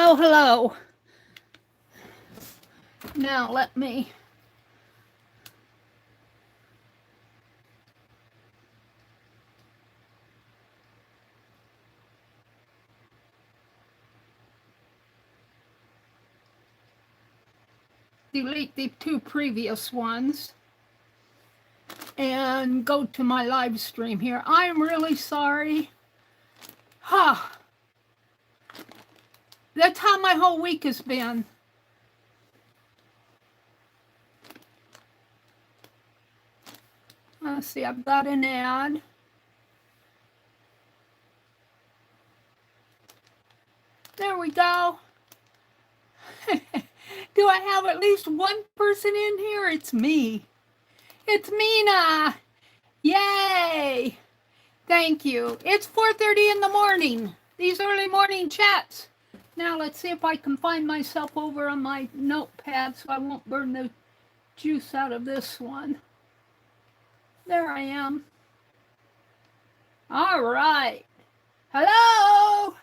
Hello, hello. Now let me delete the two previous ones and go to my live stream here. I'm really sorry. That's how my whole week has been. Let's see, I've got an ad. There we go. Do I have at least one person in here? It's me. It's Mina. Yay. Thank you. It's 4:30 in the morning. These early morning chats. Now let's see if I can find myself over on my notepad so I won't burn the juice out of this one. There I am. All right. Hello.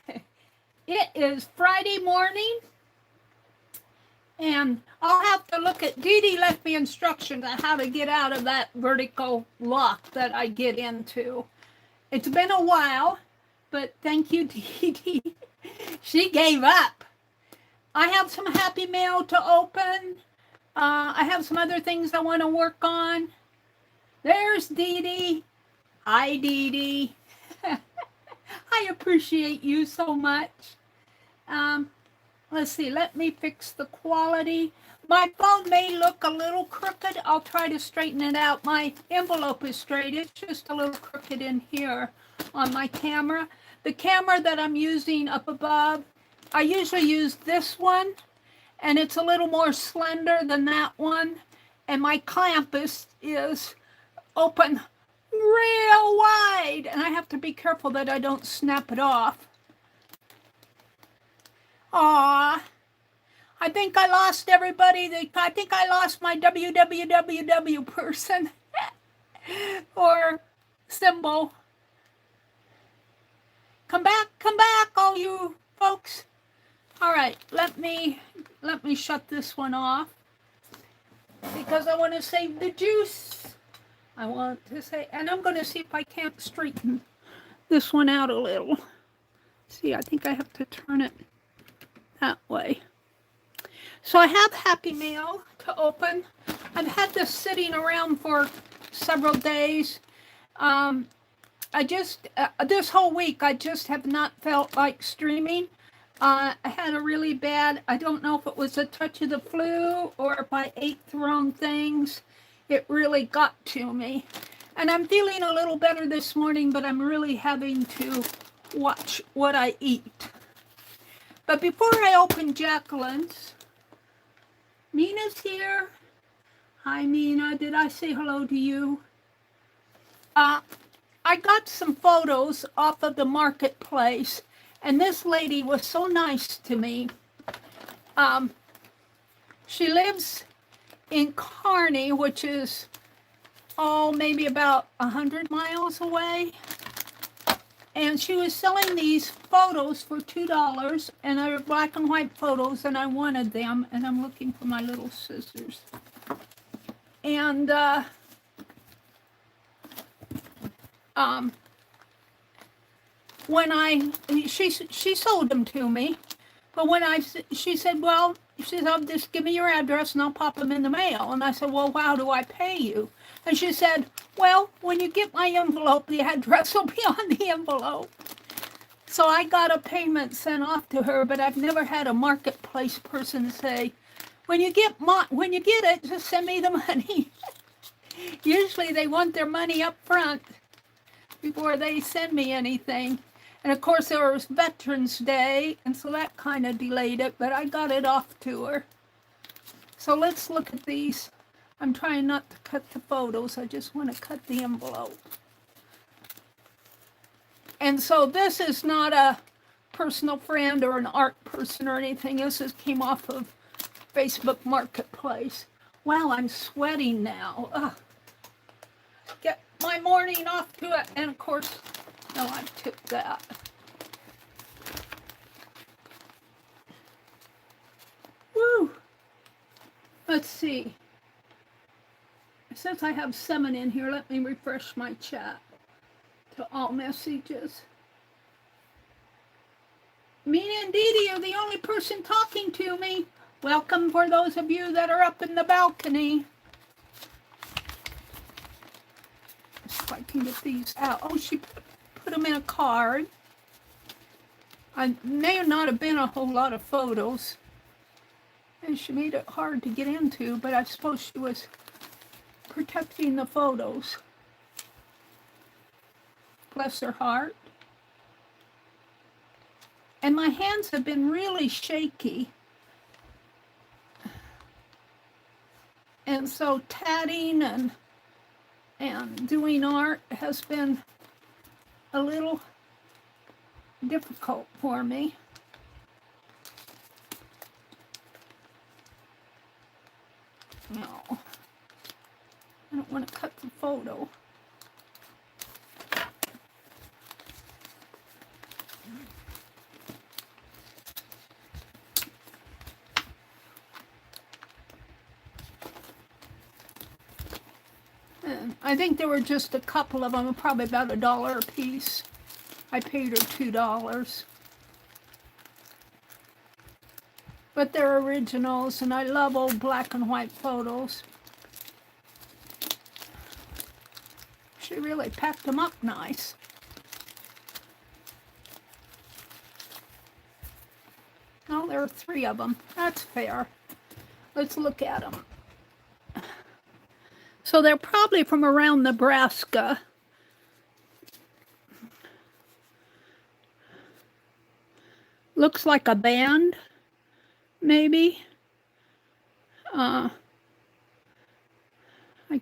It is Friday morning. And I'll have to look at, Dee Dee left me instructions on how to get out of that vertical lock that I get into. It's been a while, but thank you, Dee Dee. She gave up. I have some happy mail to open. I have some other things I want to work on. There's Dee Dee. Hi, Dee Dee. I appreciate you so much. Let's see, let me fix the quality. My phone may look a little crooked. I'll try to straighten it out. My envelope is straight. It's just a little crooked in here on my camera. The camera that I'm using up above, I usually use this one, and it's a little more slender than that one. And my clamp is open real wide, and I have to be careful that I don't snap it off. Aw, I think I lost everybody. I think I lost my www person or symbol. Come back, all you folks. All right, let me shut this one off because I want to save the juice. I want to say, and I'm going to see if I can't straighten this one out a little. See, I think I have to turn it that way. So I have happy mail to open. I've had this sitting around for several days. This whole week, I just have not felt like streaming. I had a really bad, I don't know if it was a touch of the flu or if I ate the wrong things. It really got to me. And I'm feeling a little better this morning, but I'm really having to watch what I eat. But before I open Jacqueline's, Mina's here. Hi, Mina. Did I say hello to you? I got some photos off of the marketplace, and this lady was so nice to me. She lives in Kearney, which is, maybe about 100 miles away. And she was selling these photos for $2, and they were black and white photos, and I wanted them, and I'm looking for my little scissors. And when she sold them to me, but when she said, well, I'll just give me your address and I'll pop them in the mail. And I said, well, how do I pay you? And she said, well, when you get my envelope, the address will be on the envelope. So I got a payment sent off to her, but I've never had a marketplace person say, when you get it, just send me the money. Usually they want their money up front before they send me anything. And of course there was Veterans Day, and so that kind of delayed it, but I got it off to her. So let's look at these. I'm trying not to cut the photos. I just want to cut the envelope. And so this is not a personal friend or an art person or anything. This came off of Facebook Marketplace. Wow, I'm sweating now. Ugh. Get my morning off to it. And of course, no, I took that. see. It says I have 7 in here. Let me refresh my chat to all messages. Me and Dee Dee are the only person talking to me. Welcome for those of you that are up in the balcony. If I can get these out. Oh, she put them in a card. I may not have been a whole lot of photos. And she made it hard to get into, but I suppose she was protecting the photos. Bless her heart. And my hands have been really shaky. And so tatting and doing art has been a little difficult for me. No, I don't want to cut the photo. And I think there were just a couple of them, probably about $1 a piece. I paid her $2. But they're originals, and I love old black and white photos. She really packed them up nice. Oh, there are 3 of them. That's fair. Let's look at them. So they're probably from around Nebraska. Looks like a band, maybe. I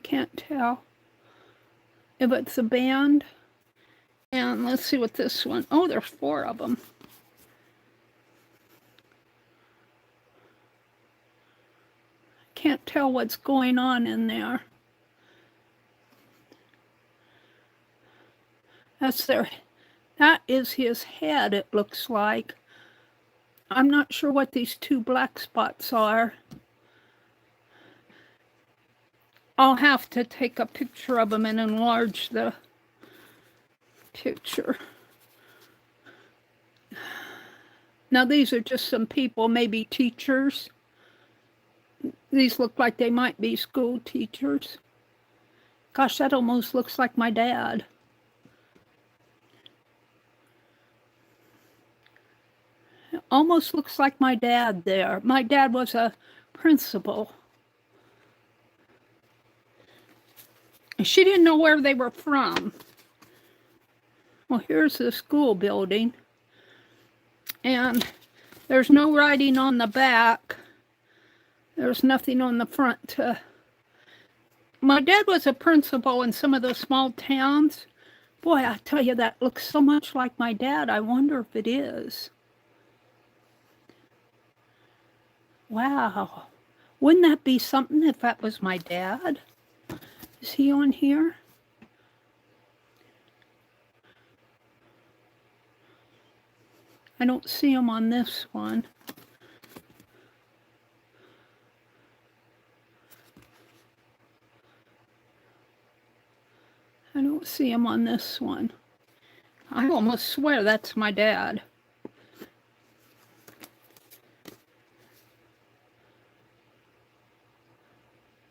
can't tell if it's a band. And let's see what this one. Oh, there's 4 of them. Can't tell what's going on in there. That is his head, it looks like. I'm not sure what these 2 black spots are. I'll have to take a picture of them and enlarge the picture. Now these are just some people, maybe teachers. These look like they might be school teachers. Gosh, that almost looks like my dad. It almost looks like my dad there. My dad was a principal. She didn't know where they were from. Well, here's the school building. And there's no writing on the back. There's nothing on the front. My dad was a principal in some of the small towns. Boy, I tell you, that looks so much like my dad. I wonder if it is. Wow. Wouldn't that be something if that was my dad? Is he on here? I don't see him on this one. I don't see him on this one. I almost swear that's my dad.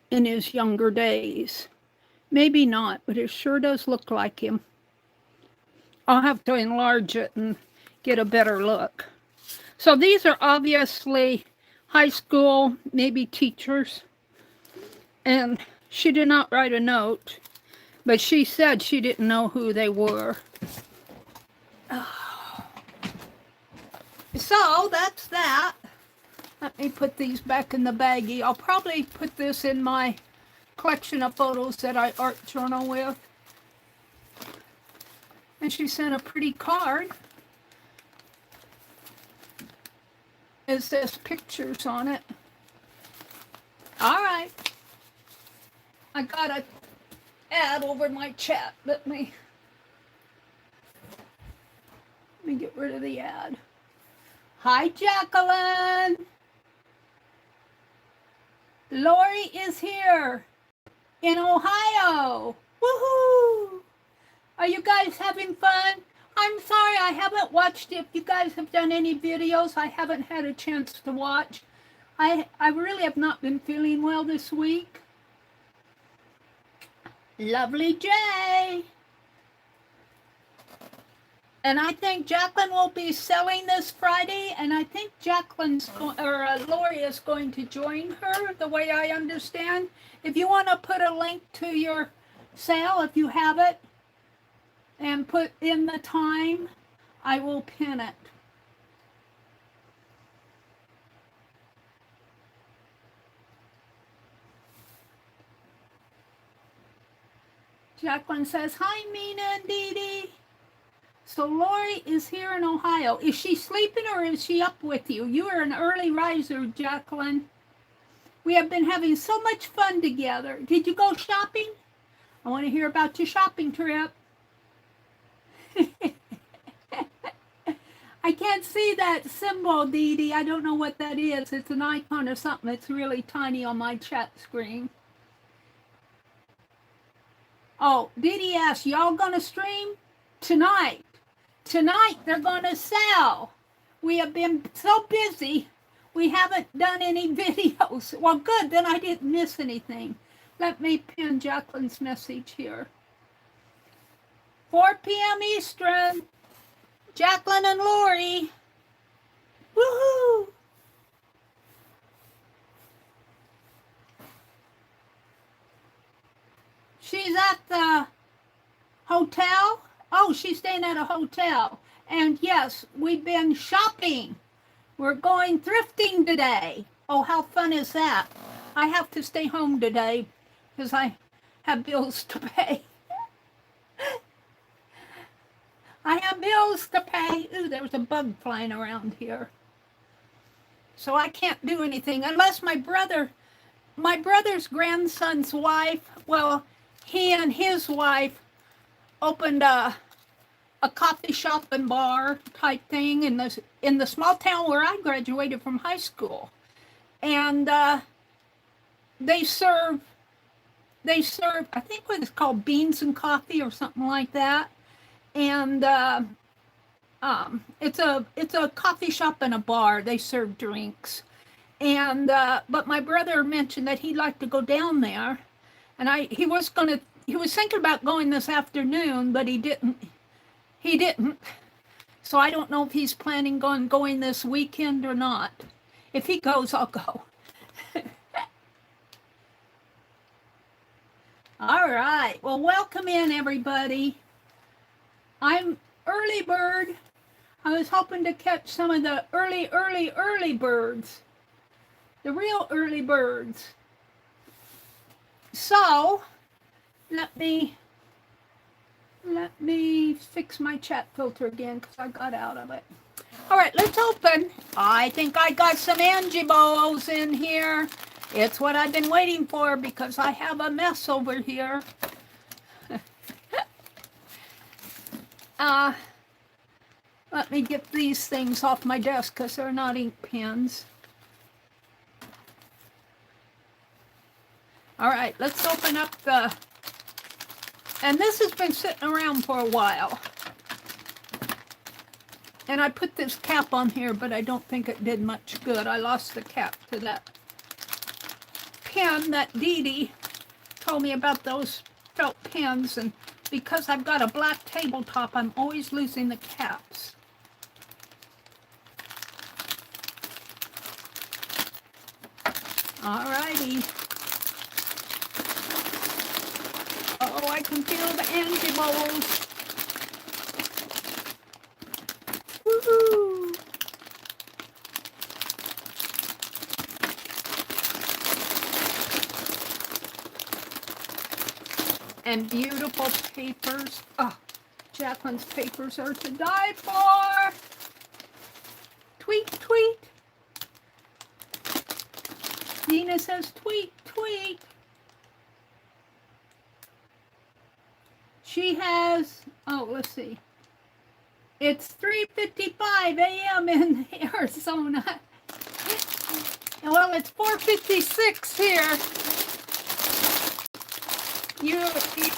In his younger days. Maybe not, but it sure does look like him. I'll have to enlarge it and get a better look. So these are obviously high school, maybe teachers. And she did not write a note, but she said she didn't know who they were. Oh. So that's that. Let me put these back in the baggie. I'll probably put this in my collection of photos that I art journal with. And she sent a pretty card. It says pictures on it. All right. I got an ad over my chat. Let me get rid of the ad. Hi, Jacqueline. Lori is here in Ohio. Woohoo! Are you guys having fun? I'm sorry I haven't watched. If you guys have done any videos, I haven't had a chance to watch. I really have not been feeling well this week. Lovely Jay. And I think Jacqueline will be selling this Friday, and I think Lori is going to join her, the way I understand. If you want to put a link to your sale, if you have it, and put in the time, I will pin it. Jacqueline says, hi, Mina and Dee Dee. So Lori is here in Ohio. Is she sleeping or is she up with you? You are an early riser, Jacqueline. We have been having so much fun together. Did you go shopping? I want to hear about your shopping trip. I can't see that symbol, Dee Dee. I don't know what that is. It's an icon or something. It's really tiny on my chat screen. Oh, Dee Dee asked, y'all gonna stream? Tonight. Tonight they're gonna sell. We have been so busy, we haven't done any videos. Well, good, then I didn't miss anything. Let me pin Jacqueline's message here. 4 p.m. Eastern. Jacqueline and Lori. Woohoo! She's at the hotel. Oh, she's staying at a hotel. And yes, we've been shopping. We're going thrifting today. Oh, how fun is that? I have to stay home today because I have bills to pay. I have bills to pay. Ooh, there was a bug flying around here. So I can't do anything unless my brother's grandson's wife, well, he and his wife opened a coffee shop and bar type thing in the small town where I graduated from high school. And they serve, I think what it's called, beans and coffee or something like that. And it's a coffee shop and a bar. They serve drinks. And but my brother mentioned that he'd like to go down there, and he was thinking about going this afternoon, but he didn't. So I don't know if he's planning on going this weekend or not. If he goes, I'll go. All right. Well, welcome in, everybody. I'm early bird. I was hoping to catch some of the early birds. The real early birds. So, let me fix my chat filter again because I got out of it. All right, let's open. I think I got some Angie balls in here. It's what I've been waiting for because I have a mess over here. Let me get these things off my desk because they're not ink pens. All right, let's open up and this has been sitting around for a while. And I put this cap on here, but I don't think it did much good. I lost the cap to that pen that Dee Dee told me about, those felt pens, and because I've got a black tabletop, I'm always losing the caps. All righty. Oh, I can feel the Angie bowls. Woohoo! And beautiful papers. Oh, Jacqueline's papers are to die for. Tweet, tweet. Nina says tweet, tweet. She has, oh, let's see. It's 3:55 a.m. in Arizona. Well, it's 4:56 here.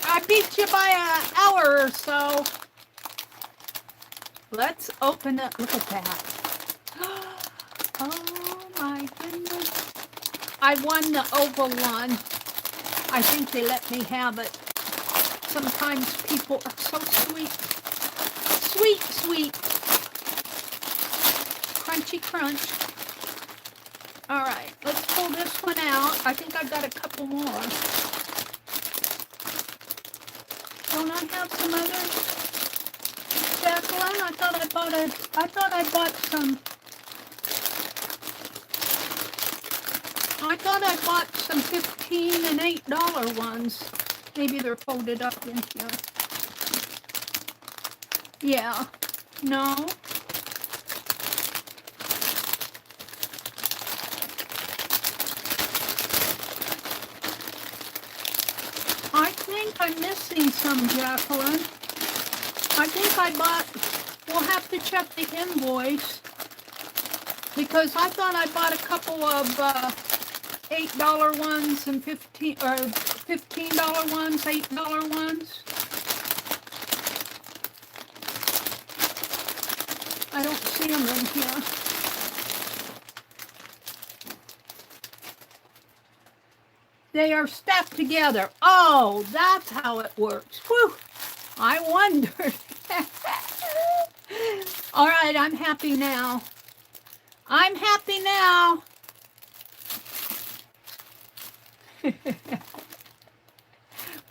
I beat you by an hour or so. Let's open it. Look at that. Oh my goodness. I won the oval one. I think they let me have it. Sometimes people are so sweet. Sweet, sweet. Crunchy crunch. All right, let's pull this one out. I think I've got a couple more. Don't I have some others? Jacqueline, I thought I bought some $15 and $8 ones. Maybe they're folded up in here. Yeah. No. I think I'm missing some, Jacqueline. I think I bought, we'll have to check the invoice, because I thought I bought a couple of $8 ones and $15 ones, $8 ones. I don't see them in here. They are stacked together. Oh, that's how it works. Whew, I wondered. All right, I'm happy now. I'm happy now.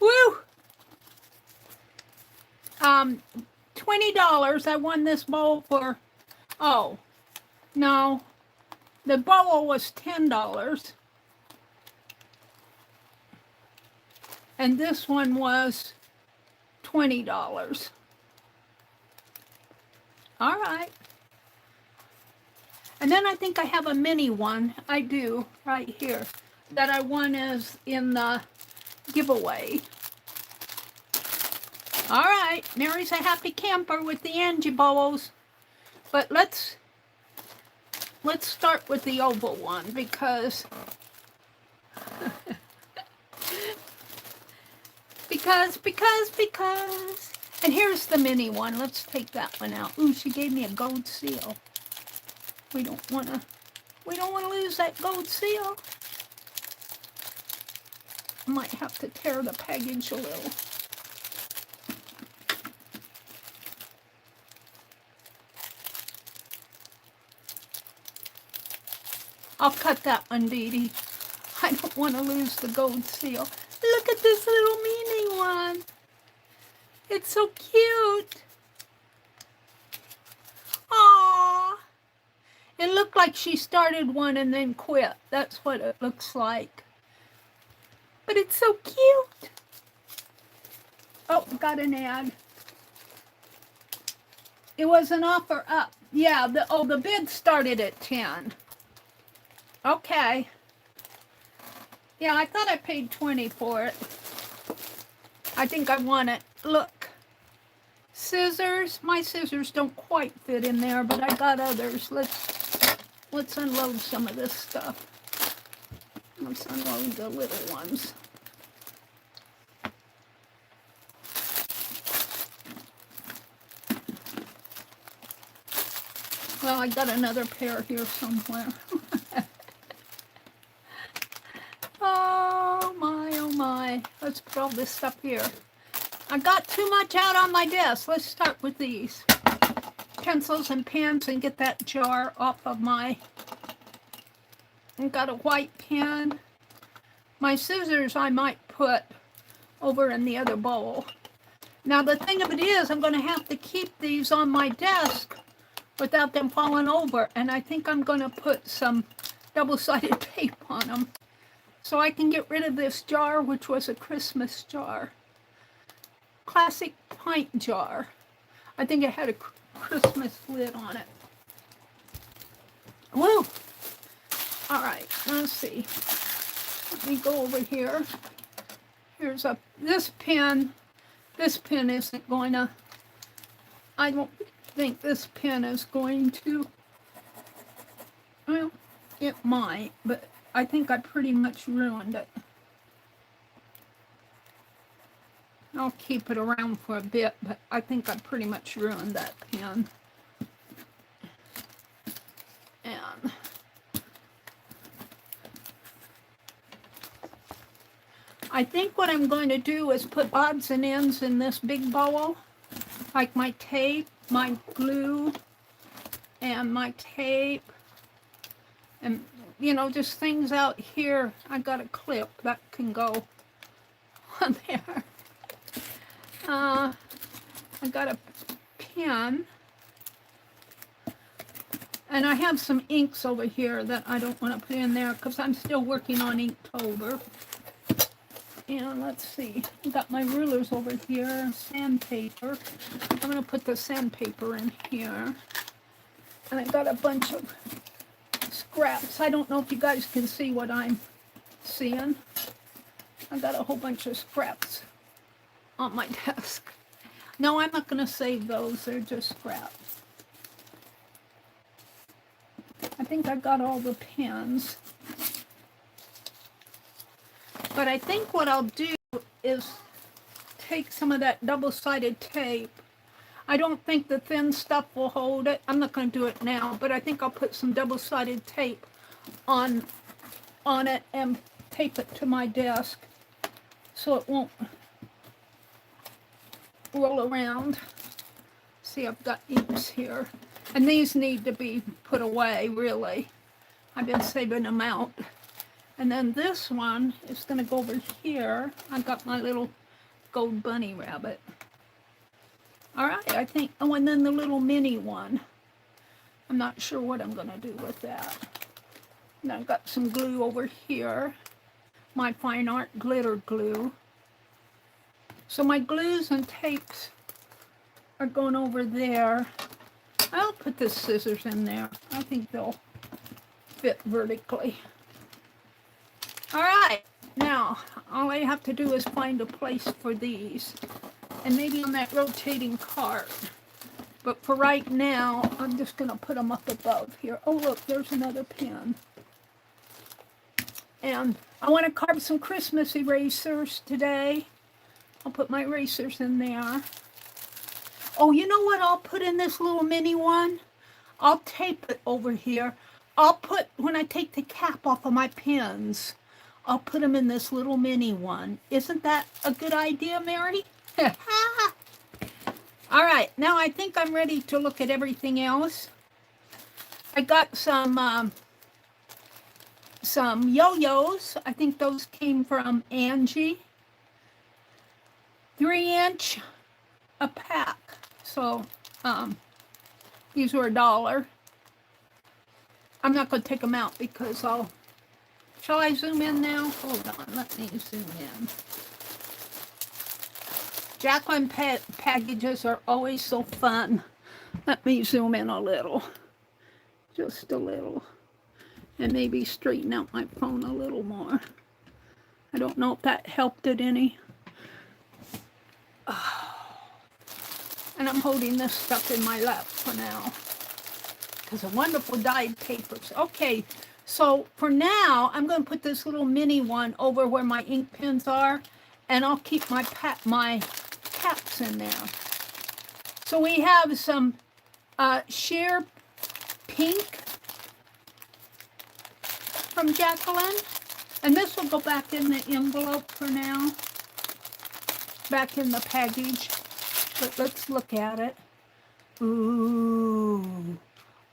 Woo! $20. I won this bowl for, oh, no. The bowl was $10. And this one was $20. All right. And then I think I have a mini one. I do, right here, that I won as in the giveaway. All right, Mary's a happy camper with the Angie bowls. But let's start with the oval one, because because. And here's the mini one. Let's take that one out. Ooh, she gave me a gold seal. We don't want to lose that gold seal. I might have to tear the package a little. I'll cut that one, Dee Dee. I don't want to lose the gold seal. Look at this little mini one. It's so cute. Aww. It looked like she started one and then quit. That's what it looks like. But it's so cute. Oh, got an ad. It was an offer up. Yeah, the bid started at 10. Okay. Yeah, I thought I paid 20 for it. I think I want it. Look. Scissors. My scissors don't quite fit in there, but I got others. Let's unload some of this stuff. Let's unload the little ones. Well, I got another pair here somewhere. Oh my. Let's put all this stuff here. I got too much out on my desk. Let's start with these pencils and pens and get that jar off of my... I've got a white pen. My scissors I might put over in the other bowl. Now the thing of it is, I'm going to have to keep these on my desk without them falling over, and I think I'm going to put some double-sided tape on them so I can get rid of this jar, which was a Christmas jar. Classic pint jar. I think it had a Christmas lid on it. Woo! All right, let's see. Let me go over here. Here's this pen. This pen isn't going to, I don't think this pen is going to, well, It might, but I think I pretty much ruined it. I'll keep it around for a bit, but I think I pretty much ruined that pen. And I think what I'm going to do is put odds and ends in this big bowl, like my tape, my glue, and my tape, and, you know, just things out here. I got a clip that can go on there. I got a pen, and I have some inks over here that I don't want to put in there because I'm still working on Inktober. And let's see, I got my rulers over here, sandpaper. I'm going to put the sandpaper in here. And I got a bunch of scraps. I don't know if you guys can see what I'm seeing. I got a whole bunch of scraps on my desk. No, I'm not going to save those. They're just scraps. I think I got all the pens. But I think what I'll do is take some of that double-sided tape. I don't think the thin stuff will hold it. I'm not going to do it now, but I think I'll put some double-sided tape on it and tape it to my desk so it won't roll around. See, I've got inks here. And these need to be put away, really. I've been saving them out. And then this one is going to go over here. I've got my little gold bunny rabbit. All right, I think, oh, and then the little mini one. I'm not sure what I'm going to do with that. And I've got some glue over here. My fine art glitter glue. So my glues and tapes are going over there. I'll put the scissors in there. I think they'll fit vertically. All right, now all I have to do is find a place for these, and maybe on that rotating cart. But for right now, I'm just going to put them up above here. Oh, look, there's another pen. And I want to carve some Christmas erasers today. I'll put my erasers in there. Oh, you know what I'll put in this little mini one? I'll tape it over here. I'll put, when I take the cap off of my pens, I'll put them in this little mini one. Isn't that a good idea, Meri? All right, now I think I'm ready to look at everything else. I got some yo-yos. I think those came from Angie. 3-inch a pack. So these were $1. I'm not going to take them out because I'll... Shall I zoom in now? Hold on, let me zoom in. Jacqueline packages are always so fun. Let me zoom in a little. Just a little. And maybe straighten out my phone a little more. I don't know if that helped it any. And I'm holding this stuff in my lap for now. Because of wonderful dyed papers. Okay. So for now, I'm going to put this little mini one over where my ink pens are, and I'll keep my caps in there. So we have some sheer pink from Jacqueline, and this will go back in the envelope for now, back in the package. But let's look at it. Ooh.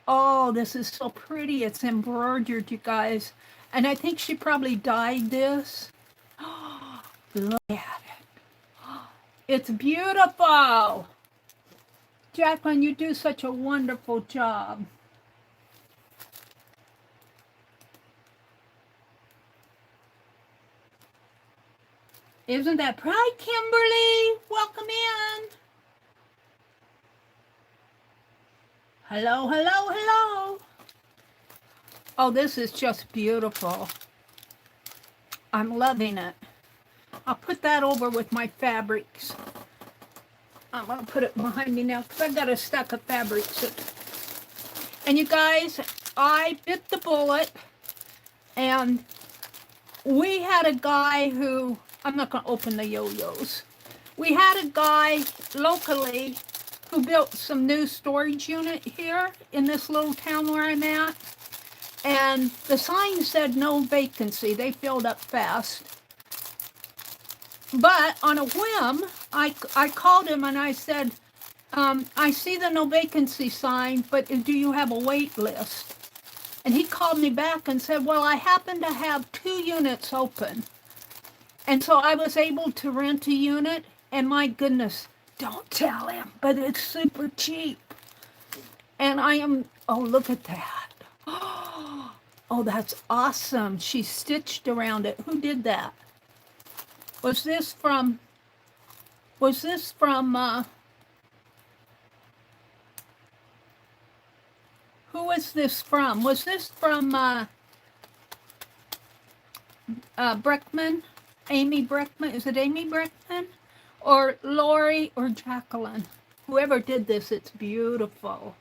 Oh, this is so pretty. It's embroidered, you guys. And I think she probably dyed this. Oh, look at it. It's beautiful. Jacqueline, you do such a wonderful job. Isn't that right, Kimberly? Welcome in. Hello, hello, hello. Oh, this is just beautiful. I'm loving it. I'll put that over with my fabrics. I'm going to put it behind me now because I've got a stack of fabrics. And you guys, I bit the bullet And we had a guy who, I'm not going to open the yo-yos. We had a guy locally who built some new storage unit here in this little town where I'm at. And the sign said no vacancy. They filled up fast. But on a whim, I called him and I said, I see the no vacancy sign, but do you have a wait list? And he called me back and said, well, I happen to have 2 units open. And so I was able to rent a unit, and my goodness, don't tell him, but it's super cheap. And I am, oh, look at that. Oh, that's awesome. She stitched around it. Who did that? Was this from, who is this from, Was this from, Breckman? Amy Breckman? Is it Amy Breckman? Or Lori or Jacqueline? Whoever did this, it's beautiful.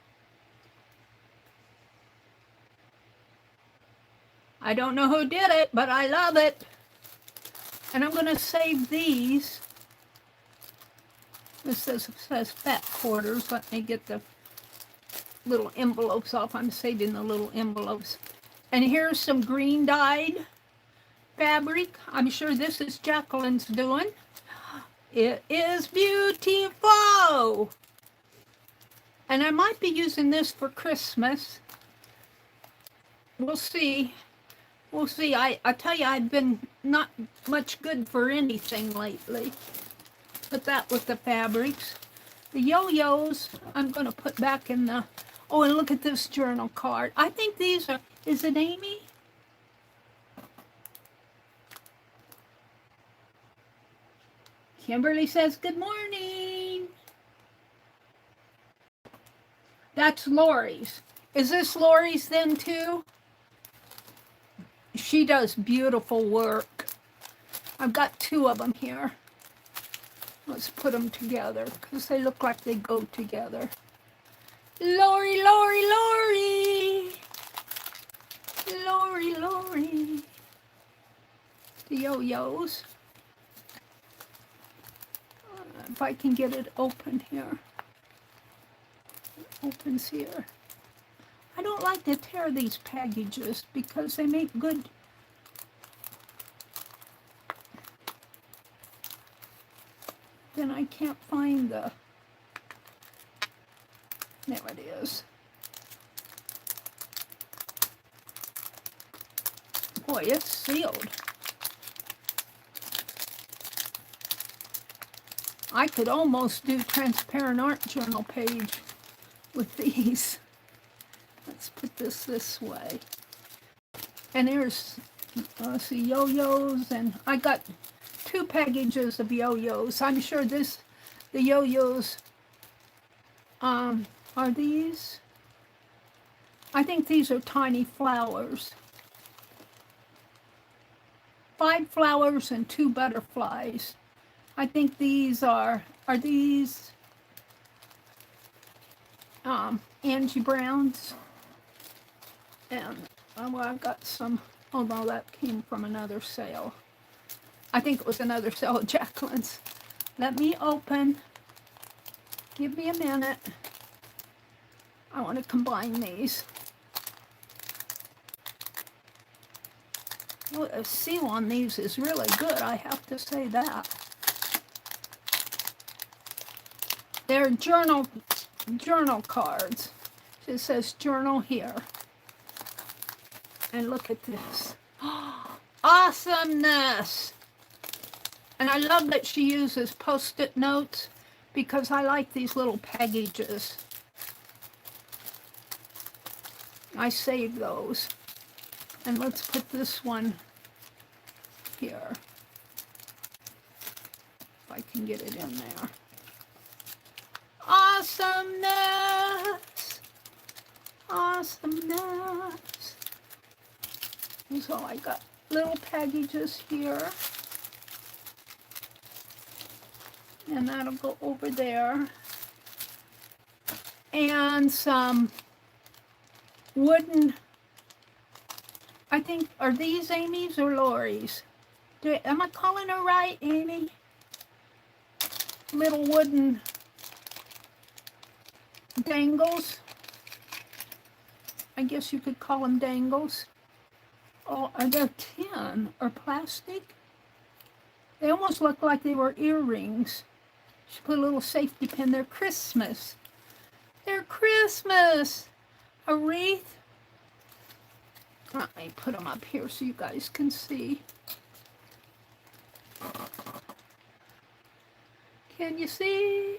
I don't know who did it, but I love it. And I'm going to save these. This says fat quarters. Let me get the little envelopes off. I'm saving the little envelopes. And here's some green dyed fabric. I'm sure this is Jacqueline's doing. It is beautiful. And I might be using this for Christmas. We'll see. We'll see. I tell you, I've been not much good for anything lately. Put that with the fabrics. The yo-yos, I'm going to put back in the... Oh, and look at this journal card. I think these are... Is it Amy? Kimberly says, good morning. That's Lori's. Is this Lori's then too? She does beautiful work. I've got 2 of them here. Let's put them together because they look like they go together. Lori, Lori, Lori. Lori, Lori. The yo-yos. If I can get it open here. It opens here. I don't like to tear these packages because they make good. Then I can't find the. There it is. Boy, it's sealed. I could almost do transparent art journal page with these. Let's put this way. And here's, let's see, yo-yos, and I got 2 packages of yo-yos. I'm sure the yo-yos, are these? I think these are tiny flowers. 5 flowers and 2 butterflies. I think these are these Angie Brown's? And well, I've got some, oh no, that came from another sale. I think it was another sale of Jacqueline's. Let me open. Give me a minute. I want to combine these. Oh, the seal on these is really good, I have to say that. They're journal cards. It says journal here. And look at this. Awesomeness! And I love that she uses Post-it notes because I like these little packages. I save those. And let's put this one here. If I can get it in there. Awesomeness! Awesomeness! And so I got little packages here. And that'll go over there. And some wooden I think, are these Amy's or Lori's? Am I calling her right, Amy? Little wooden dangles. I guess you could call them dangles. Oh, are they tin or plastic? They almost look like they were earrings. She put a little safety pin. They're Christmas. They're Christmas. A wreath. Let me put them up here so you guys can see. Can you see?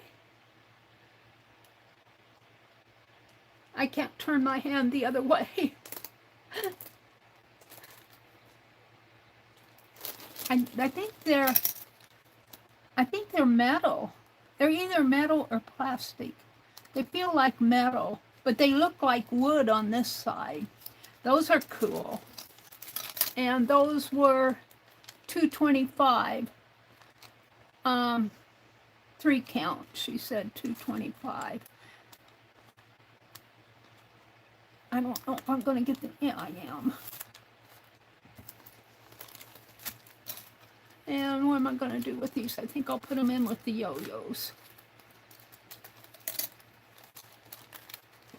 I can't turn my hand the other way. I think they're metal. They're either metal or plastic. They feel like metal, but they look like wood on this side. Those are cool. And those were $2.25. 3 count, she said $2.25. I don't know if I'm going to get them. Yeah, I am. And what am I going to do with these? I think I'll put them in with the yo-yos.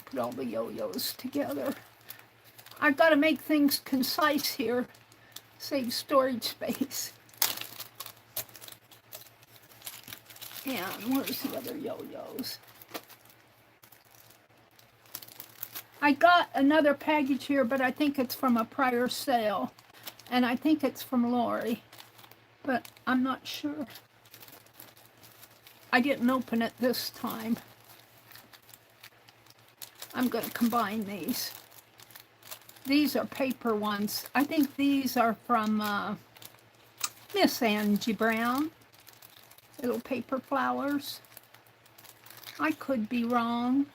Put all the yo-yos together. I've got to make things concise here. Save storage space. And where's the other yo-yos? I got another package here, but I think it's from a prior sale. And I think it's from Lori. But I'm not sure. I didn't open it this time. I'm going to combine these. These are paper ones. I think these are from Miss Angie Brown. Little paper flowers. I could be wrong.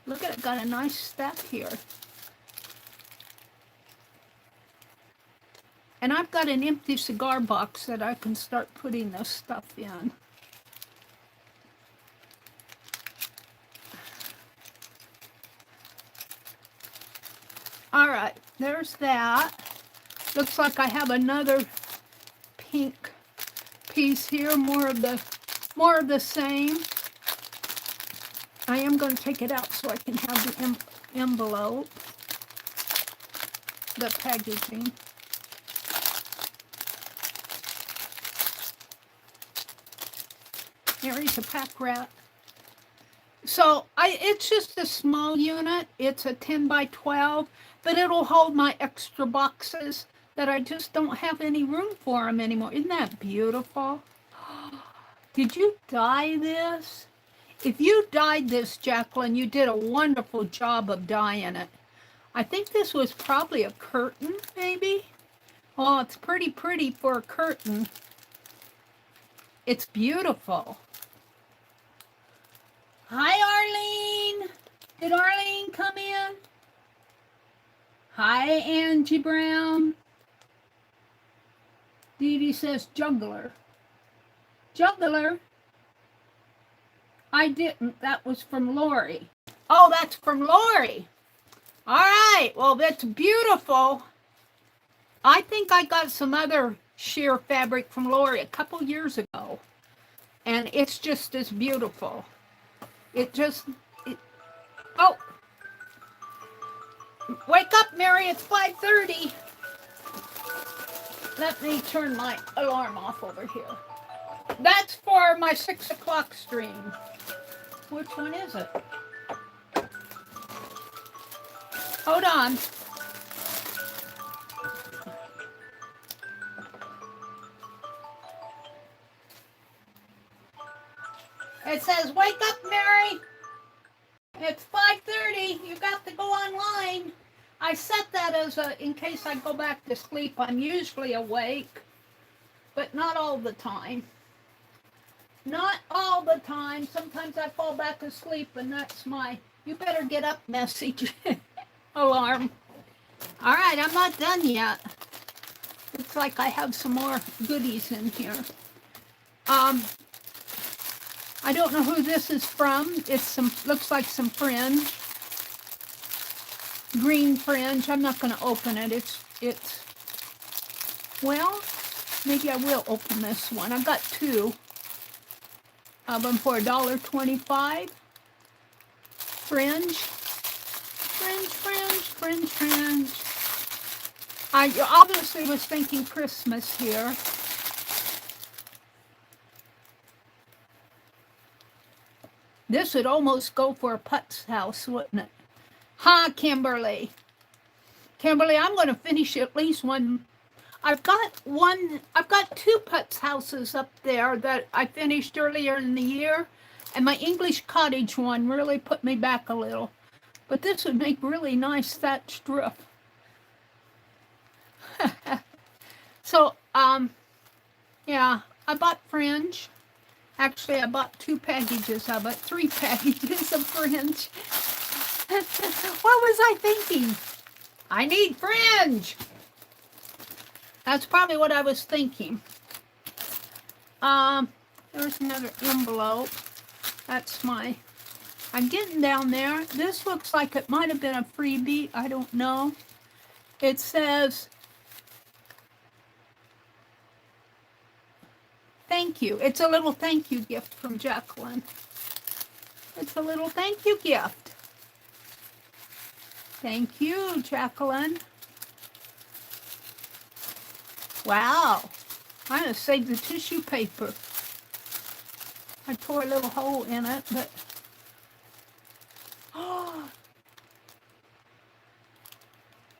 Look at it, got a nice stack here. And I've got an empty cigar box that I can start putting this stuff in. All right, there's that. Looks like I have another pink piece here, more of the same. I am going to take it out so I can have the envelope, the packaging. Mary's a pack rat. So it's just a small unit. It's a 10 by 12, but it'll hold my extra boxes that I just don't have any room for them anymore. Isn't that beautiful? Did you dye this? If you dyed this, Jacqueline, you did a wonderful job of dyeing it. I think this was probably a curtain, maybe? Oh, it's pretty for a curtain. It's beautiful. Hi, Arlene. Did Arlene come in? Hi, Angie Brown. Dee Dee says juggler. Juggler? I didn't. That was from Lori. Oh, that's from Lori. All right. Well, that's beautiful. I think I got some other sheer fabric from Lori a couple years ago. And it's just as beautiful. Oh. Wake up, Meri. It's 5:30. Let me turn my alarm off over here. That's for my 6 o'clock stream. Which one is it? Hold on. It says, wake up, Meri. It's 5:30. You got to go online. I set that as in case I go back to sleep. I'm usually awake, but not all the time. Not all the time. Sometimes I fall back asleep, and that's my you better get up message alarm. All right, I'm not done yet. Looks like I have some more goodies in here. I don't know who this is from. It's some, looks like some fringe. Green fringe. I'm not going to open it. It's, well, maybe I will open this one. I've got two of them for $1.25. Fringe. Fringe, fringe, fringe, fringe. I obviously was thinking Christmas here. This would almost go for a putz house, wouldn't it? Ha, Kimberly. Kimberly, I'm going to finish at least one. I've got two putz houses up there that I finished earlier in the year, and my English cottage one really put me back a little. But this would make really nice thatched roof. So, yeah, I bought fringe. Actually, I bought 2 packages of it, 3 packages of fringe. What was I thinking? I need fringe. That's probably what I was thinking. There's another envelope. That's my, I'm getting down there. This looks like it might have been a freebie. I don't know. It says, thank you. It's a little thank you gift from Jacqueline. It's a little thank you gift. Thank you, Jacqueline. Wow. I'm going to save the tissue paper. I tore a little hole in it, but...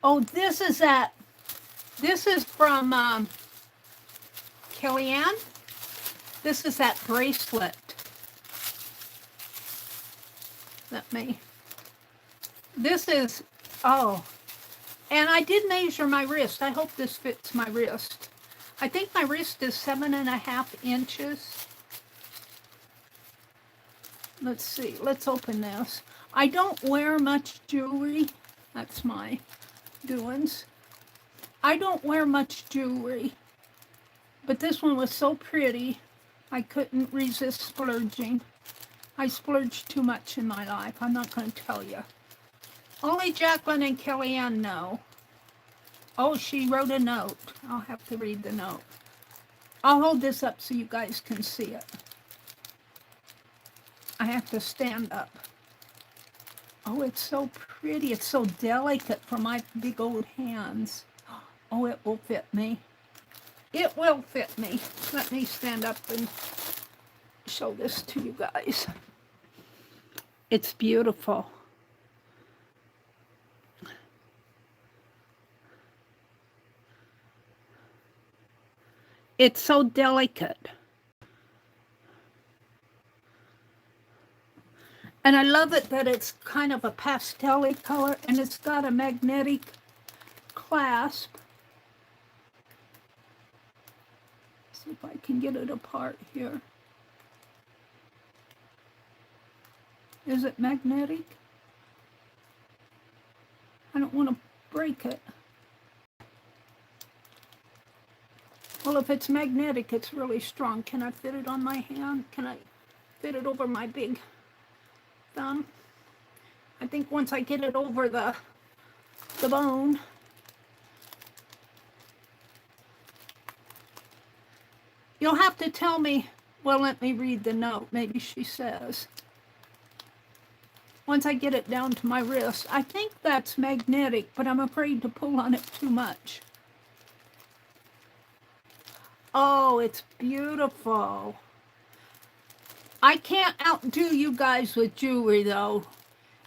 Oh, this is that. This is from Kellyanne. This is that bracelet. Let me. This is, oh. And I did measure my wrist. I hope this fits my wrist. I think my wrist is 7.5 inches. Let's see. Let's open this. I don't wear much jewelry. That's my doings. I don't wear much jewelry. But this one was so pretty, I couldn't resist splurging. I splurged too much in my life. I'm not going to tell you. Only Jacqueline and Kellyanne know. Oh, she wrote a note. I'll have to read the note. I'll hold this up so you guys can see it. I have to stand up. Oh, it's so pretty. It's so delicate for my big old hands. Oh, it will fit me. It will fit me. Let me stand up and show this to you guys. It's beautiful. It's so delicate. And I love it that it's kind of a pastel-y color, and it's got a magnetic clasp. See if I can get it apart here. Is it magnetic? I don't want to break it. Well, if it's magnetic, it's really strong. Can I fit it on my hand? Can I fit it over my big thumb? I think once I get it over the bone. You'll have to tell me, well, let me read the note. Maybe she says. Once I get it down to my wrist. I think that's magnetic, but I'm afraid to pull on it too much. Oh, it's beautiful. I can't outdo you guys with jewelry, though.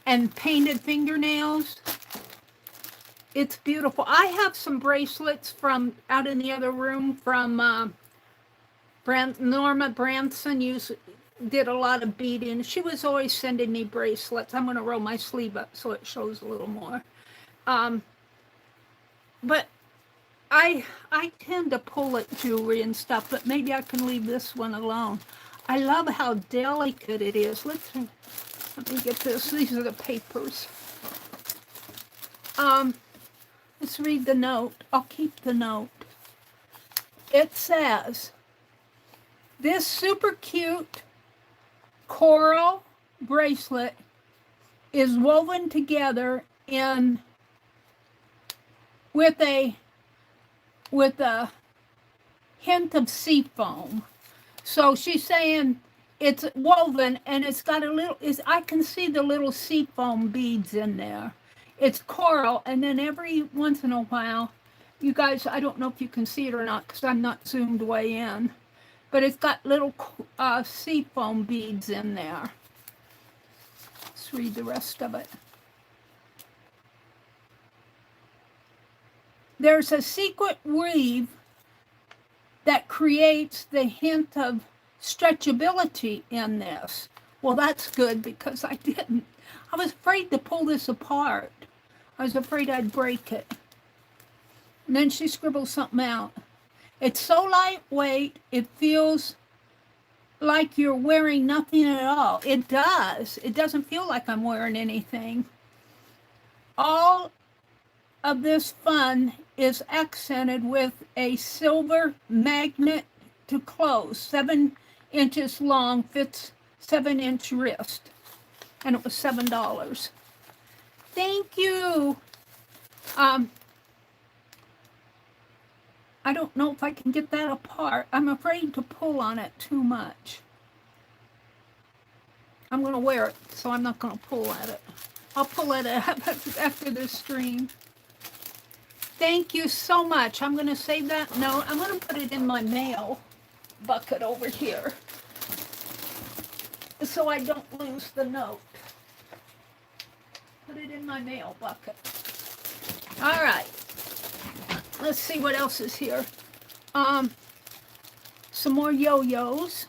And painted fingernails. It's beautiful. I have some bracelets from out in the other room from Norma Branson. Did a lot of beading. She was always sending me bracelets. I'm going to roll my sleeve up so it shows a little more. But I tend to pull at jewelry and stuff, but maybe I can leave this one alone. I love how delicate it is. Let me get this. These are the papers. Let's read the note. I'll keep the note. It says, this super cute coral bracelet is woven together in with a hint of sea foam. So she's saying it's woven and it's got a little, I can see the little sea foam beads in there. It's coral, and then every once in a while, you guys, I don't know if you can see it or not because I'm not zoomed way in, but it's got little sea foam beads in there. Let's read the rest of it. There's a secret weave that creates the hint of stretchability in this. Well, that's good because I didn't. I was afraid to pull this apart. I was afraid I'd break it. And then she scribbled something out. It's so lightweight, it feels like you're wearing nothing at all. It does. It doesn't feel like I'm wearing anything. All of this fun is accented with a silver magnet to close, 7 inches long, fits 7-inch wrist, and it was $7. Thank you. I don't know if I can get that apart. I'm afraid to pull on it too much. I'm going to wear it, so I'm not going to pull at it. I'll pull it after this stream. Thank you so much. I'm going to save that note. I'm going to put it in my mail bucket over here so I don't lose the note. Put it in my mail bucket. All right. Let's see what else is here. Some more yo-yos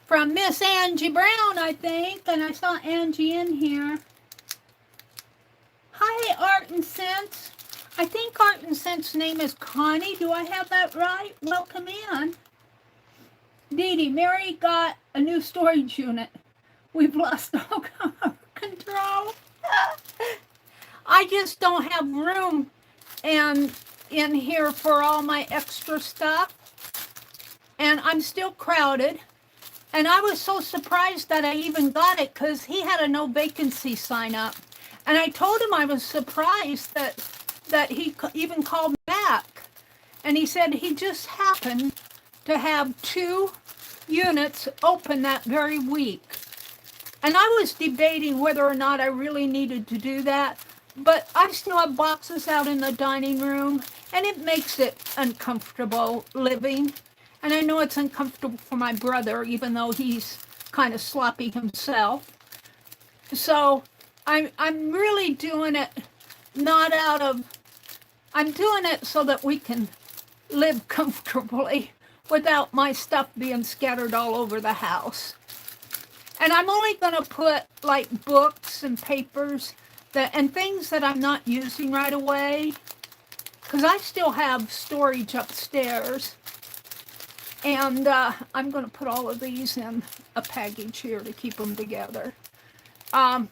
from Miss Angie Brown, I think. And I saw Angie in here. Hi, Art and Sense. I think Art and Sense's name is Connie. Do I have that right? Welcome in. Dee Dee, Meri got a new storage unit. We've lost all control. I just don't have room in here for all my extra stuff. And I'm still crowded. And I was so surprised that I even got it because he had a no vacancy sign up. And I told him I was surprised that he even called back. And he said he just happened to have 2 units open that very week. And I was debating whether or not I really needed to do that, but I still have boxes out in the dining room, and it makes it uncomfortable living. And I know it's uncomfortable for my brother, even though he's kind of sloppy himself. So I'm really doing it not out of, I'm doing it so that we can live comfortably without my stuff being scattered all over the house. And I'm only going to put like books and papers and things that I'm not using right away, because I still have storage upstairs. And I'm going to put all of these in a package here to keep them together. I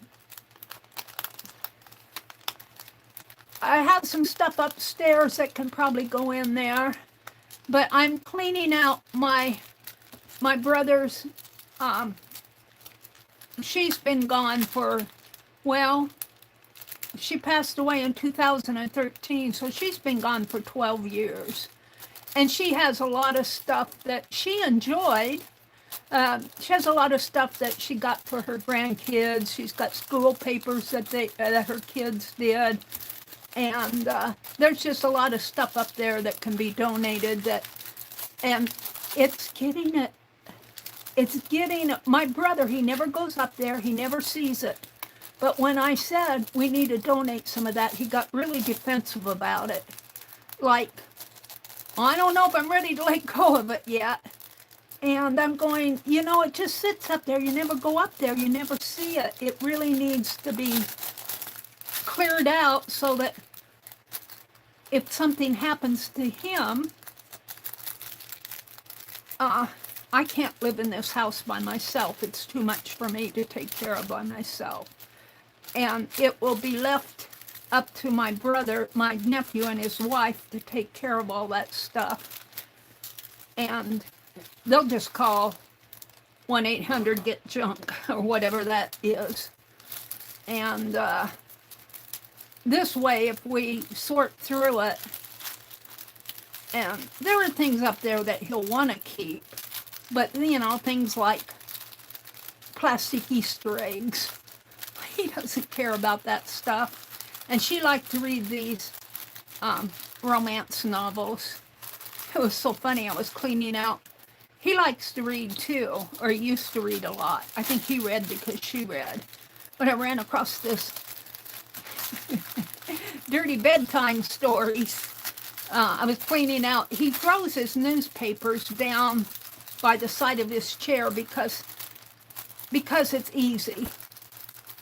have some stuff upstairs that can probably go in there, but I'm cleaning out my brother's. She's been gone for, well, she passed away in 2013, so she's been gone for 12 years. And she has a lot of stuff that she enjoyed. She has a lot of stuff that she got for her grandkids. She's got school papers that her kids did. And there's just a lot of stuff up there that can be donated. And it's getting my brother, he never goes up there, he never sees it. But when I said we need to donate some of that, he got really defensive about it. Like, I don't know if I'm ready to let go of it yet. And I'm going, it just sits up there. You never go up there. You never see it. It really needs to be cleared out so that if something happens to him, I can't live in this house by myself. It's too much for me to take care of by myself. And it will be left up to my brother, my nephew, and his wife to take care of all that stuff. And they'll just call 1-800-GET-JUNK or whatever that is. And this way, if we sort through it, and there are things up there that he'll want to keep, but you know, things like plastic Easter eggs. He doesn't care about that stuff. And she liked to read these romance novels. It was so funny. I was cleaning out. He likes to read too, or used to read a lot. I think he read because she read. But I ran across this dirty bedtime stories. I was cleaning out. He throws his newspapers down by the side of his chair because it's easy.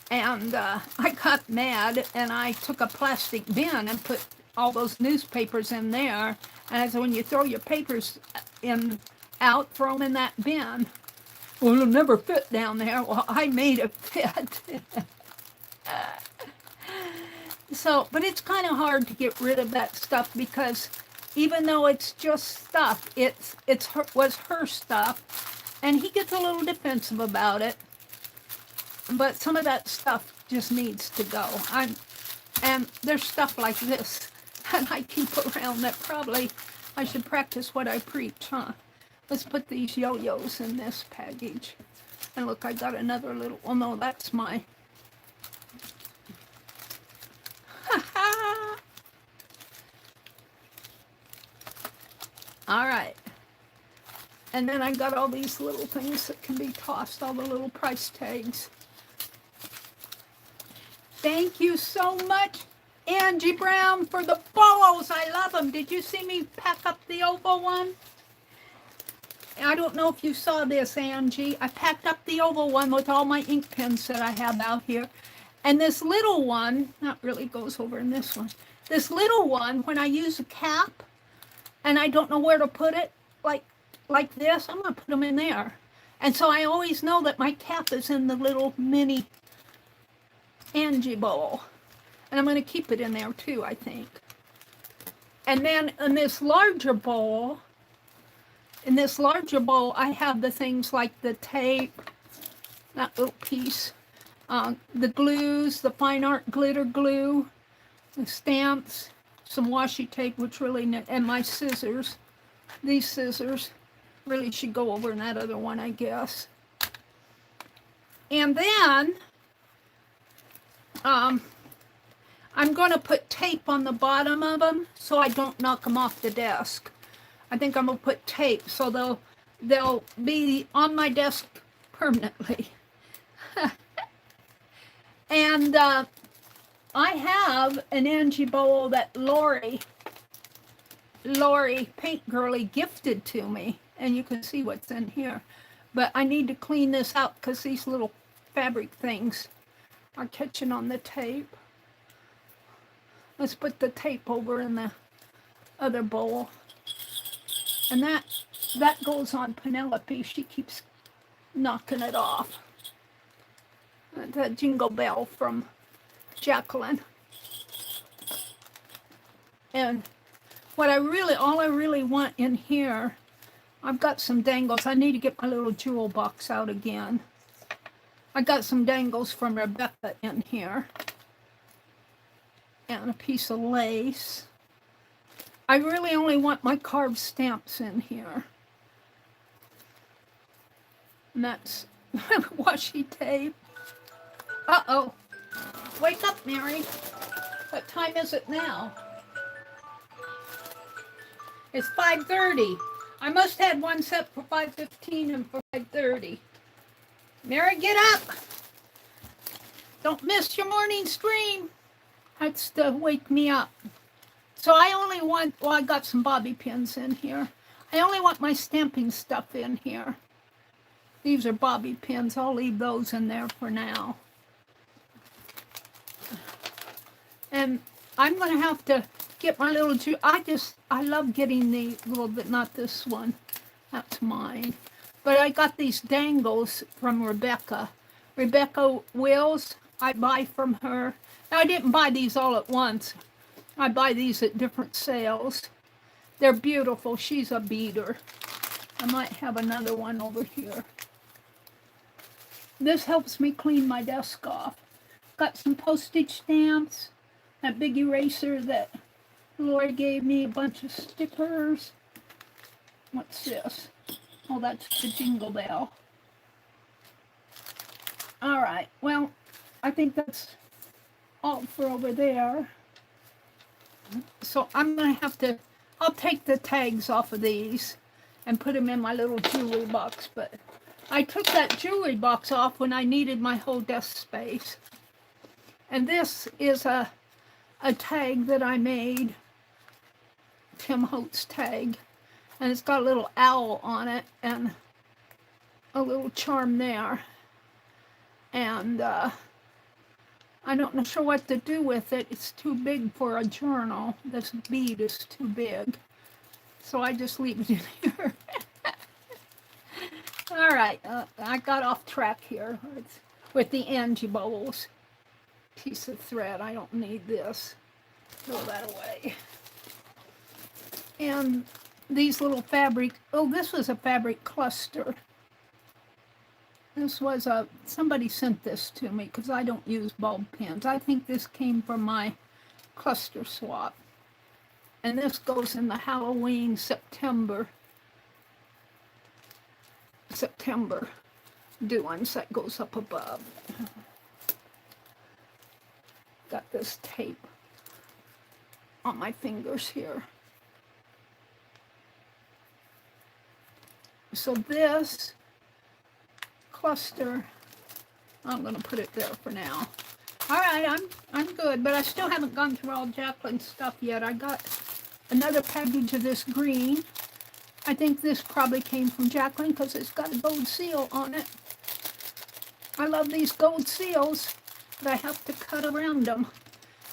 And I got mad, and I took a plastic bin and put all those newspapers in there. And I said, when you throw your papers out, throw them in that bin. Well, it'll never fit down there. Well, I made it fit. So, but it's kind of hard to get rid of that stuff because even though it's just stuff, was her stuff, and he gets a little defensive about it. But some of that stuff just needs to go. And there's stuff like this that I keep around that probably I should practice what I preach, huh? Let's put these yo-yos in this package. And look, I got another little, oh no, that's my, all right. And then I got all these little things that can be tossed, all the little price tags. Thank you so much, Angie Brown, for the bolos. I love them. Did you see me pack up the oval one? I don't know if you saw this, Angie. I packed up the oval one with all my ink pens that I have out here. And this little one, that really goes over in this one. This little one, when I use a cap and I don't know where to put it, like this, I'm going to put them in there. And so I always know that my cap is in the little mini Angie bowl. And I'm going to keep it in there too, I think. And then in this larger bowl, I have the things like the tape, that little piece, the glues, the fine art glitter glue, the stamps, some washi tape, which really, and my scissors. These scissors really should go over in that other one, I guess. And then I'm going to put tape on the bottom of them so I don't knock them off the desk. I think I'm going to put tape so they'll be on my desk permanently. And I have an Angie bowl that Lori Paint Girly gifted to me, and you can see what's in here. But I need to clean this out because these little fabric things are catching on the tape. Let's put the tape over in the other bowl. And that goes on Penelope. She keeps knocking it off. The Jingle Bell from Jacqueline. And all I really want in here, I've got some dangles. I need to get my little jewel box out again. I got some dangles from Rebecca in here. And a piece of lace. I really only want my carved stamps in here. And that's washi tape. Uh-oh. Wake up, Mary. What time is it now? It's 5:30. I must have one set for 5:15 and for 5:30. Mary, get up. Don't miss your morning stream. That's to wake me up. So I only want, well, I got some bobby pins in here. I only want my stamping stuff in here. These are bobby pins. I'll leave those in there for now. And I'm going to have to get my little, I love getting the little bit, not this one. That's mine. But I got these dangles from Rebecca. Rebecca Wills, I buy from her. Now, I didn't buy these all at once. I buy these at different sales. They're beautiful. She's a beater. I might have another one over here. This helps me clean my desk off. Got some postage stamps, that big eraser that Lori gave me, a bunch of stickers. What's this? Oh, that's the Jingle Bell. All right, well, I think that's all for over there. So I'm going to have to, I'll take the tags off of these and put them in my little jewelry box. But I took that jewelry box off when I needed my whole desk space. And this is a tag that I made, Tim Holtz tag. And it's got a little owl on it and a little charm there. And I'm not sure what to do with it. It's too big for a journal. This bead is too big. So I just leave it in here. All right, I got off track here with the Angie bowls. Piece of thread, I don't need this. Throw that away. And these little fabric, oh, this was a fabric cluster. This was somebody sent this to me because I don't use bulb pins. I think this came from my cluster swap. And this goes in the Halloween September doings that goes up above. Got this tape on my fingers here. So this cluster, I'm going to put it there for now. All right, I'm good, but I still haven't gone through all Jacqueline's stuff yet. I got another package of this green. I think this probably came from Jacqueline because it's got a gold seal on it. I love these gold seals, but I have to cut around them.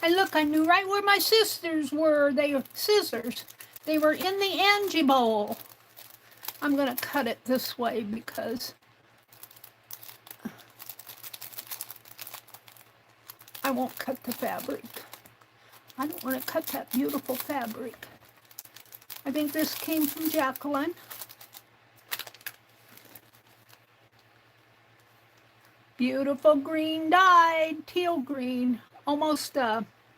And look, I knew right where my sisters were. They were scissors. They were in the Angie bowl. I'm going to cut it this way because I won't cut the fabric. I don't want to cut that beautiful fabric. I think this came from Jacqueline. Beautiful green dyed, teal green. Almost,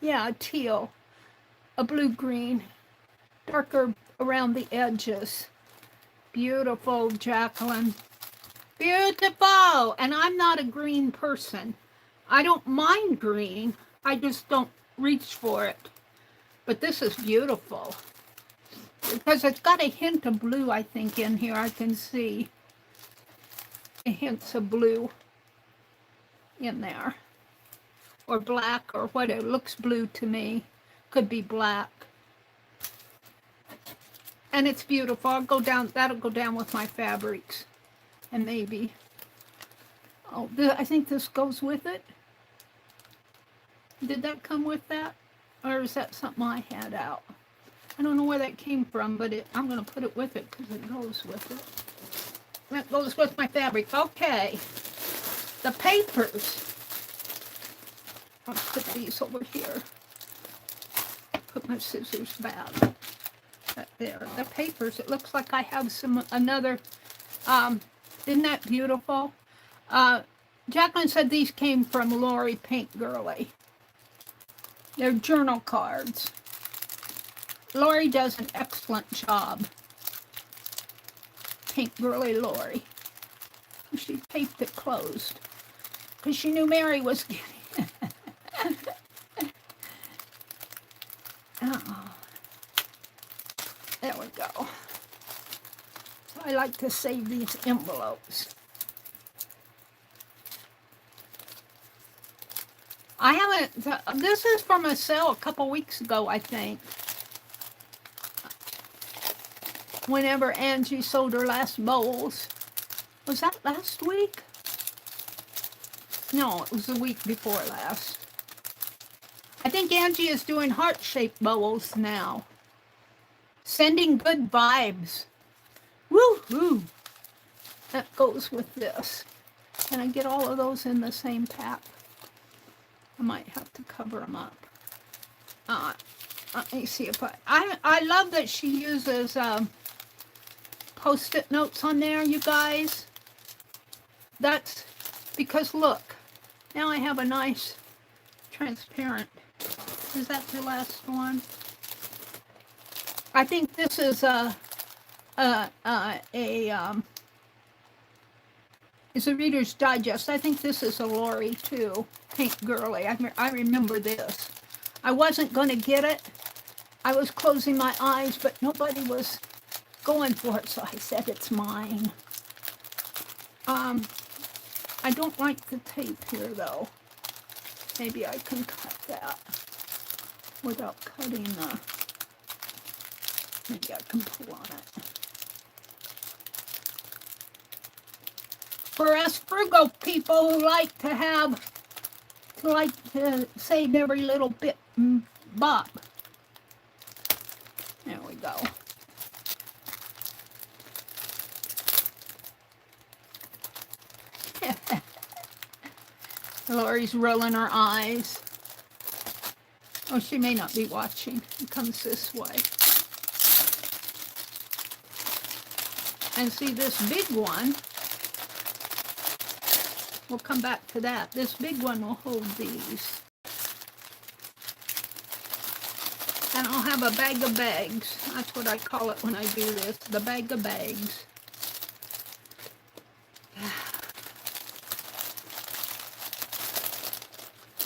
yeah, teal. A blue green. Darker around the edges. Beautiful, Jacqueline. Beautiful! And I'm not a green person. I don't mind green. I just don't reach for it. But this is beautiful. Because it's got a hint of blue, I think, in here. I can see hints of blue in there. Or black or whatever. It looks blue to me. Could be black. And it's beautiful. I'll go down, that'll go down with my fabrics. And maybe, oh, I think this goes with it. Did that come with that? Or is that something I had out? I don't know where that came from, but I'm going to put it with it because it goes with it. That goes with my fabric. Okay. The papers. I'll put these over here. Put my scissors back. Right there. The papers. It looks like I have another. Isn't that beautiful? Jacqueline said these came from Lori Paint Girly. They're journal cards. Lori does an excellent job. Paint Girly Lori. She taped it closed because she knew Meri was getting it. Oh. There we go. So I like to save these envelopes. I haven't, this is from a sale a couple weeks ago, I think. Whenever Angie sold her last bowls. Was that last week? No, it was the week before last. I think Angie is doing heart-shaped bowls now. Sending good vibes. Woo-hoo! That goes with this. Can I get all of those in the same pack? I might have to cover them up. Let me see if I love that she uses Post-it notes on there, you guys. That's because look, now I have a nice transparent. Is that the last one? I think this is it's a Reader's Digest. I think this is a Lori too, Pink Girly. I remember this. I wasn't going to get it. I was closing my eyes, but nobody was going for it, so I said it's mine. I don't like the tape here, though. Maybe I can cut that without cutting the... Maybe I can pull on it. For us frugal people who like to save every little bit bop. There we go. Lori's rolling her eyes. Oh, she may not be watching. It comes this way. And see this big one, we'll come back to that. This big one will hold these. And I'll have a bag of bags. That's what I call it when I do this, the bag of bags.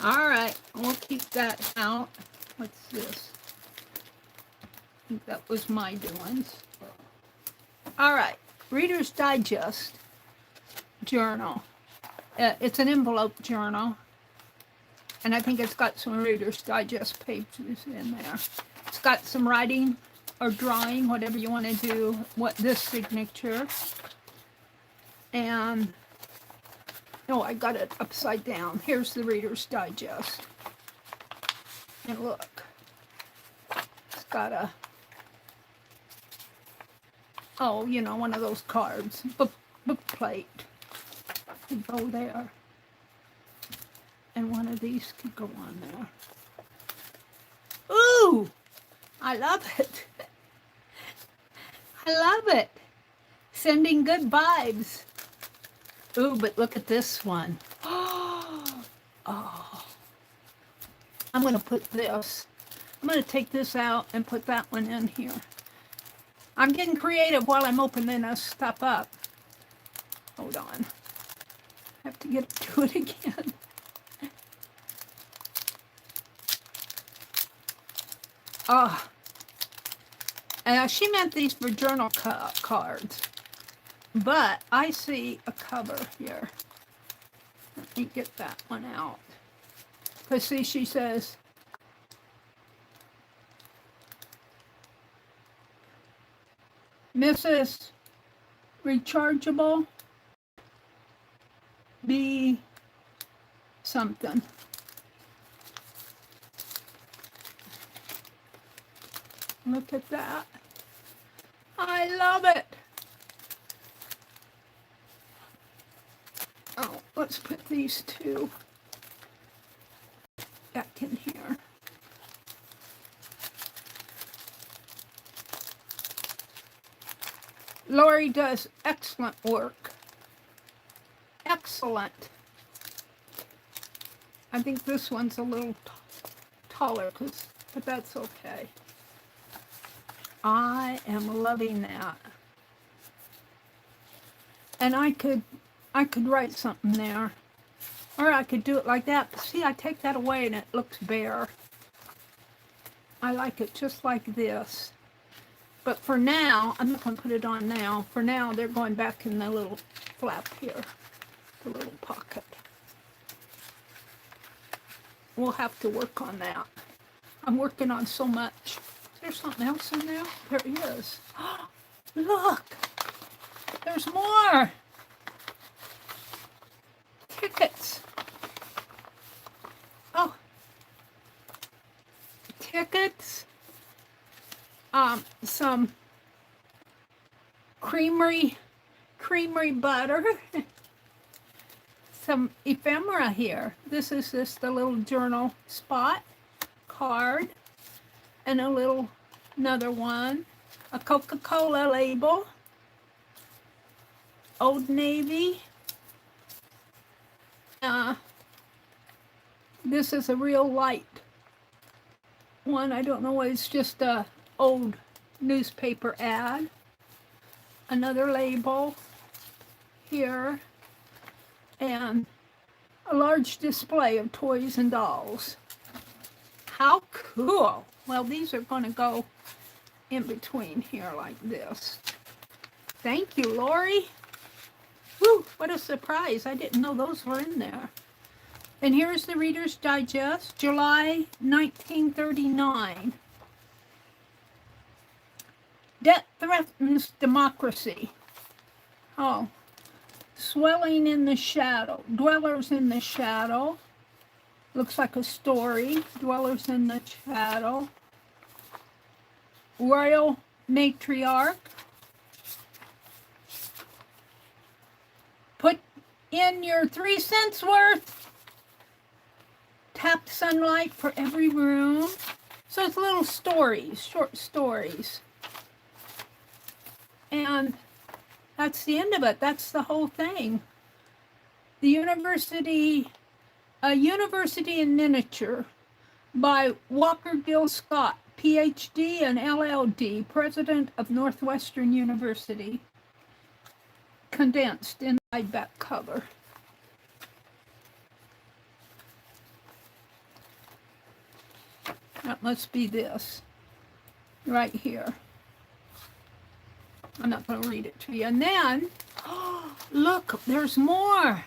All right, we'll keep that out. What's this? I think that was my doings. All right, Reader's Digest journal. It's an envelope journal, and I think it's got some Reader's Digest pages in there. It's got some writing or drawing, whatever you want to do, what this signature. And, oh, I got it upside down. Here's the Reader's Digest. And look, it's got a, oh, you know, one of those cards, book plate. Could go there, and one of these could go on there. Ooh, I love it. I love it. Sending good vibes. Ooh, but look at this one. Oh, I'm going to put this. I'm going to take this out and put that one in here. I'm getting creative while I'm opening this stuff up. Hold on. I have to get to it again. Oh. She meant these for journal cards. But I see a cover here. Let me get that one out. Because see, she says, Mrs. Rechargeable, be something. Look at that. I love it. Oh, let's put these two back in here. Lori does excellent work. Excellent. I think this one's a little taller, but that's okay. I am loving that. And I could write something there. Or I could do it like that. But see, I take that away and it looks bare. I like it just like this. But for now, I'm not going to put it on now. For now, they're going back in the little flap here. The little pocket. We'll have to work on that. I'm working on so much. Is there something else in there? There is. Look! There's more! Tickets. Oh. Tickets. Some creamery butter. Some ephemera here. This is just a little journal spot card, and another one, a Coca-Cola label, Old Navy, This is a real light one. I don't know what, it's just a old newspaper ad. Another label here, and a large display of toys and dolls. How cool. Well, these are going to go in between here like this. Thank you, Lori. Woo, what a surprise. I didn't know those were in there. And here's the Reader's Digest, July 1939. Debt threatens democracy. Oh, swelling in the shadow. Dwellers in the shadow. Looks like a story. Dwellers in the shadow. Royal matriarch. Put in your 3 cents worth. Tapped sunlight for every room. So it's little stories, short stories. And that's the end of it. That's the whole thing. The University, a University in Miniature by Walker Gill Scott, PhD and LLD, President of Northwestern University. Condensed in my back cover. That must be this right here. I'm not going to read it to you. And then, oh, look, there's more.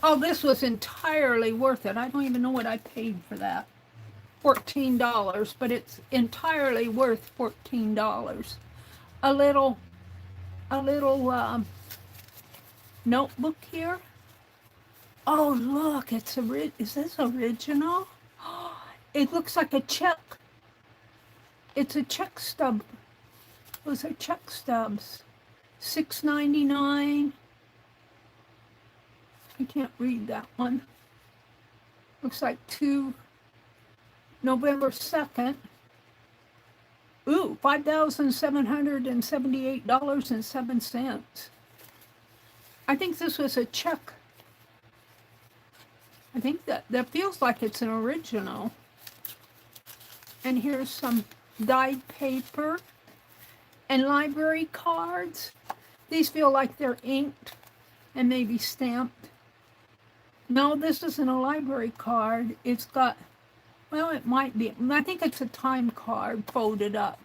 Oh, this was entirely worth it. I don't even know what I paid for that. $14, but it's entirely worth $14. A little notebook here. Oh, look, it's is this original? It looks like a check. It's a check stub. Those are check stubs. $6.99. I can't read that one. Looks like November 2nd. Ooh, $5,778.07. I think this was a check. I think that feels like it's an original. And here's some dyed paper and library cards. These feel like they're inked and maybe stamped. No, this isn't a library card. It's got, well, it might be. I think it's a time card folded up.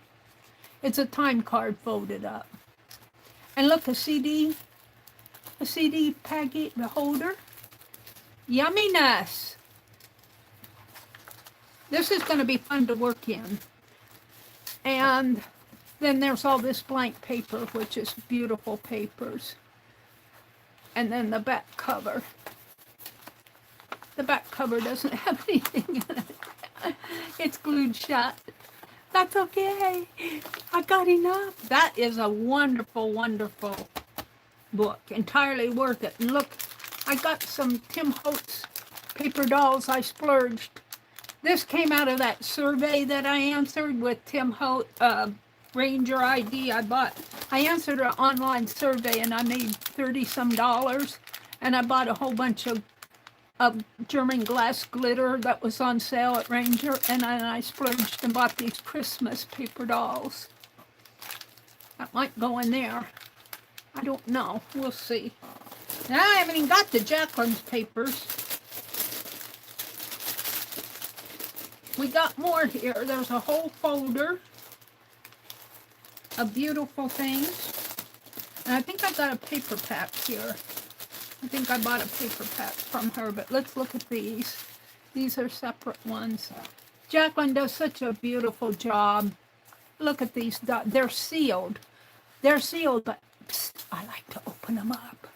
It's a time card folded up. And look, a CD packet, the holder. Yumminess. This is going to be fun to work in. And then there's all this blank paper, which is beautiful papers. And then the back cover. The back cover doesn't have anything in it. It's glued shut. That's okay. I got enough. That is a wonderful, wonderful book. Entirely worth it. And look, I got some Tim Holtz paper dolls. I splurged. This came out of that survey that I answered with Tim Holtz, Ranger ID. I answered an online survey and I made $30-some. And I bought a whole bunch of German glass glitter that was on sale at Ranger, and I splurged and bought these Christmas paper dolls. That might go in there. I don't know. We'll see. And I haven't even got to Jacqueline's papers. We got more here. There's a whole folder of beautiful things. And I think I got a paper pack here. I think I bought a paper pack from her, but let's look at these. These are separate ones. Jacqueline does such a beautiful job. Look at these. They're sealed. They're sealed, but psst, I like to open them up.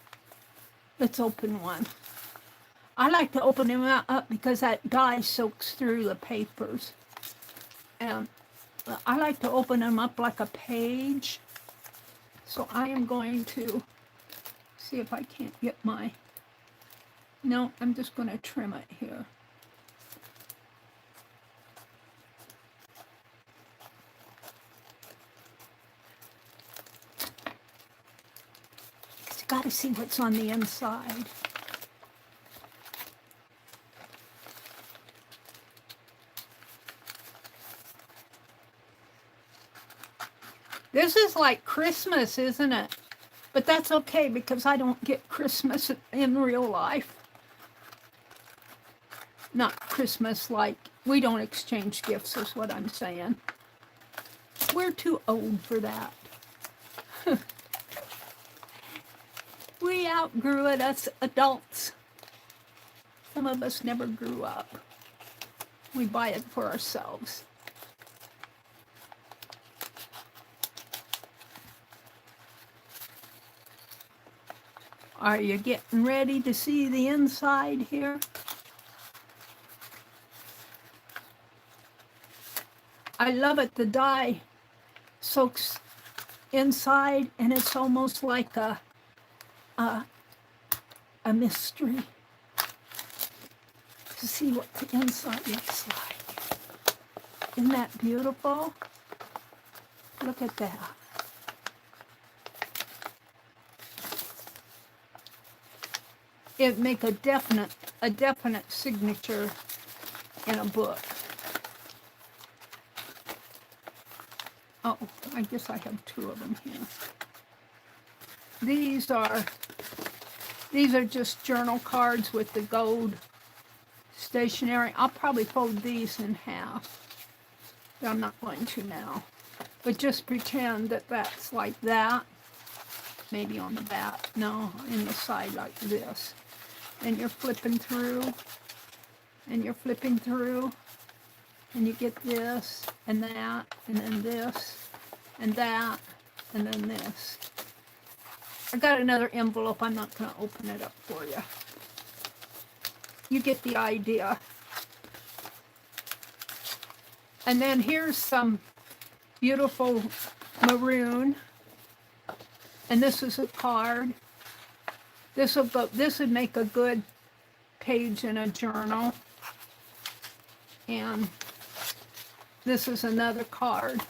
Let's open one. I like to open them up because that dye soaks through the papers. And I like to open them up like a page. So I am going to see if I can't get my, no, I'm just going to trim it here. Got to see what's on the inside. This is like Christmas, isn't it? But that's okay because I don't get Christmas in real life. Not Christmas like, we don't exchange gifts is what I'm saying. We're too old for that. We outgrew it, us adults. Some of us never grew up. We buy it for ourselves. Are you getting ready to see the inside here? I love it. The dye soaks inside, and it's almost like a mystery to see what the inside looks like. Isn't that beautiful? Look at that. It make a definite signature in a book. Oh, I guess I have two of them here. These are just journal cards with the gold stationery. I'll probably fold these in half, but I'm not going to now. But just pretend that that's like that. Maybe on the back. No, in the side like this. And you're flipping through, and you're flipping through, and you get this, and that, and then this, and that, and then this. I got another envelope. I'm not going to open it up for you. You get the idea. And then here's some beautiful maroon. And this is a card. This would make a good page in a journal. And this is another card.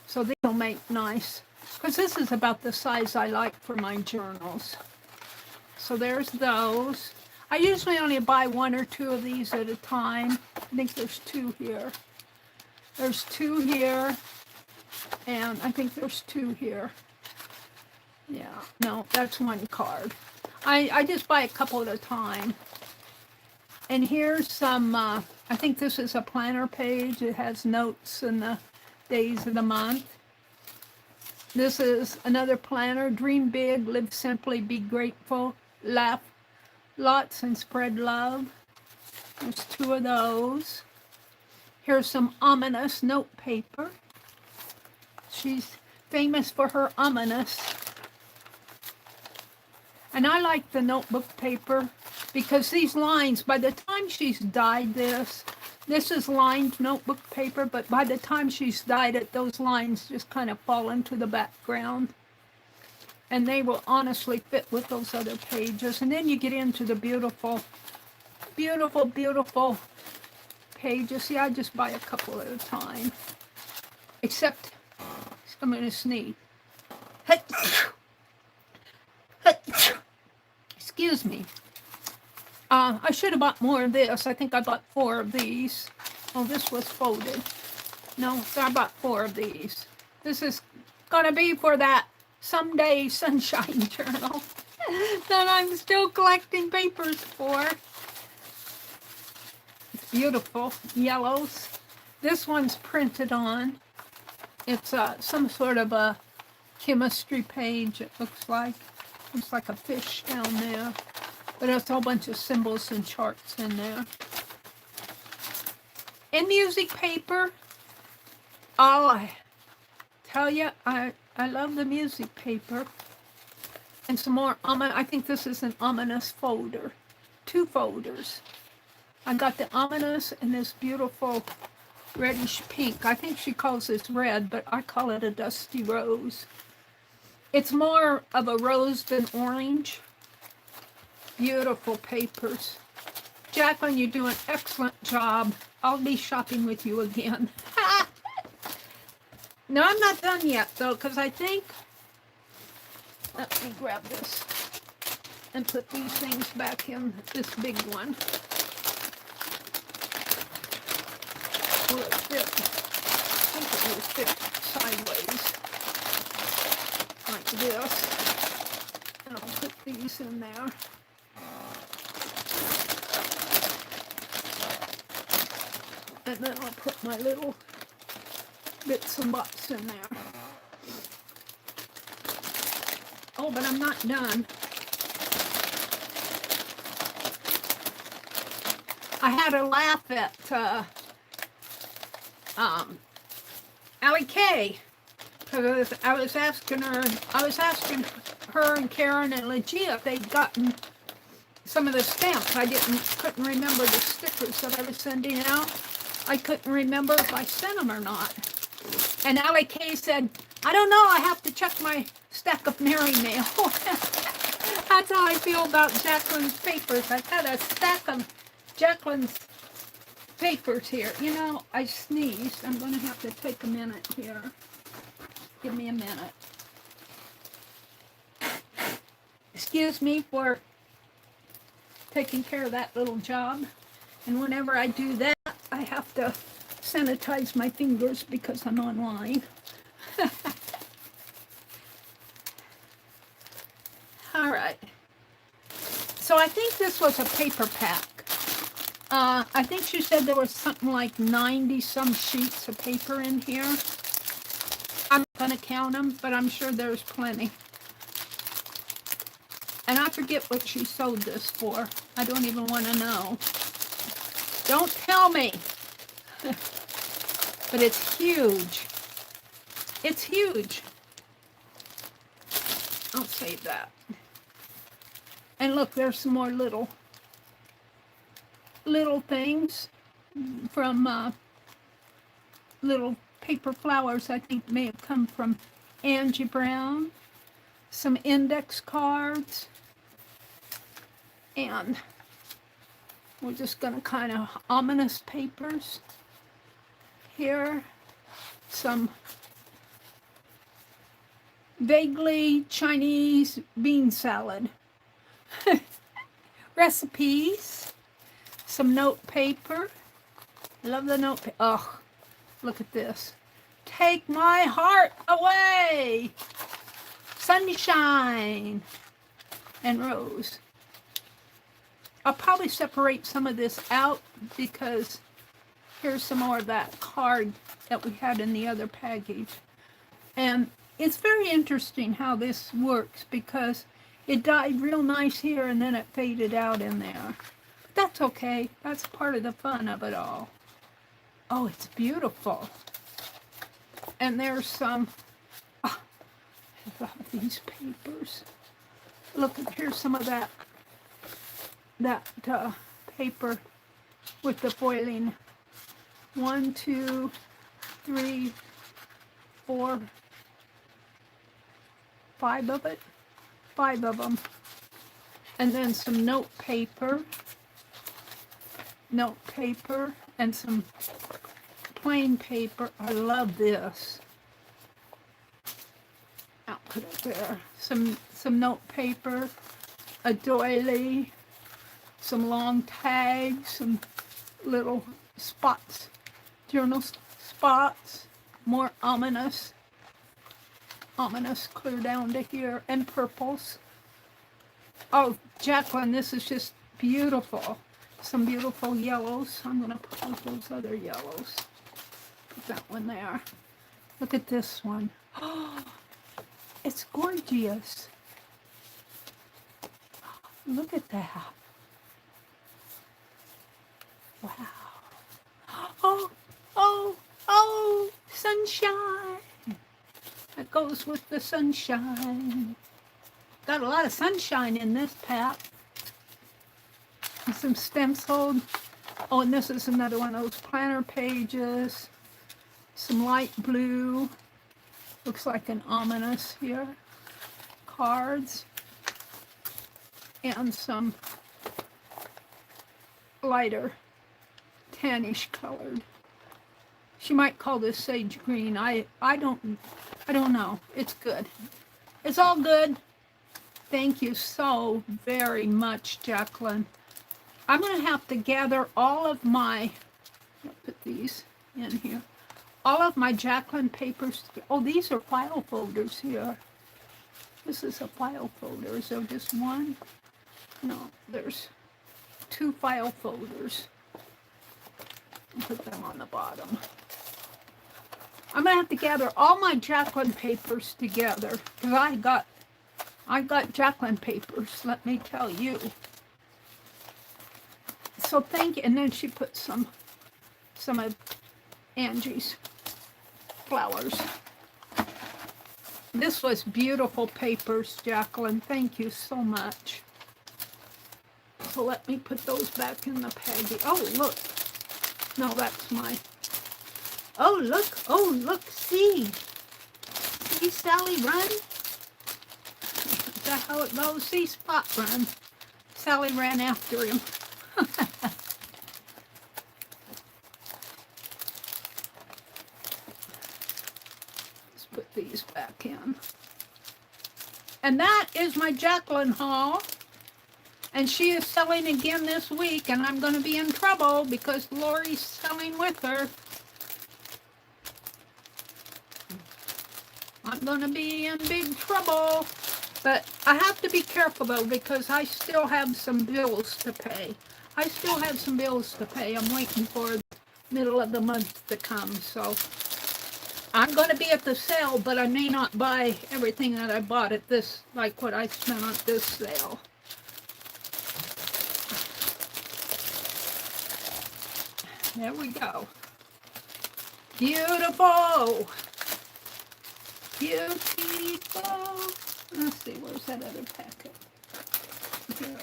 So these will make nice, because this is about the size I like for my journals. So there's those. I usually only buy one or two of these at a time. I think there's two here. There's two here, and I think there's two here. Yeah, no, that's one card. I just buy a couple at a time. And here's some, I think this is a planner page. It has notes and the days of the month. This is another planner. Dream big, live simply, be grateful, laugh lots, and spread love. There's two of those. Here's some ominous note paper. She's famous for her ominous. And I like the notebook paper because these lines, by the time she's dyed this is lined notebook paper, but by the time she's dyed it, those lines just kind of fall into the background. And they will honestly fit with those other pages. And then you get into the beautiful, beautiful, beautiful pages. See, I just buy a couple at a time. Except, I'm going to sneeze. Excuse me. I should have bought more of this. I think I bought 4 of these. Oh, this was folded. No, so I bought 4 of these. This is going to be for that someday sunshine journal that I'm still collecting papers for. It's beautiful. Yellows. This one's printed on. It's some sort of a chemistry page, it looks like. Looks like a fish down there. But there's a whole bunch of symbols and charts in there. And music paper. Oh, I tell you, I love the music paper. And some more, I think this is an ominous folder. 2 folders. I got the ominous and this beautiful reddish pink. I think she calls this red, but I call it a dusty rose. It's more of a rose than orange. Beautiful papers. Jacqueline, you do an excellent job. I'll be shopping with you again. No, I'm not done yet, though, because I think... Let me grab this and put these things back in this big one. Will it fit? I think it will fit sideways. like this. And I'll put these in there. And then I'll put my little bits and bobs in there. Oh, but I'm not done. I had a laugh at Allie Kay, because I was asking her and Karen and Legia if they'd gotten some of the stamps. I couldn't remember the stickers that I was sending out. I couldn't remember if I sent them or not. And Allie Kay said, I don't know, I have to check my stack of Meri mail. That's how I feel about Jacqueline's papers. I've had a stack of Jacqueline's papers here. You know, I sneezed. I'm going to have to take a minute here. Give me a minute. Excuse me for taking care of that little job. And whenever I do that, I have to sanitize my fingers because I'm online. All right. So I think this was a paper pack. I think she said there was something like 90 some sheets of paper in here. I'm not going to count them, but I'm sure there's plenty. And I forget what she sold this for. I don't even want to know. Don't tell me. But it's huge. It's huge. I'll save that. And look, there's some more little things from little paper flowers. I think may have come from Angie Brown. Some index cards. And we're just going to kind of ominous papers here. Some vaguely Chinese bean salad. Recipes. Some note paper. I love the note paper. Oh, look at this. Take my heart away. Sunshine and rose. I'll probably separate some of this out because here's some more of that card that we had in the other package. And it's very interesting how this works because it dyed real nice here and then it faded out in there. But that's okay. That's part of the fun of it all. Oh, it's beautiful. And there's some, I love these papers. Look, here's some of that paper with the foiling. 1, 2, 3, 4, 5 of it. 5 of them. And then some note paper, and some plain paper. I love this. I'll put it there. Some note paper, a doily, some long tags, some little spots, journal spots, more ominous clear down to here, and purples. Oh, Jacqueline, this is just beautiful. Some beautiful yellows. I'm going to put those other yellows. Put that one there. Look at this one. Oh, it's gorgeous. Look at that. Wow. Oh, sunshine. That goes with the sunshine. Got a lot of sunshine in this pack. And some stenciled. Oh, and this is another one of those planner pages. Some light blue. Looks like an ominous here. Cards. And some lighter tannish colored. She might call this sage green. I don't know. It's good. It's all good. Thank you so very much, Jacqueline. I'm going to have to gather all of my, I'll put these in here, all of my Jacqueline papers. Oh, these are file folders here. This is a file folder. Is there just one? No, there's 2 file folders. I'll put them on the bottom. I'm gonna have to gather all my Jacqueline papers together because I got Jacqueline papers, let me tell you. So thank you. And then she put some of Angie's flowers. This was beautiful papers, Jacqueline. Thank you so much. So let me put those back in the Peggy. Oh, look. No, that's my... Oh, look. Oh, look. See? See, Sally, run? Is that how it goes? See, Spot run. Sally ran after him. Let's put these back in. And that is my Jacqueline haul. And she is selling again this week, and I'm going to be in trouble because Lori's selling with her. I'm going to be in big trouble. But I have to be careful, though, because I still have some bills to pay. I still have some bills to pay. I'm waiting for the middle of the month to come. So I'm going to be at the sale, but I may not buy everything that I bought at this, like what I spent on this sale. There we go. Beautiful. Beautiful. Let's see, where's that other packet? Here.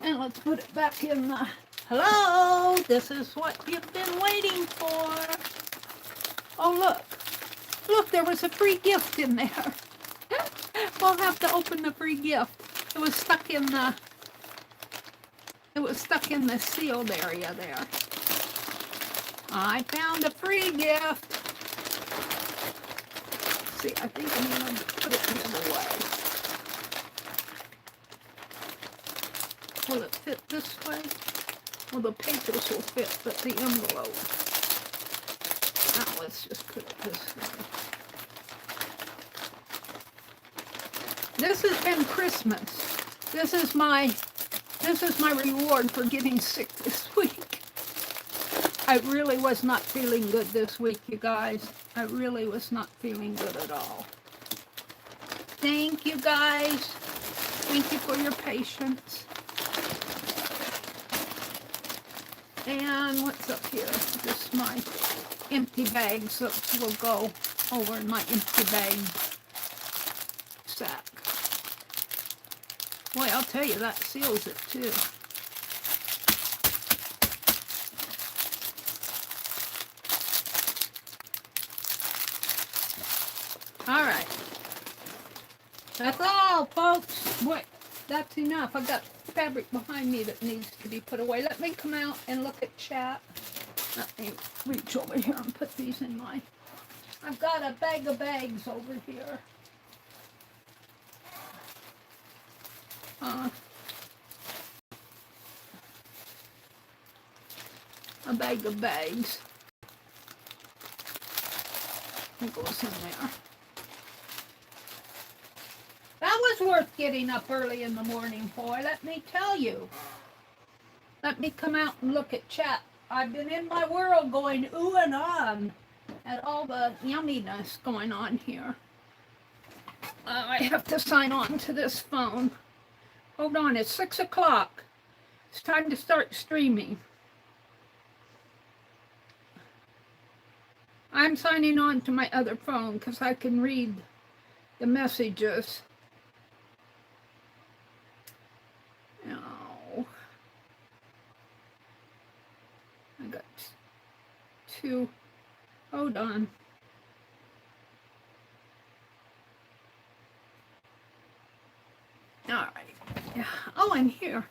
And let's put it back in the... Hello, this is what you've been waiting for. Oh, look. Look, there was a free gift in there. We'll have to open the free gift. It was stuck in the sealed area there. I found a free gift. Let's see, I think I'm going to put it the other way. Will it fit this way? Well, the papers will fit, but the envelope. Now let's just put it this way. This has been Christmas. This is my reward for getting sick this week. I really was not feeling good this week, you guys. I really was not feeling good at all. Thank you, guys. Thank you for your patience. And what's up here? Just my empty bags that will go over in my empty bag sack. Boy, I'll tell you, that seals it too. All right. That's all, folks. Wait, that's enough. I got fabric behind me that needs to be put away. Let me come out and look at chat. Let me reach over here and put these in my... I've got a bag of bags over here. A bag of bags. What goes in there? That was worth getting up early in the morning for, let me tell you. Let me come out and look at chat. I've been in my world going ooh and ah at all the yumminess going on here. I have to sign on to this phone. Hold on, it's 6 o'clock. It's time to start streaming. I'm signing on to my other phone because I can read the messages. No. I got 2. Hold on. All right. Yeah. Oh, I'm here.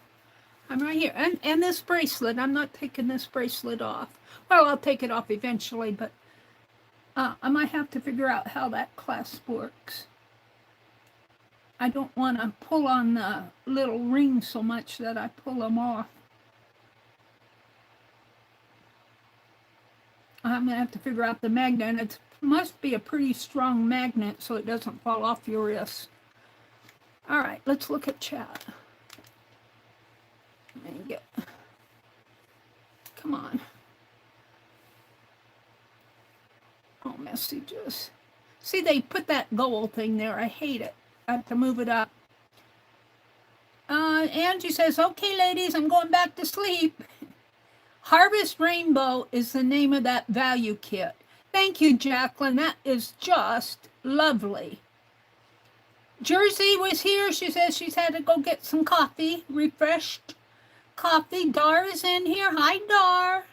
I'm right here. And this bracelet, I'm not taking this bracelet off. Well, I'll take it off eventually, but I might have to figure out how that clasp works. I don't want to pull on the little ring so much that I pull them off. I'm going to have to figure out the magnet. And it must be a pretty strong magnet so it doesn't fall off your wrist. All right, let's look at chat. Let me get... Come on. Oh, messages. See, they put that goal thing there. I hate it. I have to move it up. Angie says, okay, ladies, I'm going back to sleep. Harvest Rainbow is the name of that value kit. Thank you, Jacqueline. That is just lovely. Jersey was here. She says she's had to go get some coffee, refreshed coffee. Dar is in here. Hi, Dar.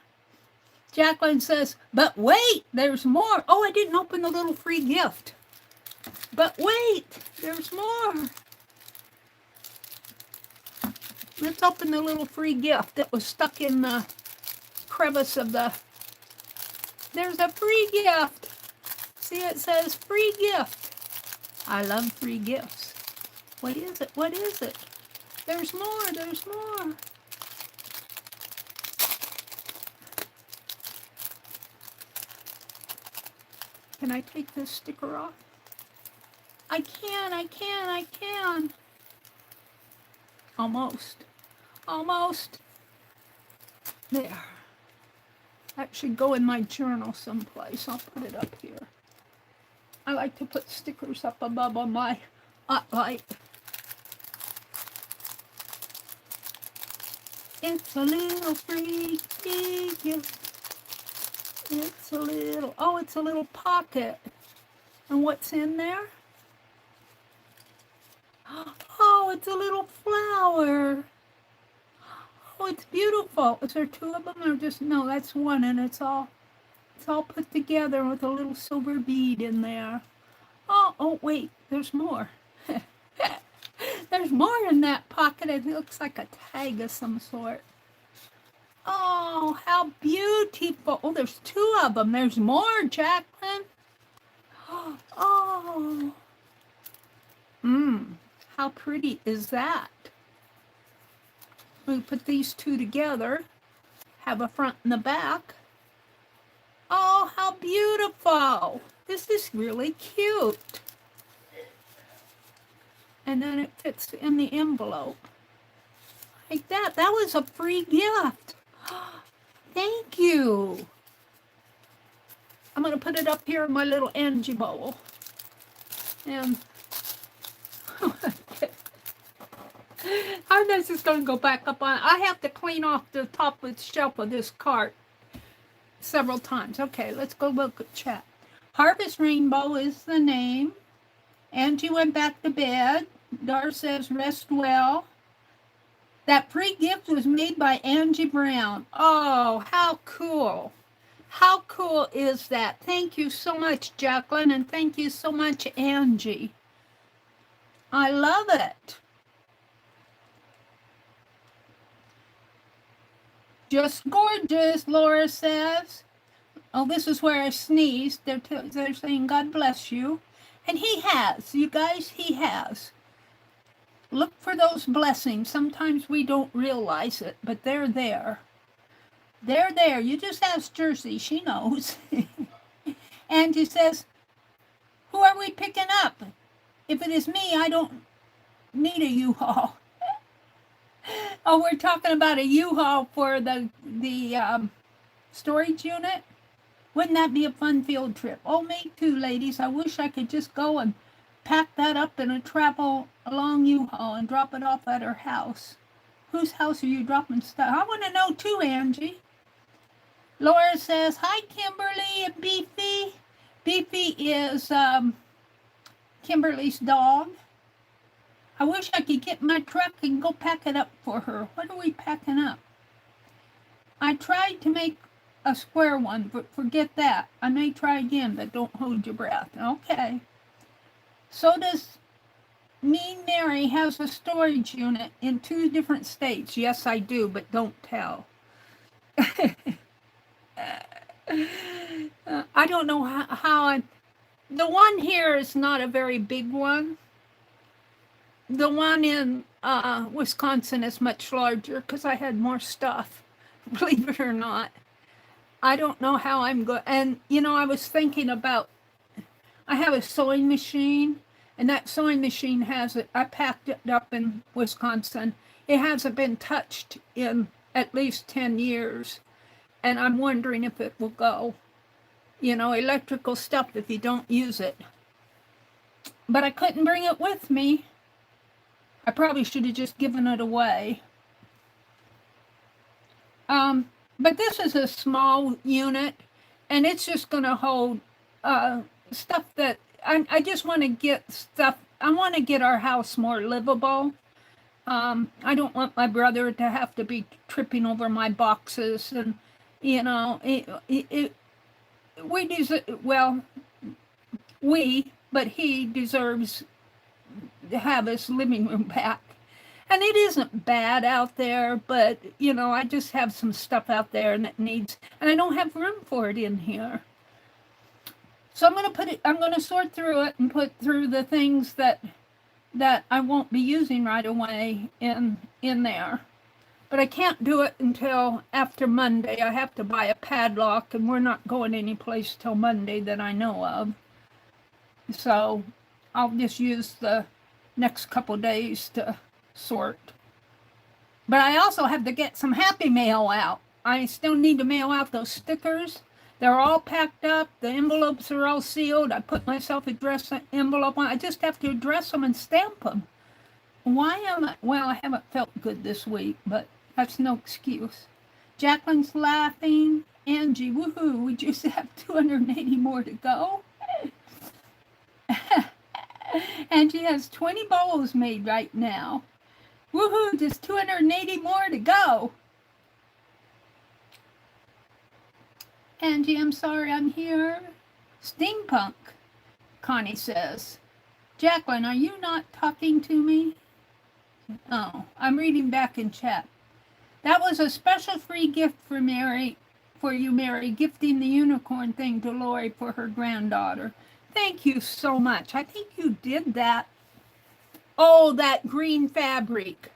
Jacqueline says, but wait, there's more. Oh, I didn't open the little free gift. But wait, there's more. Let's open the little free gift that was stuck in the crevice of the... There's a free gift. See, it says free gift. I love free gifts. What is it? What is it? There's more. There's more. Can I take this sticker off? I can. Almost. Almost. There. That should go in my journal someplace. I'll put it up here. I like to put stickers up above on my light. It's a little free gift. It's a little, oh, it's a little pocket. And what's in there? Oh, it's a little flower. Oh, it's beautiful. Is there two of them or just, no, that's one, and it's all put together with a little silver bead in there. Oh, wait, there's more. There's more in that pocket. It looks like a tag of some sort. Oh, how beautiful. Oh, there's two of them. There's more, Jacqueline. Oh. How pretty is that? We put these two together. Have a front and a back. Oh, how beautiful. This is really cute. And then it fits in the envelope. Like that. That was a free gift. Thank you. I'm going to put it up here in my little Angie bowl. And I'm just going to go back up on. I have to clean off the top of the shelf of this cart several times. Okay, let's go look at chat. Harvest Rainbow is the name. Angie went back to bed. Dar says rest well. That free gift was made by Angie Brown. Oh, how cool. How cool is that? Thank you so much, Jacqueline, and thank you so much, Angie. I love it. Just gorgeous, Laura says. Oh, this is where I sneezed. They're saying, God bless you. And he has, you guys, he has. Look for those blessings. Sometimes we don't realize it, but they're there. They're there. You just ask Jersey. She knows. And she says, who are we picking up? If it is me, I don't need a U-Haul. Oh, we're talking about a U-Haul for the storage unit? Wouldn't that be a fun field trip? Oh, me too, ladies. I wish I could just go and pack that up in a travel along U-Haul and drop it off at her house. Whose house are you dropping stuff? I want to know too, Angie. Laura says, hi, Kimberly and Beefy. Beefy is Kimberly's dog. I wish I could get my truck and go pack it up for her. What are we packing up? I tried to make a square one, but forget that. I may try again, but don't hold your breath. Okay. So does Meri has a storage unit in 2 different states. Yes, I do, but don't tell. I don't know how the one here is not a very big one. The one in Wisconsin is much larger because I had more stuff, believe it or not. I don't know how I'm going. And, you know, I was thinking about, I have a sewing machine, and that sewing machine has it. I packed it up in Wisconsin. It hasn't been touched in at least 10 years. And I'm wondering if it will go. You know, electrical stuff if you don't use it. But I couldn't bring it with me. I probably should have just given it away. But this is a small unit, and it's just going to hold stuff that I just want to get stuff. I want to get our house more livable. I don't want my brother to have to be tripping over my boxes, and you know, but he deserves to have his living room back. And it isn't bad out there, but you know, I just have some stuff out there and and I don't have room for it in here. So I'm gonna sort through it and put through the things that I won't be using right away in there. But I can't do it until after Monday. I have to buy a padlock, and we're not going anyplace till Monday that I know of. So I'll just use the next couple days to sort. But I also have to get some Happy Mail out. I still need to mail out those stickers. They're all packed up. The envelopes are all sealed. I put my self-addressed envelope on. I just have to address them and stamp them. Why am I? Well, I haven't felt good this week, but that's no excuse. Jacqueline's laughing. Angie, woohoo, we just have 280 more to go. Angie has 20 bowls made right now. Woohoo, just 280 more to go. Angie, I'm sorry I'm here. Steampunk, Connie says. Jacqueline, are you not talking to me? Oh, I'm reading back in chat. That was a special free gift for you, Meri, gifting the unicorn thing to Lori for her granddaughter. Thank you so much. I think you did that. Oh, that green fabric.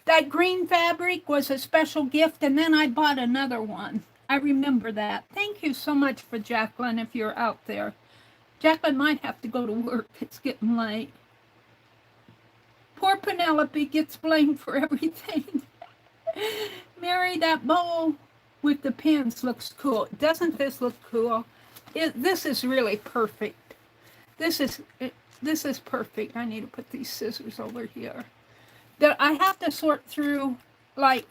That green fabric was a special gift, and then I bought another one. I remember that. Thank you so much for Jacqueline if you're out there. Jacqueline might have to go to work. It's getting late. Poor Penelope gets blamed for everything. Meri, that bowl with the pins looks cool. Doesn't this look cool? This is really perfect. This is perfect. I need to put these scissors over here. I have to sort through, like,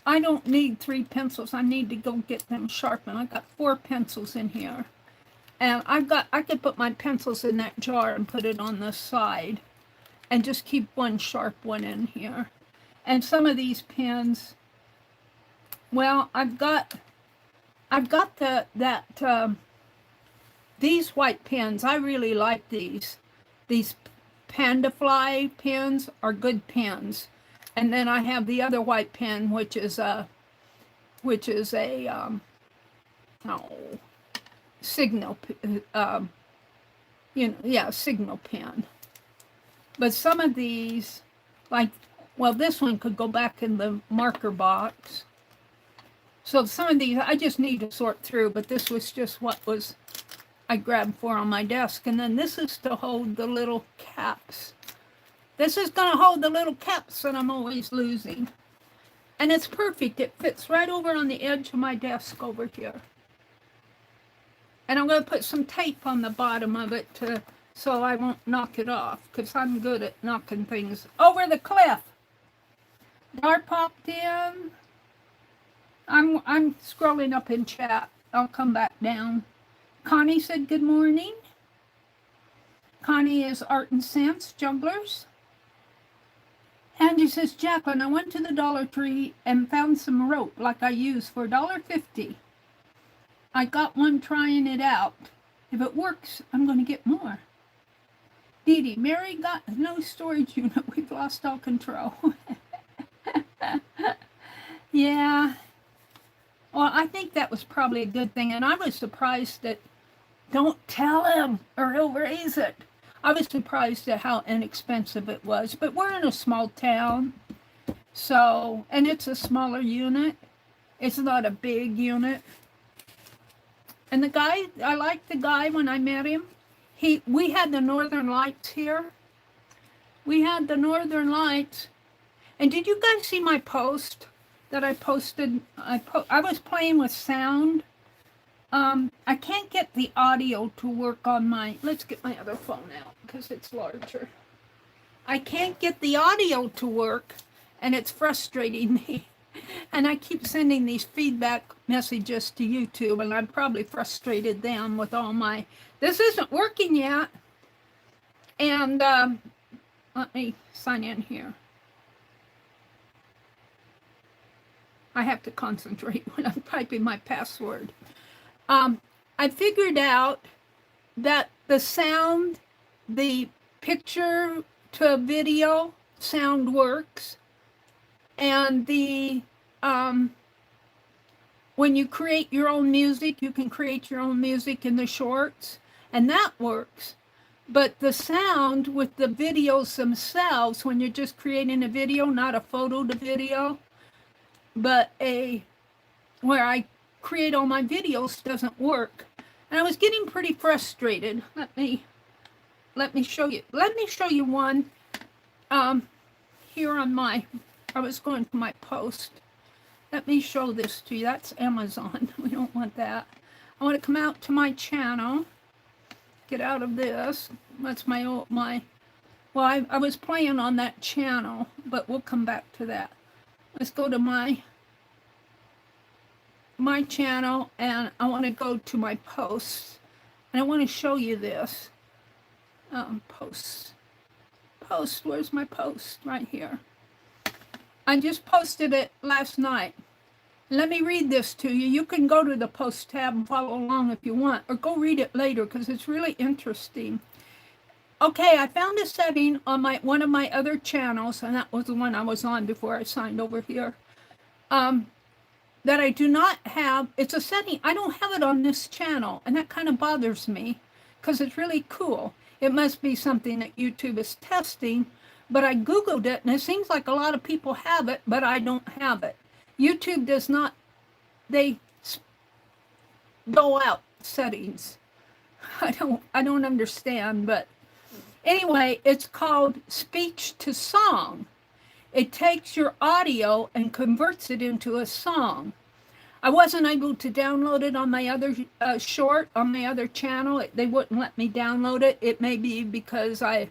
I don't need 3 pencils. I need to go get them sharpened. I got 4 pencils in here. And I could put my pencils in that jar and put it on the side and just keep one sharp one in here. And some of these pens, well, I've got these white pens. I really like these. These Panda Fly pens are good pens. And then I have the other white pen, which is a signal, signal pen. But some of these, like, well, this one could go back in the marker box. So some of these I just need to sort through, but this was just what I grabbed for on my desk. And then this is to hold the little caps. This is going to hold the little caps that I'm always losing. And it's perfect. It fits right over on the edge of my desk over here. And I'm going to put some tape on the bottom of it so I won't knock it off, because I'm good at knocking things over the cliff. Dart popped in. I'm scrolling up in chat. I'll come back down. Connie said good morning. Connie is Art and Sense Jugglers. Angie says, Jacqueline, I went to the Dollar Tree and found some rope like I use for $1.50. I got one trying it out. If it works, I'm going to get more. Dee Dee, Meri got no storage unit. We've lost all control. Yeah. Well, I think that was probably a good thing. And I was surprised that, don't tell him or he'll raise it. I was surprised at how inexpensive it was. But we're in a small town. So, and it's a smaller unit. It's not a big unit. And the guy, I liked the guy when I met him. We had the Northern Lights here. We had the Northern Lights. And did you guys see my post that I posted? I was playing with sound. I can't get the audio to work on my, let's get my other phone out because it's larger. I can't get the audio to work, and it's frustrating me. And I keep sending these feedback messages to YouTube, and I've probably frustrated them with all my, this isn't working yet. And let me sign in here. I have to concentrate when I'm typing my password. I figured out that the sound, the picture to video sound works, and the when you create your own music, you can create your own music in the shorts, and that works. But the sound with the videos themselves, when you're just creating a video, not a photo to video, but where I create all my videos, doesn't work. And I was getting pretty frustrated. Let me show you. Let me show you one here on my, I was going to my post. Let me show this to you. That's Amazon. We don't want that. I want to come out to my channel. Get out of this. That's well, I was playing on that channel, but we'll come back to that. Let's go to my channel, and I want to go to my posts, and I want to show you this. Post, where's my post? Right here. I just posted it last night. Let me read this to you. You can go to the post tab and follow along if you want, or go read it later because it's really interesting. Okay, I found a setting on one of my other channels, and that was the one I was on before I signed over here, that I do not have. It's a setting, I don't have it on this channel, and that kind of bothers me because it's really cool. It must be something that YouTube is testing, but I Googled it, and it seems like a lot of people have it, but I don't have it. YouTube does not, they go out settings. I don't understand, but anyway, it's called speech to song. It takes your audio and converts it into a song. I wasn't able to download it on my other short, on my other channel. They wouldn't let me download it. It may be because I'm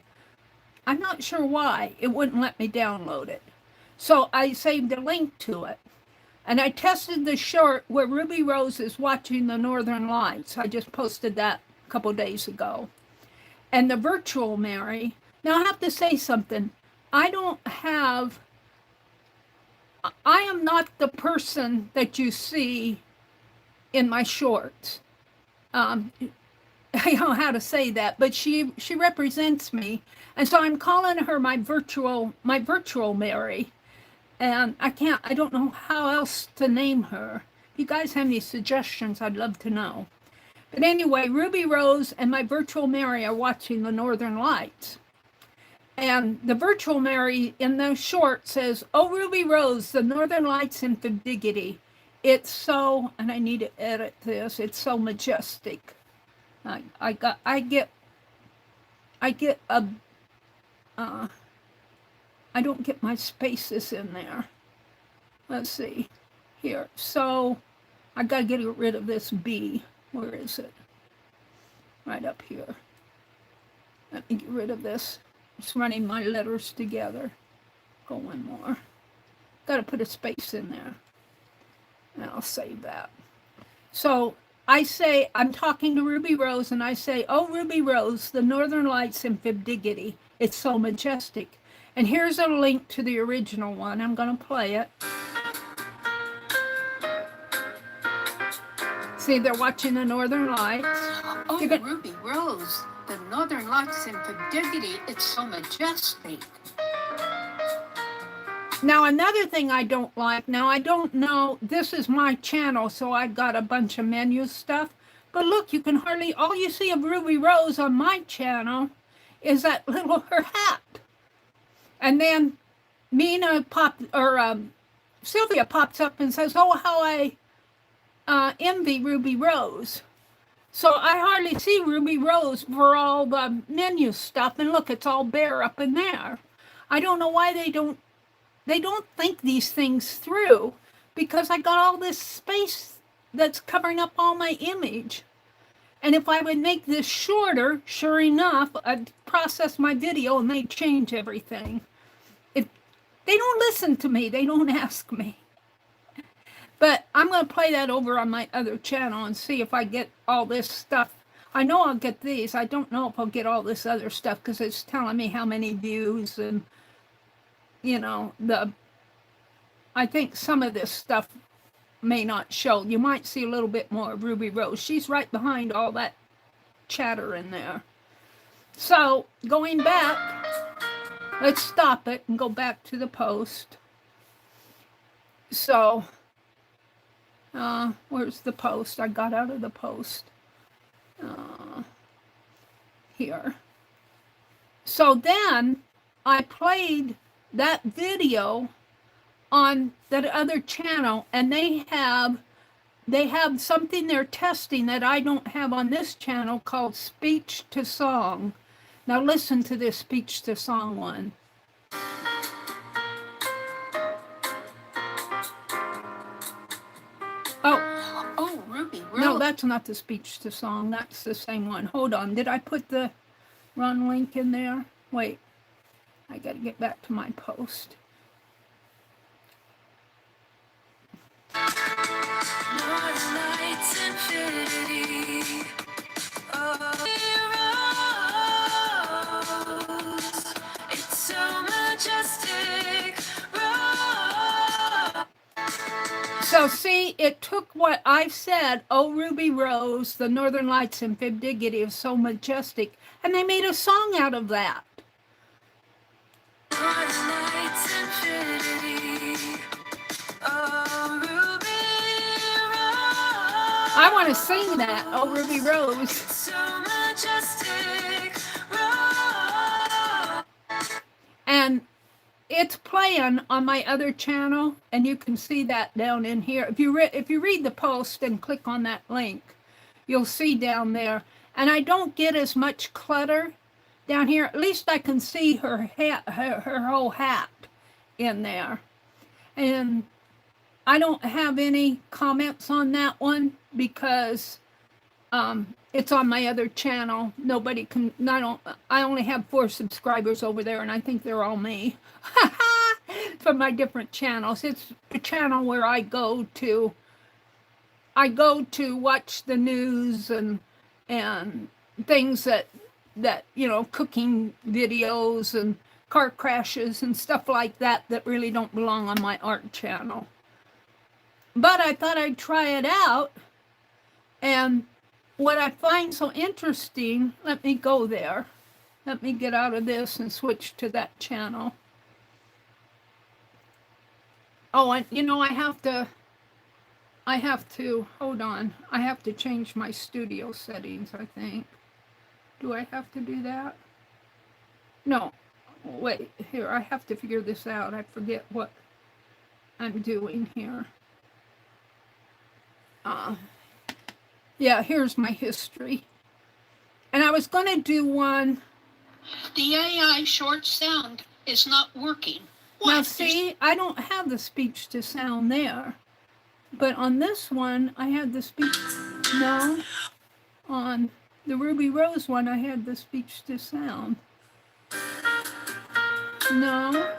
not sure why. It wouldn't let me download it. So I saved a link to it. And I tested the short where Ruby Rose is watching the Northern Lights. I just posted that a couple days ago. And the virtual Meri. Now I have to say something. I am not the person that you see in my shorts. I don't know how to say that, but she represents me. And so I'm calling her my virtual Meri. And I don't know how else to name her. If you guys have any suggestions, I'd love to know. But anyway, Ruby Rose and my virtual Meri are watching the Northern Lights. And the virtual Meri in the short says, "Oh, Ruby Rose, the Northern Lights in Diggity. It's so," and I need to edit this, "it's so majestic." I don't get my spaces in there. Let's see here. So I got to get rid of this B. Where is it? Right up here. Let me get rid of this. It's running my letters together. Go one more. Got to put a space in there. And I'll save that. So I say, I'm talking to Ruby Rose, and I say, "Oh, Ruby Rose, the Northern Lights in Diggity. It's so majestic." And here's a link to the original one. I'm going to play it. See, they're watching the Northern Lights. "Oh, Ruby Rose, the Northern Lights in Diggity. It's so majestic." Now, another thing I don't like, now I don't know, this is my channel, so I've got a bunch of menu stuff. But look, you can hardly, all you see of Ruby Rose on my channel is that little, her hat. And then Sylvia pops up and says, "Oh, how I envy Ruby Rose." So I hardly see Ruby Rose for all the menu stuff. And look, it's all bare up in there. I don't know why they don't think these things through, because I got all this space that's covering up all my image. And if I would make this shorter, sure enough, I'd process my video and they'd change everything. If they don't listen to me, they don't ask me. But I'm going to play that over on my other channel and see if I get all this stuff. I know I'll get these. I don't know if I'll get all this other stuff because it's telling me how many views and, you know, I think some of this stuff may not show. You might see a little bit more of Ruby Rose. She's right behind all that chatter in there. So going back, let's stop it and go back to the post. So where's the post? I got out of the post. Here. So then I played that video on that other channel, and they have something they're testing that I don't have on this channel called speech to song. Now listen to this speech to song one. Oh, Ruby, really? No, that's not the speech to song. That's the same one. Hold on. Did I put the wrong link in there? Wait. I got to get back to my post. So see, it took what I said, oh, Ruby Rose, the Northern Lights in Fib Diggity is so majestic, and they made a song out of that. I want to sing that, oh, Ruby Rose. And it's playing on my other channel, and you can see that down in here. If you read the post and click on that link, you'll see down there. And I don't get as much clutter down here. At least I can see her hat, her whole hat in there. And I don't have any comments on that one because it's on my other channel. Nobody can, I only have 4 subscribers over there, and I think they're all me. From my different channels. It's the channel where I go to watch the news and things that you know, cooking videos and car crashes and stuff like that really don't belong on my art channel. But I thought I'd try it out, and what I find so interesting, let me go there. Let me get out of this and switch to that channel. Oh, and you know, I have to, hold on. I have to change my studio settings, I think. Do I have to do that? No, wait, here, I have to figure this out. I forget what I'm doing here. Yeah, here's my history. And I was going to do one. The AI short sound is not working. What? Now see, I don't have the speech to sound there. But on this one, I had the speech. No. On the Ruby Rose one, I had the speech to sound. No.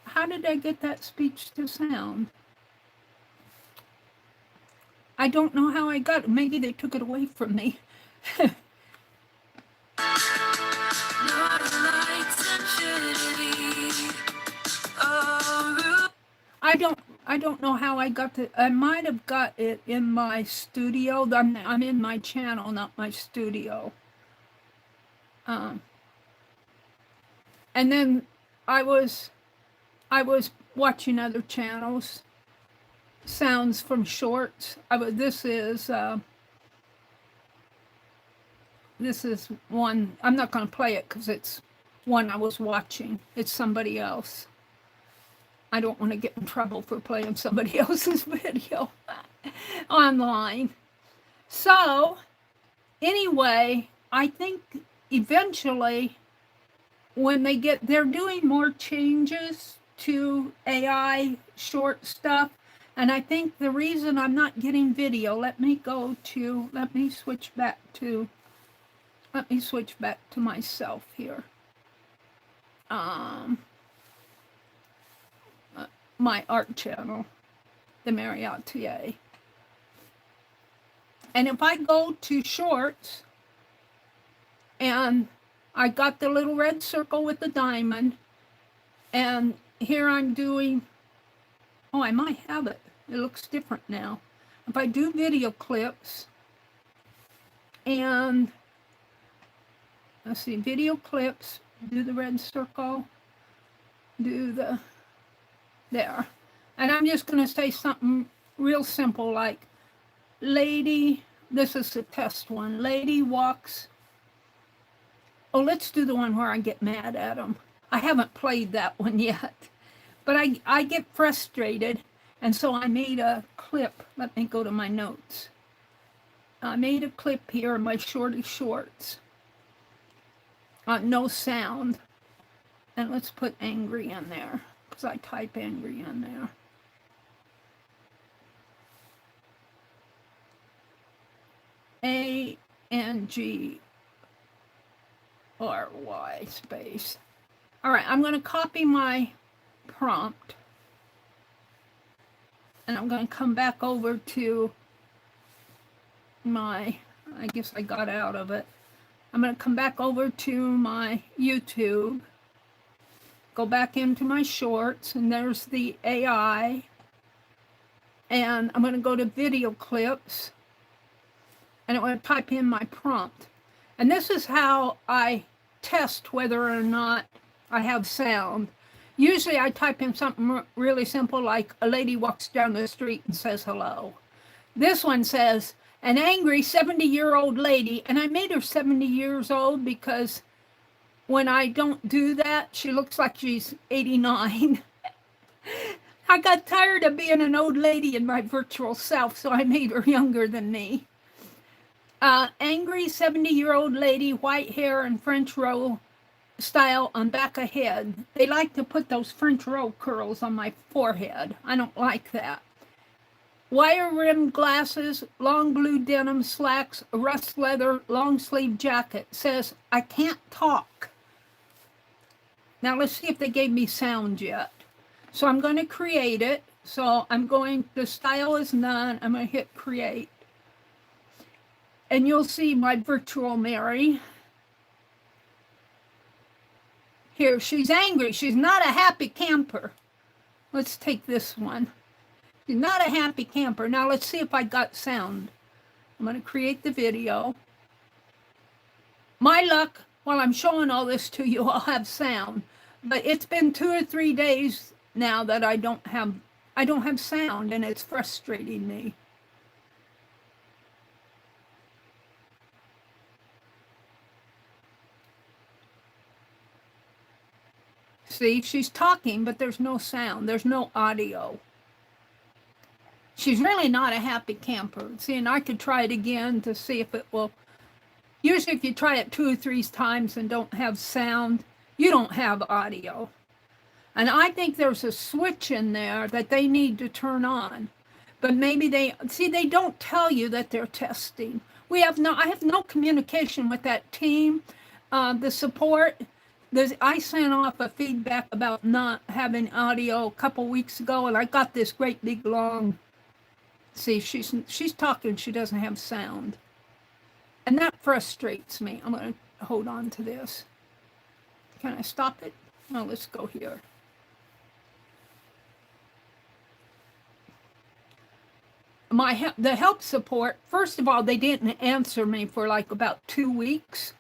How did I get that speech to sound? I don't know how I got it. Maybe they took it away from me. I don't know how I got it. I might have got it in my studio. I'm in my channel, not my studio. And then I was watching other channels. Sounds from shorts. This is one. I'm not going to play it because it's one I was watching. It's somebody else. I don't want to get in trouble for playing somebody else's video online. So anyway, I think eventually when they're doing more changes to AI short stuff. And I think the reason I'm not getting video, let me switch back to myself here. My art channel, the Meri Atelier. And if I go to shorts, and I got the little red circle with the diamond, and here I'm doing, oh, I might have it. It looks different now. If I do video clips, and let's see, video clips, do the red circle, there. And I'm just going to say something real simple like, lady, this is the test one, lady walks. Oh, let's do the one where I get mad at them. I haven't played that one yet, but I get frustrated. And so I made a clip. Let me go to my notes. I made a clip here in my shorty shorts. No sound. And let's put angry in there, because I type angry in there. ANGRY space. All right, I'm going to copy my prompt. And I'm going to come back over to my, I guess I got out of it. I'm going to come back over to my YouTube, go back into my shorts, and there's the AI. And I'm going to go to video clips, and I'm going to type in my prompt. And this is how I test whether or not I have sound. Usually I type in something really simple like a lady walks down the street and says hello. This one says, an angry 70-year-old lady, and I made her 70 years old because when I don't do that, she looks like she's 89. I got tired of being an old lady in my virtual self, so I made her younger than me. Angry 70-year-old lady, white hair and French roll style on back of head. They like to put those French roll curls on my forehead. I don't like that. Wire-rimmed glasses, long blue denim slacks, rust leather, long-sleeve jacket. Says, I can't talk. Now let's see if they gave me sound yet. So I'm going to create it. So I'm going, the style is none. I'm going to hit create. And you'll see my virtual Meri. Here, she's angry. She's not a happy camper. Let's take this one. She's not a happy camper. Now let's see if I got sound. I'm going to create the video. My luck, while I'm showing all this to you, I'll have sound. But it's been 2 or 3 days now that I don't have sound, and it's frustrating me. See, she's talking, but there's no sound. There's no audio. She's really not a happy camper. See, and I could try it again to see if it will. Usually if you try it 2 or 3 times and don't have sound, you don't have audio. And I think there's a switch in there that they need to turn on. But maybe they don't tell you that they're testing. I have no communication with that team. The support, I sent off a feedback about not having audio a couple weeks ago, and I got this great big long, see, she's talking, she doesn't have sound. And that frustrates me. I'm going to hold on to this. Can I stop it? No, let's go here. The help support, first of all, they didn't answer me for like about 2 weeks.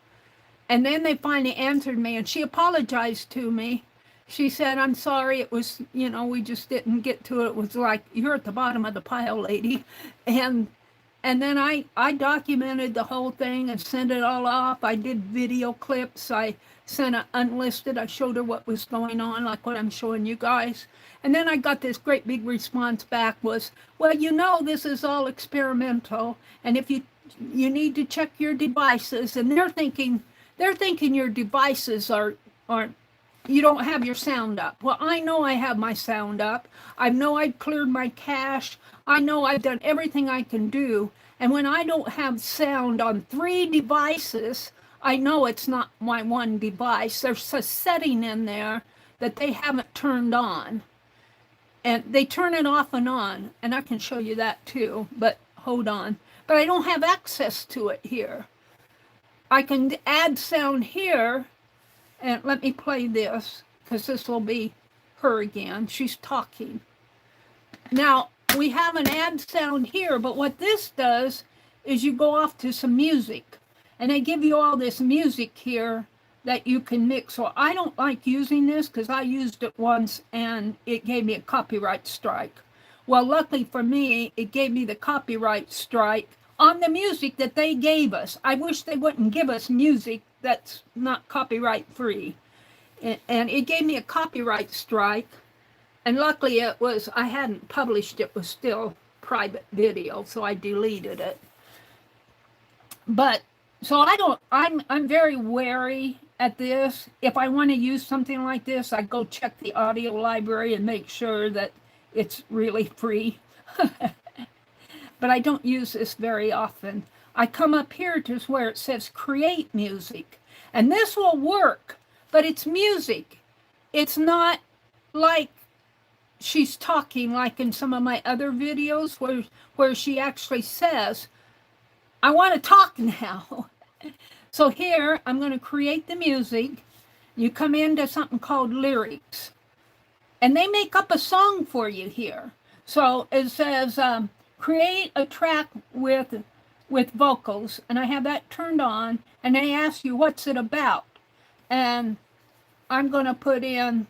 And then they finally answered me, and she apologized to me. She said, I'm sorry, it was, we just didn't get to it. It was like, you're at the bottom of the pile, lady. And then I documented the whole thing and sent it all off. I did video clips. I sent it unlisted. I showed her what was going on, like what I'm showing you guys. And then I got this great big response back was, well, this is all experimental. And if you you need to check your devices. And they're thinking your devices aren't, you don't have your sound up. Well, I know I have my sound up. I know I've cleared my cache. I know I've done everything I can do. And when I don't have sound on 3 devices, I know it's not my one device. There's a setting in there that they haven't turned on. And they turn it off and on. And I can show you that too, but hold on. But I don't have access to it here. I can add sound here. And let me play this, because this will be her again. She's talking. Now, we have an add sound here, but what this does is you go off to some music. And they give you all this music here that you can mix. So I don't like using this because I used it once and it gave me a copyright strike. Well, luckily for me, it gave me the copyright strike on the music that they gave us. I wish they wouldn't give us music that's not copyright free. And it gave me a copyright strike. And luckily it was, I hadn't published it, was still private video, so I deleted it. But, so I'm very wary at this. If I want to use something like this, I go check the audio library and make sure that it's really free. But I don't use this very often. I come up here to where it says create music. And this will work, but it's music. It's not like she's talking like in some of my other videos where she actually says, I want to talk now. So here, I'm going to create the music. You come into something called lyrics. And they make up a song for you here. So it says, create a track with vocals. And I have that turned on. And they ask you, what's it about? And I'm going to put in,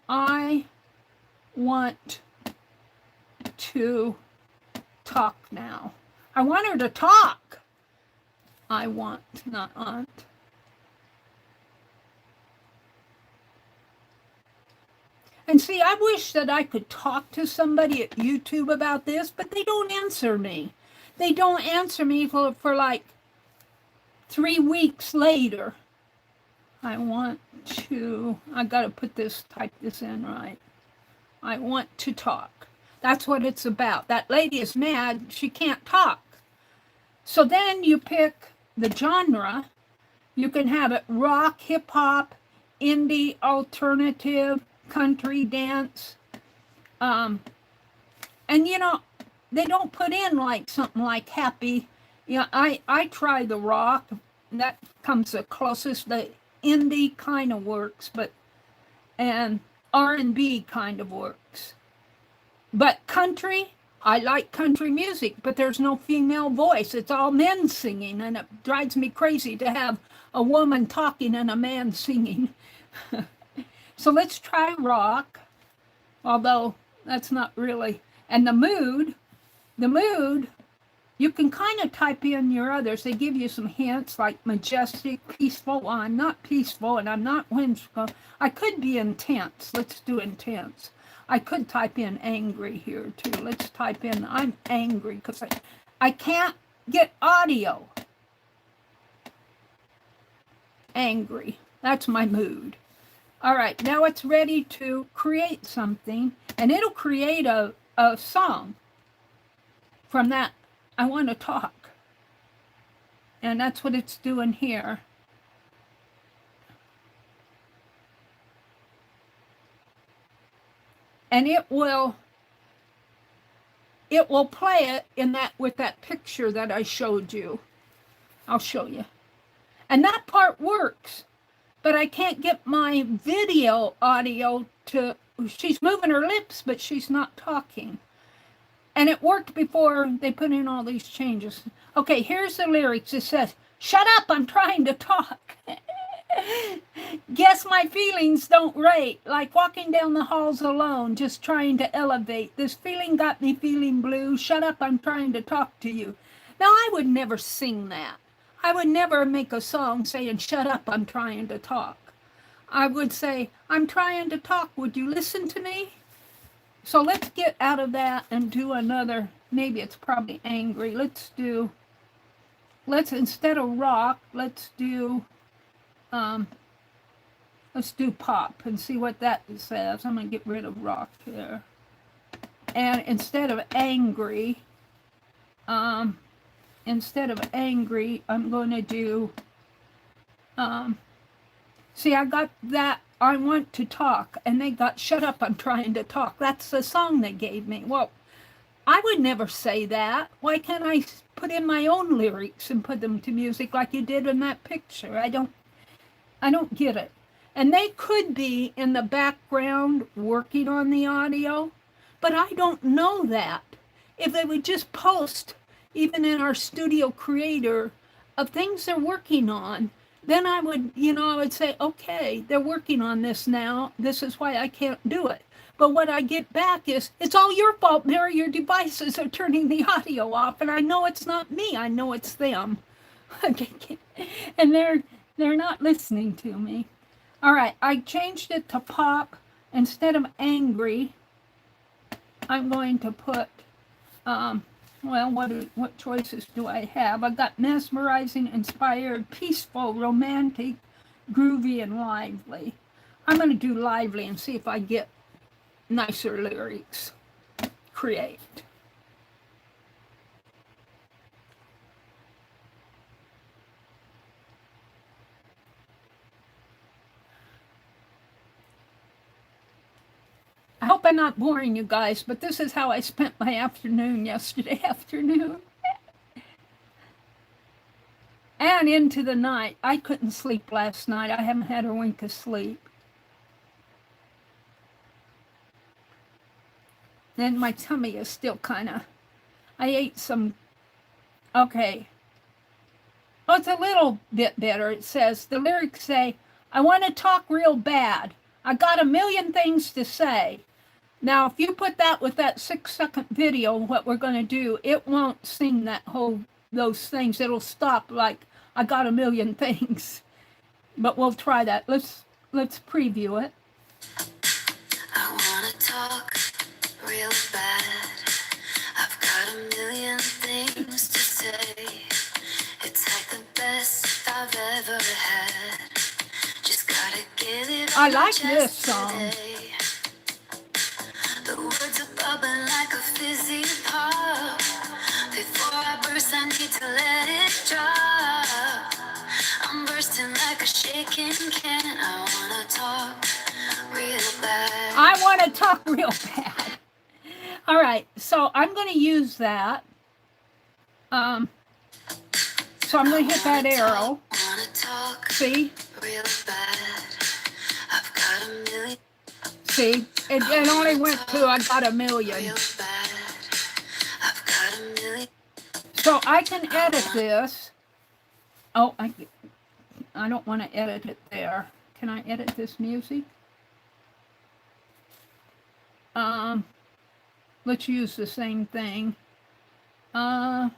I want to talk now. I want her to talk. I want, not aunt. And see, I wish that I could talk to somebody at YouTube about this, but they don't answer me. They don't answer me for like 3 weeks later. I want to, I got to type this in right. I want to talk. That's what it's about. That lady is mad, she can't talk. So then you pick the genre. You can have it rock, hip hop, indie, alternative, country, dance. And you know, they don't put in like something like happy. You know, I try the rock, and that comes the closest. The indie kind of works, but and R&B kind of works. But country, I like country music, but there's no female voice. It's all men singing, and it drives me crazy to have a woman talking and a man singing. So let's try rock, although that's not really. And the mood, you can kind of type in your others. They give you some hints like majestic, peaceful. Well, I'm not peaceful and I'm not whimsical. I could be intense. Let's do intense. I could type in angry here too. Let's type in I'm angry because I can't get audio. Angry. That's my mood. All right, now it's ready to create something, and it'll create a song from that I want to talk. And that's what it's doing here. And it will play it in that with that picture that I showed you. I'll show you. And that part works. But I can't get my video audio to, she's moving her lips, but she's not talking. And it worked before they put in all these changes. Okay, here's the lyrics. It says, shut up, I'm trying to talk. Guess my feelings don't rate, like walking down the halls alone, just trying to elevate. This feeling got me feeling blue. Shut up, I'm trying to talk to you. Now, I would never sing that. I would never make a song saying, shut up, I'm trying to talk. I would say, I'm trying to talk, would you listen to me? So let's get out of that and do another, maybe it's probably angry. Let's do let's, instead of rock, let's do pop and see what that says. I'm gonna get rid of rock here. And instead of angry, I'm going to do, see, I got that, I want to talk, and they got, shut up, I'm trying to talk. That's the song they gave me. Well, I would never say that. Why can't I put in my own lyrics and put them to music like you did in that picture? I don't get it. And they could be in the background working on the audio, but I don't know that. If they would just post, even in our Studio Creator, of things they're working on, then I would, I would say, okay, they're working on this now. This is why I can't do it. But what I get back is, it's all your fault, Meri. Your devices are turning the audio off. And I know it's not me. I know it's them. And they're not listening to me. All right, I changed it to pop. Instead of angry, I'm going to put, well, what choices do I have? I've got mesmerizing, inspired, peaceful, romantic, groovy, and lively. I'm going to do lively and see if I get nicer lyrics. Create. I hope I'm not boring you guys, but this is how I spent my afternoon yesterday afternoon. And into the night. I couldn't sleep last night. I haven't had a wink of sleep. Then my tummy is still kind of, I ate some, okay. Oh, it's a little bit better. It says, the lyrics say, I want to talk real bad. I got a million things to say. Now, if you put that with that 6-second video, what we're going to do, it won't sing those things. It'll stop like, I got a million things. But we'll try that. Let's preview it. I want to talk real bad. I've got a million things to say. It's like the best I've ever had. Just gotta get it I on like my this chest song. today. The words are bubbling like a fizzy pop. Before I burst, I need to let it drop. I'm bursting like a shaking can. I wanna talk real bad. I want to talk real bad. All right, so I'm going to use that. So I'm going to hit that arrow. See? Real bad. I've got a million. See? It only went to I got a million. Real bad. I've got a million. So I can edit this. Oh, I don't want to edit it there. Can I edit this music? Let's use the same thing. I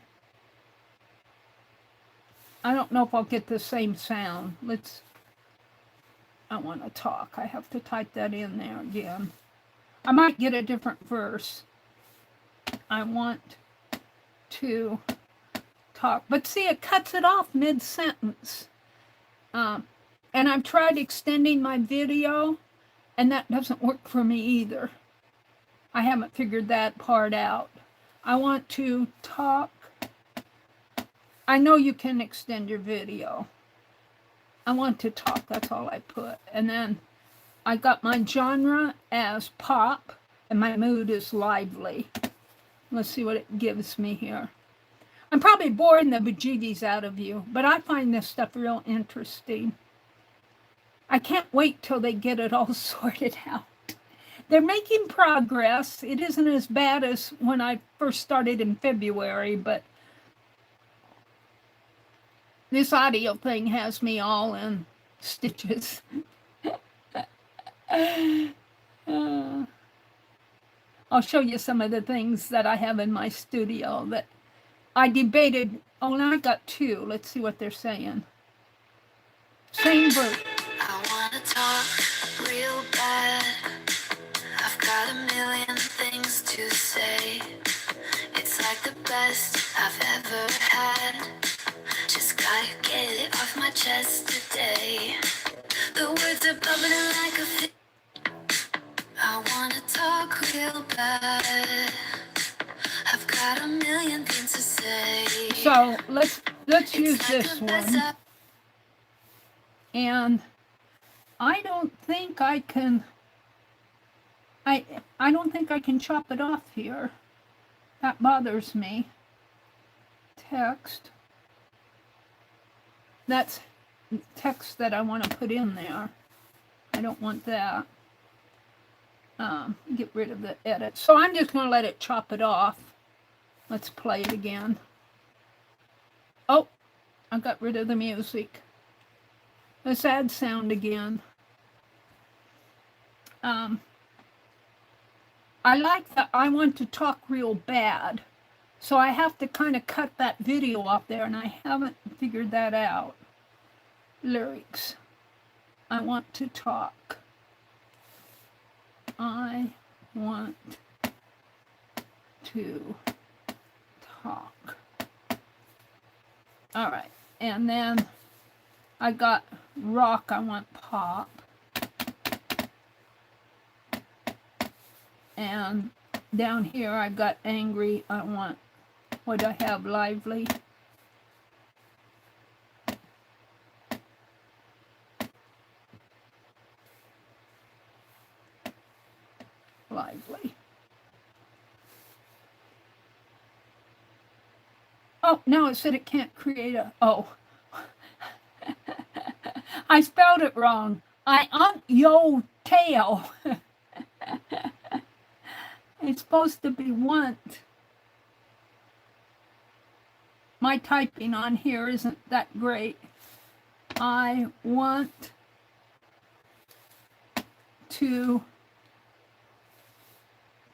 don't know if I'll get the same sound. I want to talk. I have to type that in there again. I might get a different verse. I want to talk. But see, it cuts it off mid-sentence. And I've tried extending my video, and that doesn't work for me either. I haven't figured that part out. I want to talk. I know you can extend your video. I want to talk, that's all I put. And then I got my genre as pop, and my mood is lively. Let's see what it gives me here. I'm probably boring the bejeebies out of you, but I find this stuff real interesting. I can't wait till they get it all sorted out. They're making progress. It isn't as bad as when I first started in February, but this audio thing has me all in stitches. I'll show you some of the things that I have in my studio that I debated. Oh, now I got two. Let's see what they're saying. Same verse. I wanna talk real bad. I've got a million things to say. It's like the best I've ever had. I get it off my chest today. The words are bubbling like I wanna talk real bad. I've got a million things to say. So let's use this one. And I don't think I can. I don't think I can chop it off here. That bothers me. Text. That's text that I want to put in there. I don't want that. Get rid of the edit. So I'm just going to let it chop it off. Let's play it again. Oh, I got rid of the music. Let's add sound again. I like that I want to talk real bad. So I have to kind of cut that video off there, and I haven't figured that out. Lyrics. I want to talk. I want to talk. All right. And then I got rock. I want pop. And down here I got angry. I want, what do I have? Lively. Lively. Oh, now it said it can't create a, oh. I spelled it wrong. I want yo tail. It's supposed to be want. My typing on here isn't that great. I want to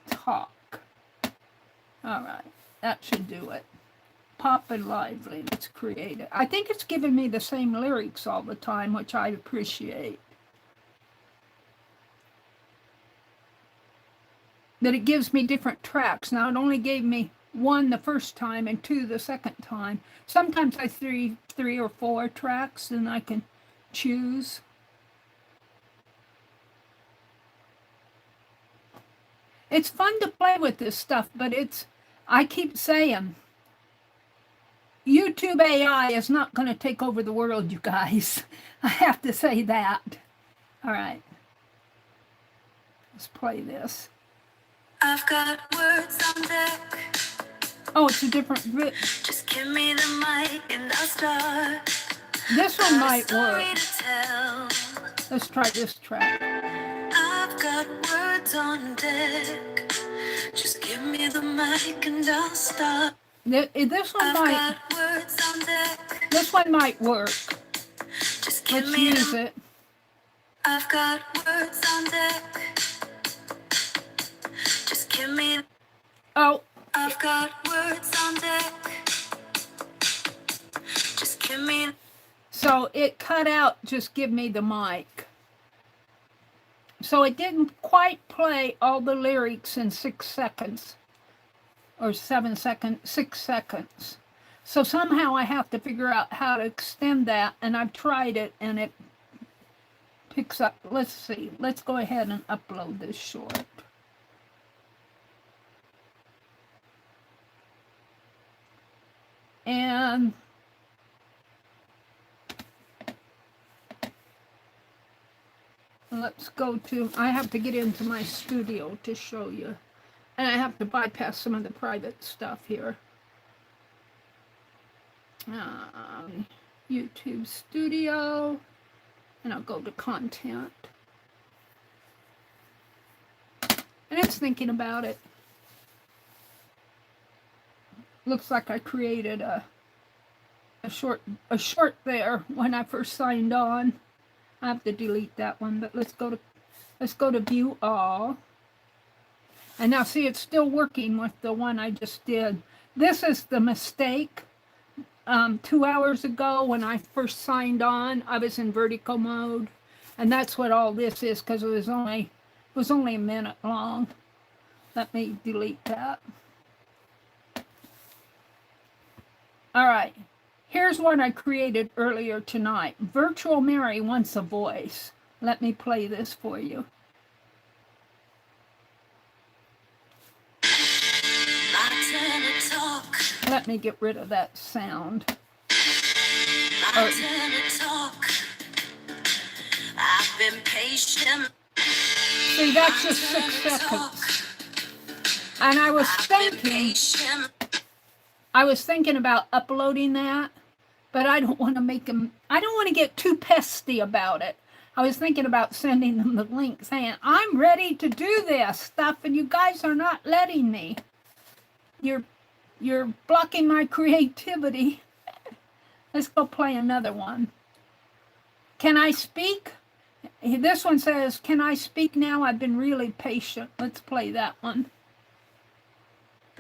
talk. All right, that should do it. Pop and lively, let's create it. I think it's giving me the same lyrics all the time, which I appreciate. That it gives me different tracks. Now it only gave me 1 the first time and 2 the second time. Sometimes I three or 4 tracks and I can choose. It's fun to play with this stuff, but I keep saying, YouTube AI is not going to take over the world, you guys. I have to say that. All right. Let's play this. I've got words on deck. Oh, it's a different bit. Just give me the mic and I'll start. This one might work. Tell. Let's try this track. I've got words on deck. Just give me the mic and I'll start. This one might. Words on deck. This one might work. Just give Let's me use it. I've got words on deck. Just give me. Oh. I've got words on deck. Just give me. So it cut out, just give me the mic. So it didn't quite play all the lyrics in 6 seconds. Or 7 seconds, 6 seconds. So somehow I have to figure out how to extend that, and I've tried it, and it picks up. Let's see. Let's go ahead and upload this short. And let's go to, I have to get into my studio to show you. And I have to bypass some of the private stuff here. YouTube Studio. And I'll go to content. And it's thinking about it. Looks like I created a short there when I first signed on. I have to delete that one, but let's go to view all. And now see, it's still working with the one I just did. This is the mistake. 2 hours ago when I first signed on, I was in vertical mode, and that's what all this is, because it was only a minute long. Let me delete that. All right, Here's one I created earlier tonight. Virtual Mary wants a voice. Let me play this for you. Let me get rid of that sound. My turn to talk. I've been patient. See, that's just 6 seconds. And I was thinking about uploading that, but I don't want to make them, I don't want to get too pesty about it. I was thinking about sending them the link saying, I'm ready to do this stuff and you guys are not letting me. You're blocking my creativity. Let's go play another one. Can I speak? This one says, can I speak now? I've been really patient. Let's play that one.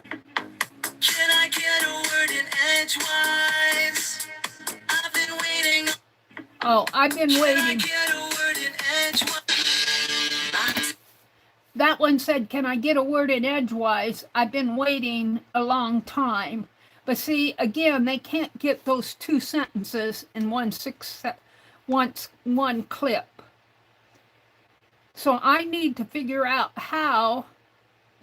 Can I get a word in edgewise? I've been waiting. Oh, I've been waiting. Can I get a word in edgewise? That one said, can I get a word in edgewise? I've been waiting a long time. But see, again, they can't get those 2 sentences in one clip. So I need to figure out how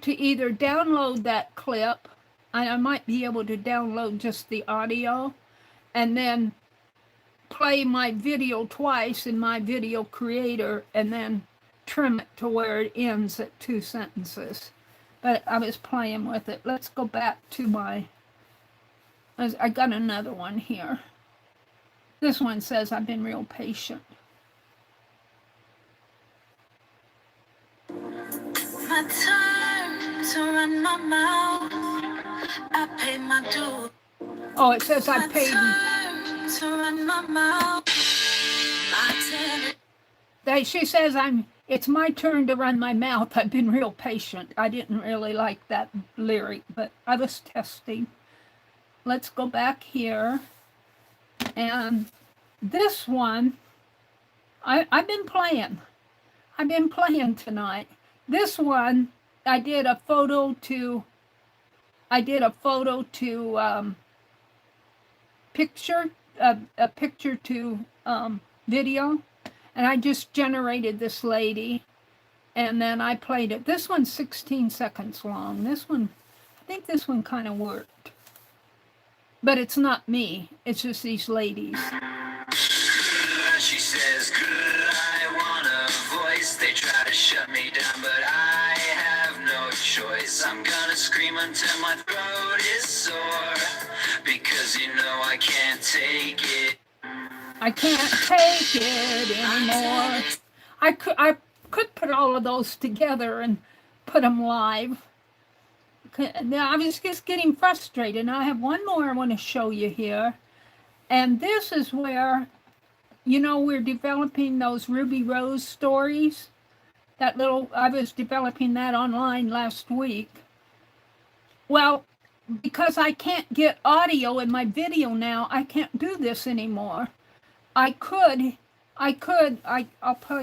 to either download that clip, and I might be able to download just the audio, and then play my video twice in my video creator, and then trim it to where it ends at 2 sentences. But I was playing with it. Let's go back to my, I got another one here. This one says, I've been real patient. My turn to run my mouth. I pay my dues. Oh, it says I paid. To run my mouth. She says it's my turn to run my mouth. I've been real patient. I didn't really like that lyric, but I was testing. Let's go back here. And this one, I've been playing. I've been playing tonight. This one, I did a photo to picture, a picture to video, and I just generated this lady, and then I played it. This one's 16 seconds long. This one, I think this one kind of worked, but it's not me. It's just these ladies. She says, good, I want a voice. They try to shut me down, but I have no choice. I'm gonna scream until my throat is sore, because you know I can't take it. I can't take it anymore. I could put all of those together and put them live. Now I was just getting frustrated. Now I have one more I want to show you here. And this is where, you know, we're developing those Ruby Rose stories. I was developing that online last week. Well, because I can't get audio in my video now, I can't do this anymore. I'll play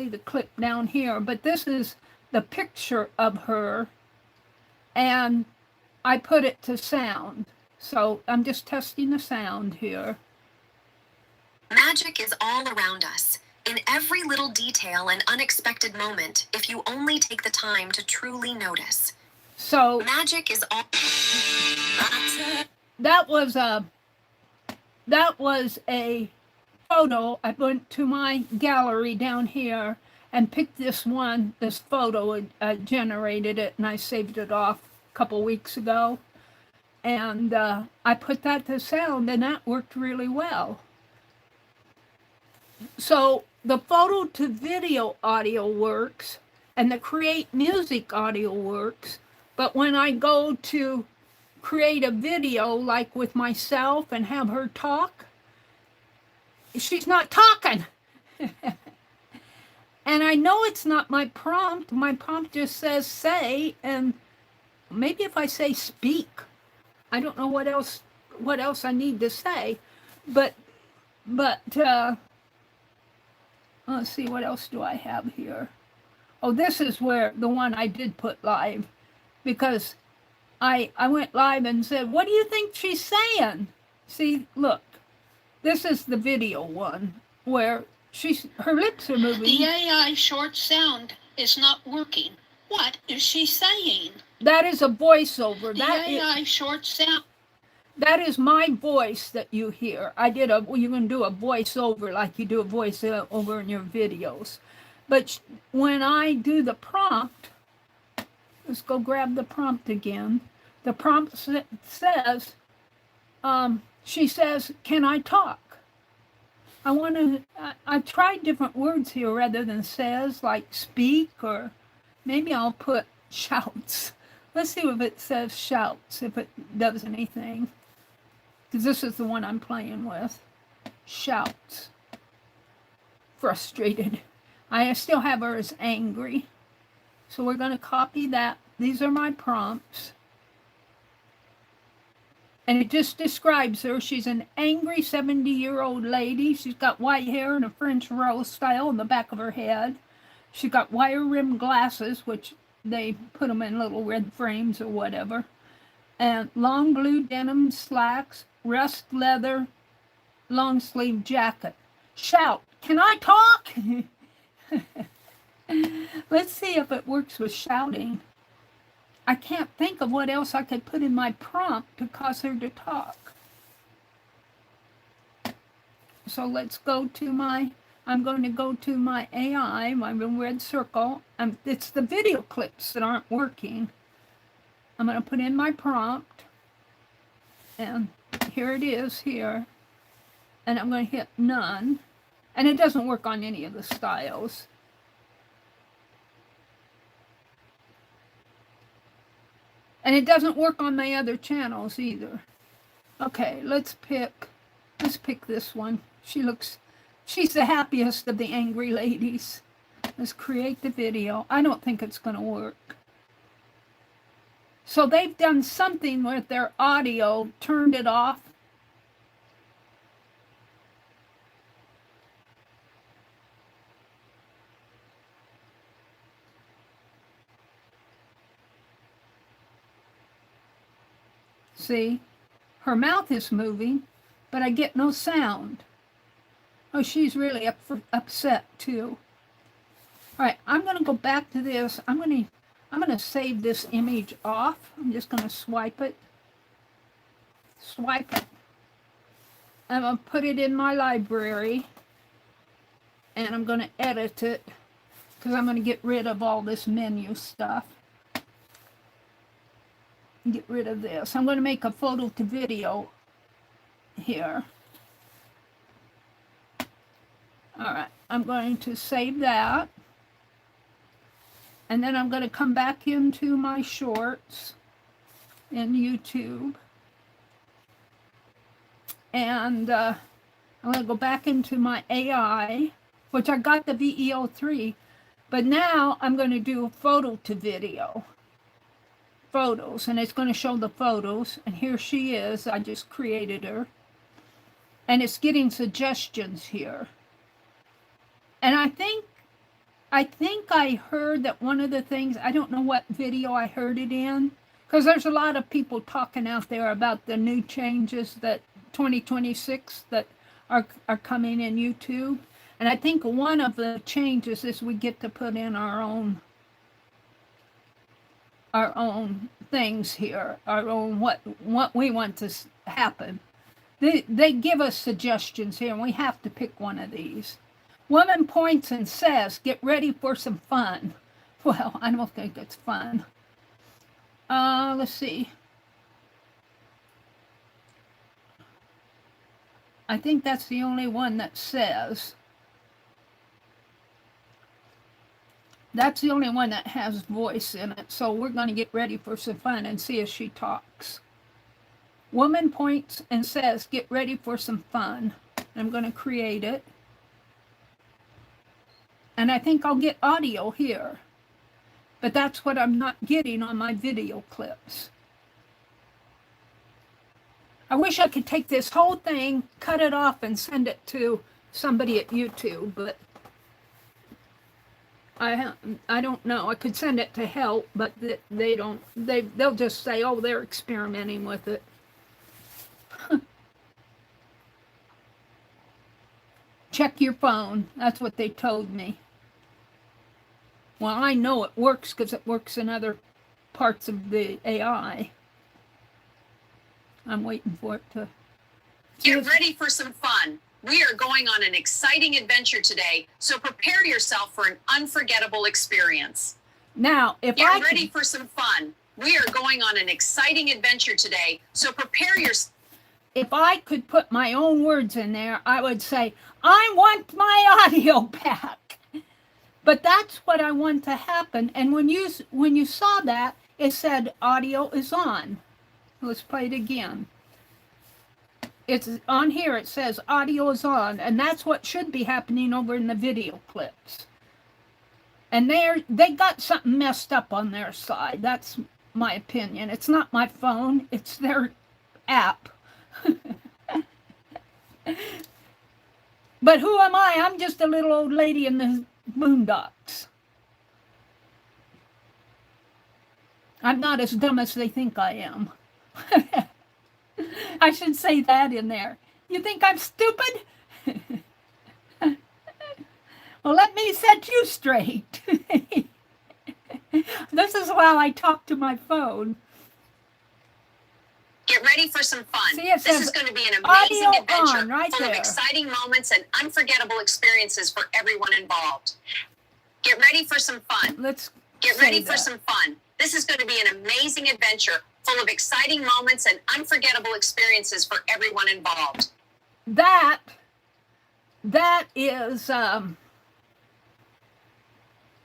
the clip down here, but this is the picture of her, and I put it to sound. So I'm just testing the sound here. Magic is all around us, in every little detail and unexpected moment, if you only take the time to truly notice. So magic is all. That was a photo. I went to my gallery down here and picked this photo, generated it, and I saved it off a couple weeks ago. And I put that to sound, and that worked really well. So the photo to video audio works, and the create music audio works, but when I go to create a video, like with myself and have her talk, she's not talking. And I know it's not my prompt. My prompt just says say, and maybe if I say speak, I don't know what else I need to say, but let's see, what else do I have here? Oh, this is where the one I did put live, because I went live and said, what do you think she's saying? See, look, This is the video one where her lips are moving. The AI short sound is not working. What is she saying? That is a voiceover. The AI short sound. That is my voice that you hear. You can do a voiceover like you do a voiceover in your videos. But when I do the prompt, let's go grab the prompt again. The prompt says, she says, can I talk? I tried different words here rather than says, like speak, or maybe I'll put shouts. Let's see if it says shouts, if it does anything. Because this is the one I'm playing with. Shouts. Frustrated. I still have her as angry. So we're going to copy that. These are my prompts. And it just describes her. She's an angry 70-year-old lady. She's got white hair and a French rose style on the back of her head. She's got wire-rimmed glasses, which they put them in little red frames or whatever. And long blue denim slacks, rust leather, long sleeve jacket. Shout, can I talk? Let's see if it works with shouting. I can't think of what else I could put in my prompt to cause her to talk. So let's go to I'm going to go to my AI, my red circle. It's the video clips that aren't working. I'm going to put in my prompt. And here it is here. And I'm going to hit none. And it doesn't work on any of the styles. And it doesn't work on my other channels either. Okay, let's pick this one. She's the happiest of the angry ladies. Let's create the video. I don't think it's going to work. So they've done something with their audio, turned it off. See, her mouth is moving, but I get no sound. Oh, she's really upset too. All right, I'm going to go back to this. I'm going to save this image off. I'm just going to swipe it. Swipe it. I'm going to put it in my library, and I'm going to edit it because I'm going to get rid of all this menu stuff. Get rid of this. I'm going to make a photo to video here. All right, I'm going to save that. And then I'm going to come back into my shorts in YouTube. And I'm going to go back into my AI, which I got the VEO3. But now I'm going to do photo to video. Photos, and it's going to show the photos, and here she is. I just created her, and it's getting suggestions here. And I think I heard that one of the things, I don't know what video I heard it in, because there's a lot of people talking out there about the new changes that 2026 that are coming in YouTube, and I think one of the changes is we get to put in our own things here, our own what we want to happen. They give us suggestions here, and we have to pick one of these. Woman points and says, "Get ready for some fun." Well, I don't think it's fun. Let's see. I think that's the only one that says. That's the only one that has voice in it, so we're going to get ready for some fun and see if she talks. Woman points and says, "Get ready for some fun." I'm going to create it. And I think I'll get audio here. But that's what I'm not getting on my video clips. I wish I could take this whole thing, cut it off, and send it to somebody at YouTube, but I don't know. I could send it to help, but they'll just say, oh, they're experimenting with it. Check your phone. That's what they told me. Well, I know it works because it works in other parts of the AI. I'm waiting for it to... Get ready for some fun. We are going on an exciting adventure today, so prepare yourself for an unforgettable experience. Now, if Get ready for some fun. We are going on an exciting adventure today, so prepare yourself. If I could put my own words in there, I would say, I want my audio back. But that's what I want to happen. And when you saw that, it said audio is on. Let's play it again. It's on here. It says audio is on, and that's what should be happening over in the video clips. And they got something messed up on their side. That's my opinion. It's not my phone. It's their app. But who am I? I'm just a little old lady in the boondocks. I'm not as dumb as they think I am. I should say that in there. You think I'm stupid? Well, let me set you straight. This is while I talk to my phone. Get ready for some fun. See, this is going to be an amazing adventure right full of exciting moments and unforgettable experiences for everyone involved. Get ready for some fun. Get ready for some fun. This is going to be an amazing adventure full of exciting moments and unforgettable experiences for everyone involved. That is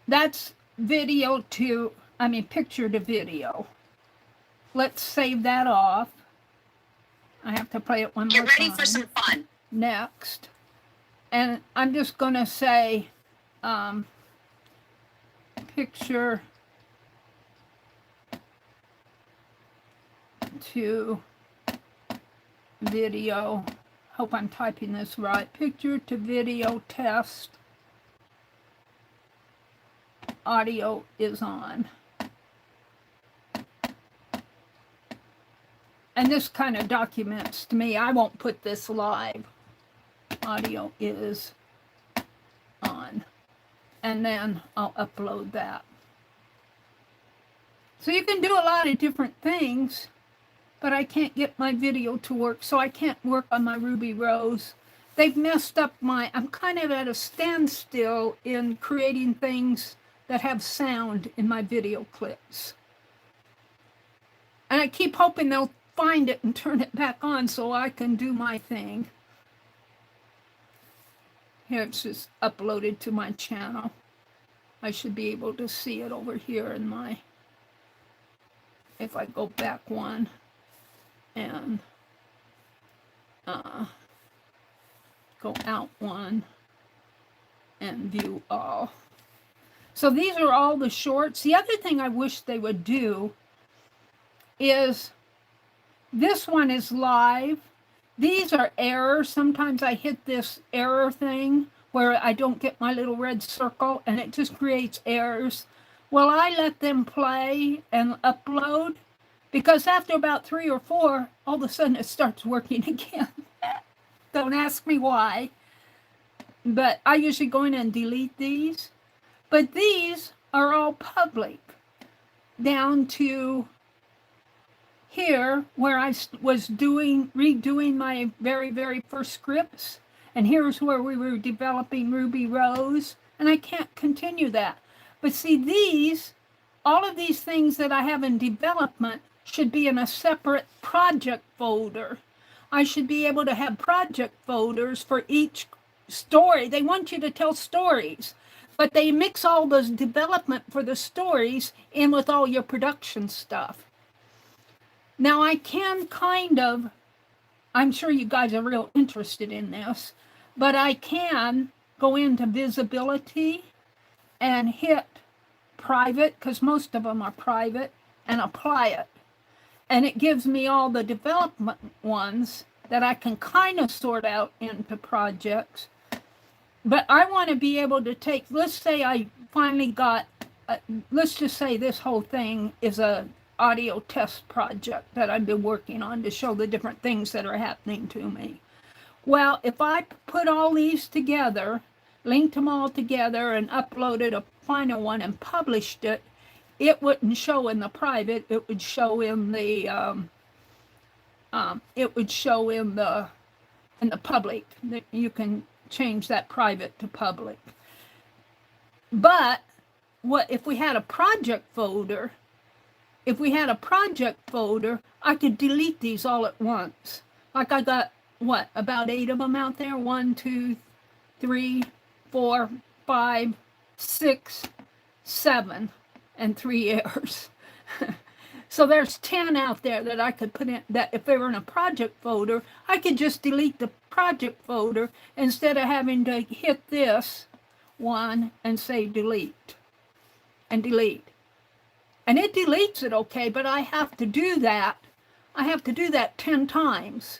that's video to, picture to video. Let's save that off. I have to play it one more time. Get ready for some fun. Next. And I'm just going to say picture to video. Hope I'm typing this right. Picture to video test. Audio is on. And this kind of documents to me, I won't put this live. Audio is on. And then I'll upload that. So you can do a lot of different things, but I can't get my video to work, so I can't work on my Ruby Rose. They've messed up I'm kind of at a standstill in creating things that have sound in my video clips. And I keep hoping they'll find it and turn it back on so I can do my thing. Here, it's just uploaded to my channel. I should be able to see it over here in my, if I go back one and go out one and view all. So these are all the shorts. The other thing I wish they would do is, this one is live. These are errors. Sometimes I hit this error thing where I don't get my little red circle and it just creates errors. Well, I let them play and upload, because after about 3 or 4, all of a sudden it starts working again. Don't ask me why. But I usually go in and delete these. But these are all public down to here where I was redoing my very, very first scripts. And here's where we were developing Ruby Rose. And I can't continue that. But see, all of these things that I have in development should be in a separate project folder. I should be able to have project folders for each story. They want you to tell stories, but they mix all those development for the stories in with all your production stuff. Now I can I'm sure you guys are real interested in this, but I can go into visibility and hit private, because most of them are private, and apply it. And it gives me all the development ones that I can kind of sort out into projects. But I want to be able to take, let's say I finally got, let's just say this whole thing is a audio test project that I've been working on to show the different things that are happening to me. Well, if I put all these together, linked them all together and uploaded a final one and published it, it wouldn't show in the private. It would show in the in the public. You can change that private to public. But what if we had a project folder? If we had a project folder, I could delete these all at once. Like I got, what, about 8 of them out there? 1, 2, 3, 4, 5, 6, 7, and 3 errors. So there's 10 out there that I could put in, that if they were in a project folder, I could just delete the project folder instead of having to hit this one and say delete and delete. And it deletes it okay, but I have to do that. I have to do that 10 times.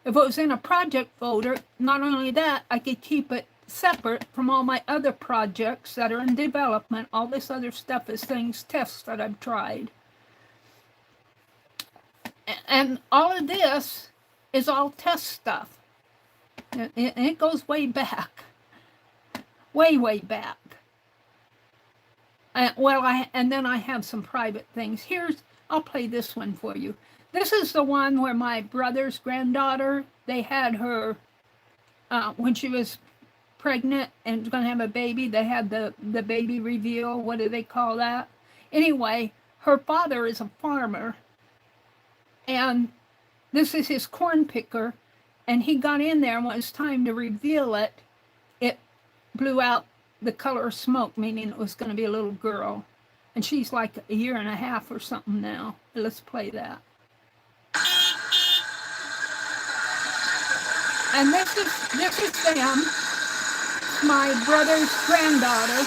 If it was in a project folder, not only that, I could keep it separate from all my other projects that are in development. All this other stuff is things, tests that I've tried. And all of this is all test stuff. And it goes way back. Way back. And then I have some private things. I'll play this one for you. This is the one where my brother's granddaughter, they had her, when she was pregnant and was going to have a baby, they had the baby reveal. What do they call that? Anyway, her father is a farmer. And this is his corn picker. And he got in there, and when it was time to reveal it, it blew out the color of smoke, meaning it was going to be a little girl. And she's like 1.5 years or something now. Let's play that. And this is them, my brother's granddaughter.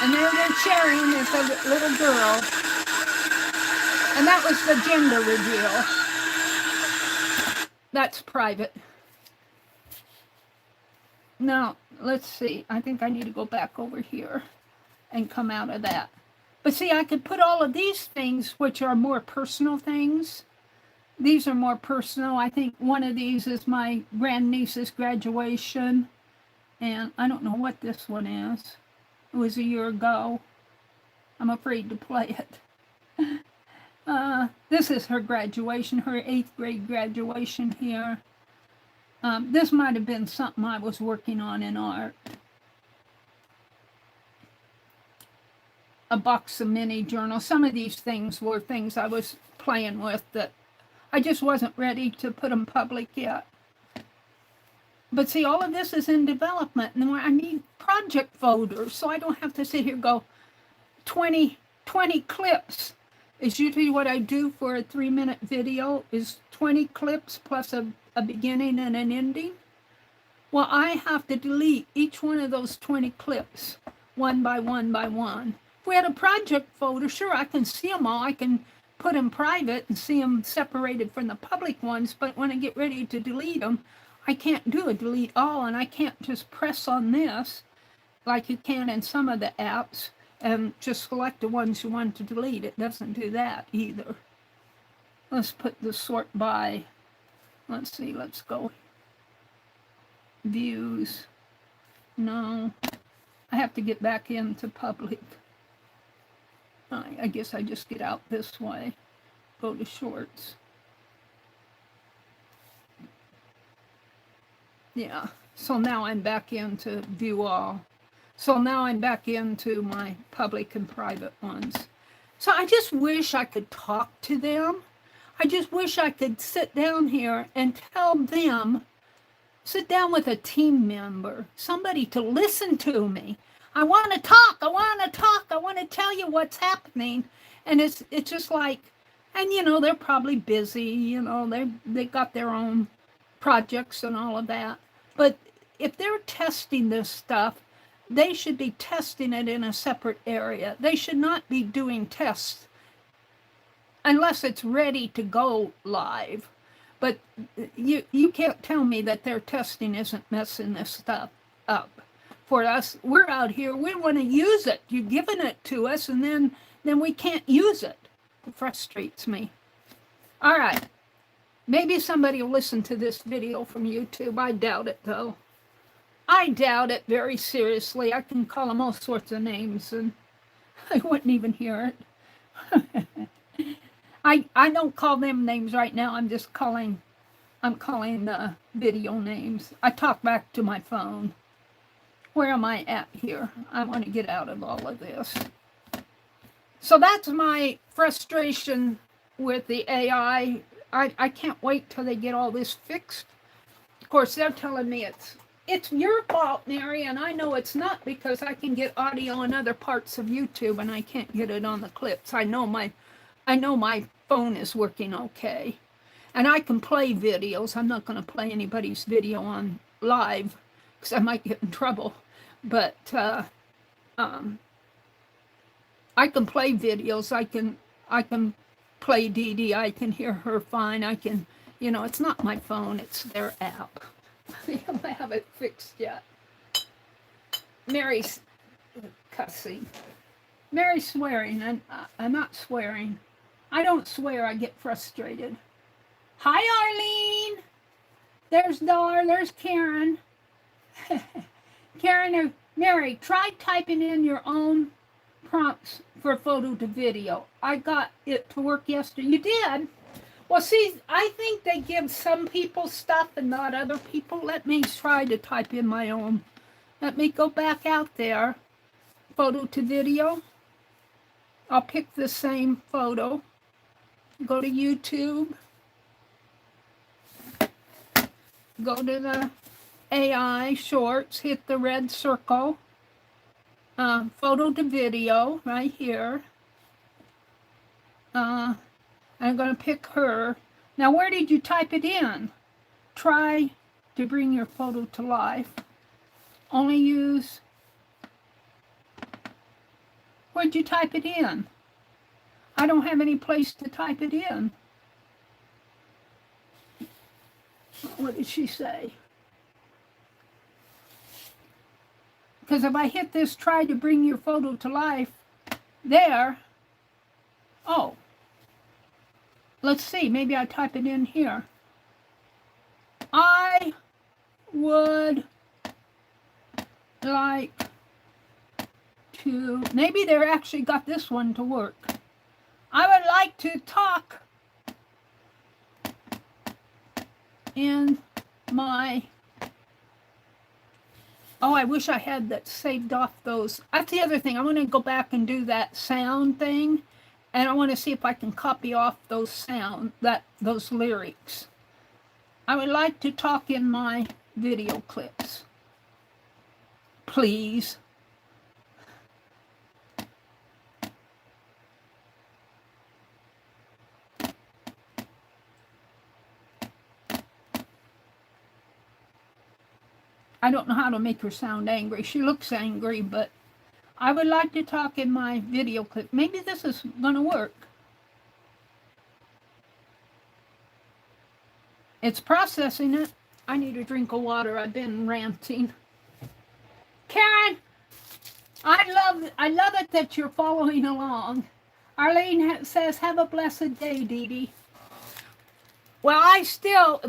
And there they're sharing as a little girl. And that was the gender reveal. That's private. Now, let's see. I think I need to go back over here and come out of that. But see, I could put all of these things, which are more personal things. These are more personal. I think one of these is my grandniece's graduation. And I don't know what this one is. It was 1 year ago. I'm afraid to play it. This is her graduation, her 8th grade graduation here. This might have been something I was working on in art. A box of mini journals. Some of these things were things I was playing with that I just wasn't ready to put them public yet. But see, all of this is in development, and I need project folders, so I don't have to sit here and go 20 clips. Is usually what I do for a 3-minute video, is 20 clips plus a beginning and an ending. Well, I have to delete each one of those 20 clips, one by one by one. If we had a project folder, sure, I can see them all. I can put them private and see them separated from the public ones, but when I get ready to delete them, I can't do a delete all, and I can't just press on this like you can in some of the apps and just select the ones you want to delete. It doesn't do that either. Let's put the sort by. Let's see, let's go. Views. No. I have to get back into public. I guess I just get out this way. Go to shorts. Yeah, so now I'm back into view all. So now I'm back into my public and private ones. So I just wish I could talk to them. I just wish I could sit down here and tell them, sit down with a team member, somebody to listen to me. I want to talk, I want to tell you what's happening. And it's just like, and you know, they're probably busy, you know, they got their own projects and all of that. But if they're testing this stuff, they should be testing it in a separate area. They should not be doing tests unless it's ready to go live. But you can't tell me that their testing isn't messing this stuff up. For us, we're out here, we want to use it. You're giving it to us, and then we can't use it. It frustrates me. All right. Maybe somebody will listen to this video from YouTube. I doubt it, though. I doubt it very seriously. I can call them all sorts of names, and I wouldn't even hear it. I don't call them names right now. I'm calling the video names. I talk back to my phone. Where am I at here? I want to get out of all of this. So that's my frustration with the AI. I can't wait till they get all this fixed. Of course, they're telling me it's your fault, Meri, and I know it's not, because I can get audio on other parts of YouTube and I can't get it on the clips. I know my phone is working okay. And I can play videos. I'm not going to play anybody's video on live because I might get in trouble. But I can play videos. I can play Dee Dee. I can hear her fine. I can, it's not my phone. It's their app. They don't have it fixed yet. Meri's cussing. Meri's swearing, and I'm not swearing. I don't swear. I get frustrated. Hi, Arlene. There's Dar. There's Karen. Karen, Meri, try typing in your own prompts for photo to video. I got it to work yesterday. You did? Well, see, I think they give some people stuff and not other people. Let me try to type in my own. Let me go back out there. Photo to video. I'll pick the same photo. Go to YouTube. Go to the AI shorts. Hit the red circle. Photo to video right here. I'm going to pick her. Now, where did you type it in? Try to bring your photo to life. Only use... Where'd you type it in? I don't have any place to type it in. What did she say? Because if I hit this, try to bring your photo to life, there. Oh. Let's see, maybe I type it in here. I would like to, maybe they actually got this one to work. I would like to talk in my, oh, I wish I had that saved off those. That's the other thing. I want to go back and do that sound thing. And I want to see if I can copy off those those lyrics. I would like to talk in my video clips. Please. I don't know how to make her sound angry. She looks angry, but I would like to talk in my video clip. Maybe this is going to work. It's processing it. I need a drink of water. I've been ranting. Karen, I love it that you're following along. Arlene says, have a blessed day, Dee Dee. Well,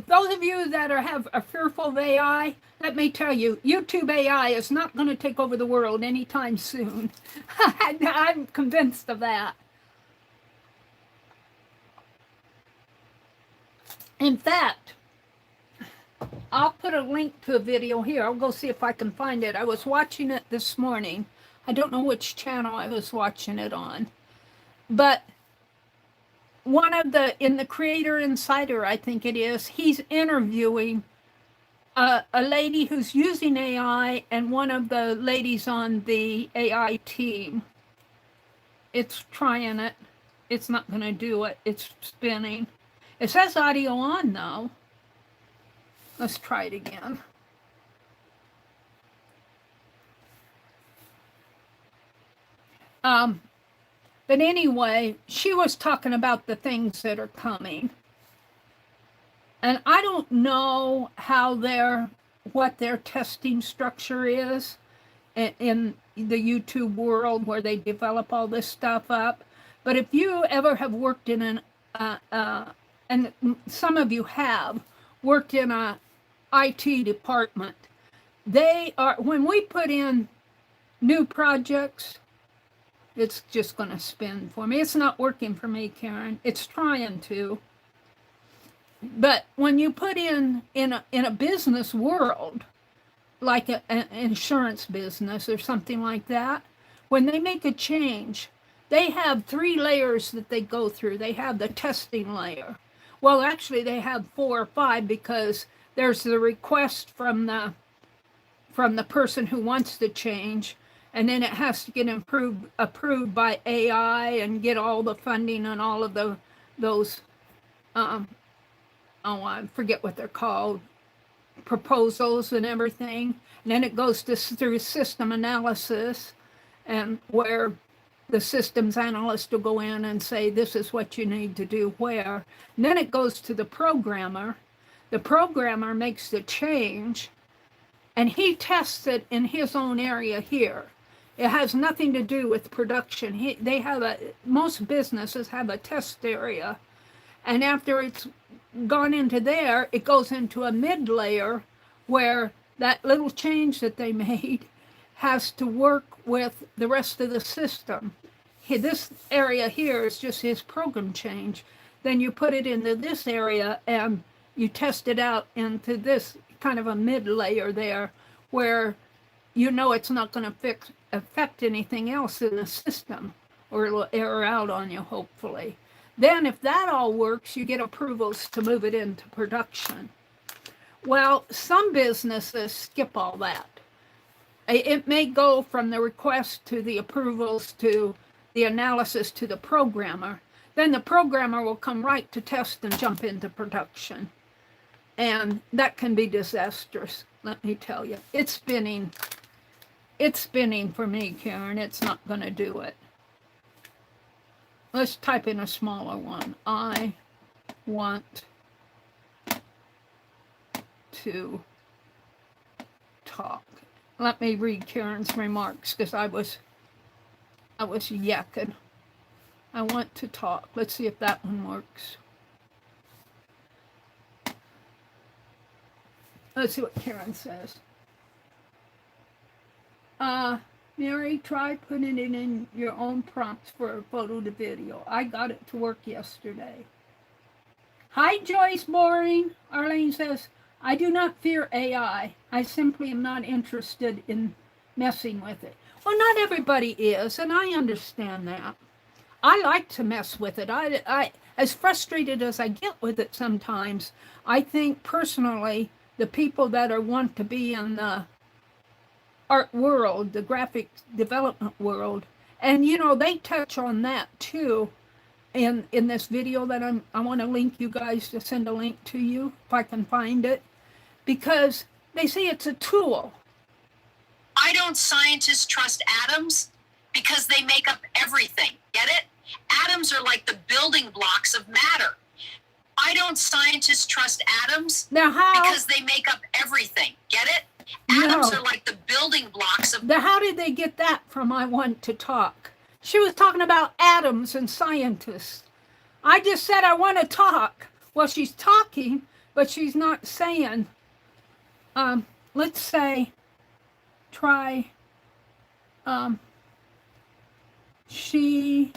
those of you that have a fearful of AI, let me tell you, YouTube AI is not going to take over the world anytime soon. I'm convinced of that. In fact, I'll put a link to a video here. I'll go see if I can find it. I was watching it this morning. I don't know which channel I was watching it on. But one of in the Creator Insider, I think it is, he's interviewing a lady who's using AI and one of the ladies on the AI team. It's trying it. It's not going to do it. It's spinning. It says audio on, though. Let's try it again. But anyway, she was talking about the things that are coming. And I don't know what their testing structure is in the YouTube world where they develop all this stuff up. But if you ever have worked in and some of you have worked in a IT department. They are, when we put in new projects, it's just going to spin for me. It's not working for me, Karen. It's trying to. But when you put in a business world, like an insurance business or something like that, when they make a change, they have 3 layers that they go through. They have the testing layer. Well, actually, they have 4 or 5, because there's the request from the person who wants the change, and then it has to get approved by AI and get all the funding and all of those I forget what they're called, proposals and everything. And then it goes through system analysis, and where the systems analyst will go in and say, this is what you need to do where. And then it goes to the programmer. The programmer makes the change, and he tests it in his own area here. It has nothing to do with production. Most businesses have a test area, and after it's gone into there, it goes into a mid layer where that little change that they made has to work with the rest of the system. This area here is just his program change. Then you put it into this area and you test it out into this kind of a mid layer there, where you know it's not going to affect anything else in the system, or it'll error out on you, hopefully. Then if that all works, you get approvals to move it into production. Well, some businesses skip all that. It may go from the request to the approvals to the analysis to the programmer. Then the programmer will come right to test and jump into production. And that can be disastrous, let me tell you. It's spinning for me, Karen. It's not going to do it. Let's type in a smaller one. I want to talk. Let me read Karen's remarks, because I was yakking. I want to talk. Let's see if that one works. Let's see what Karen says. Meri, try putting it in your own prompts for a photo to video. I got it to work yesterday. Hi, Joyce Boring. Arlene says, I do not fear AI. I simply am not interested in messing with it. Well, not everybody is, and I understand that. I like to mess with it. I as frustrated as I get with it sometimes, I think personally the people that want to be in the art world, the graphic development world, and they touch on that too in this video that I want to link you guys, to send a link to you if I can find it, because they say it's a tool. Why don't scientists trust atoms? Because they make up everything. Get it? Atoms are like the building blocks of matter. Why don't scientists trust atoms? Now how? Because they make up everything. Get it? Atoms are like the building blocks of... Now, how did they get that from I Want to Talk? She was talking about atoms and scientists. I just said I want to talk. Well, she's talking, but she's not saying. Let's say, try, she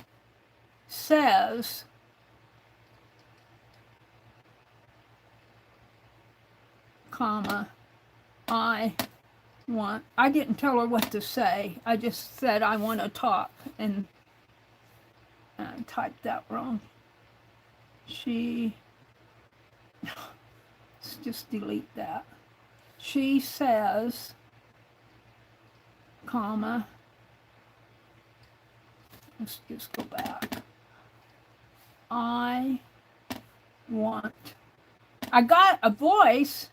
says, comma, I didn't tell her what to say. I just said I want to talk, and I typed that wrong. Let's just delete that. She says, comma, let's just go back. I got a voice,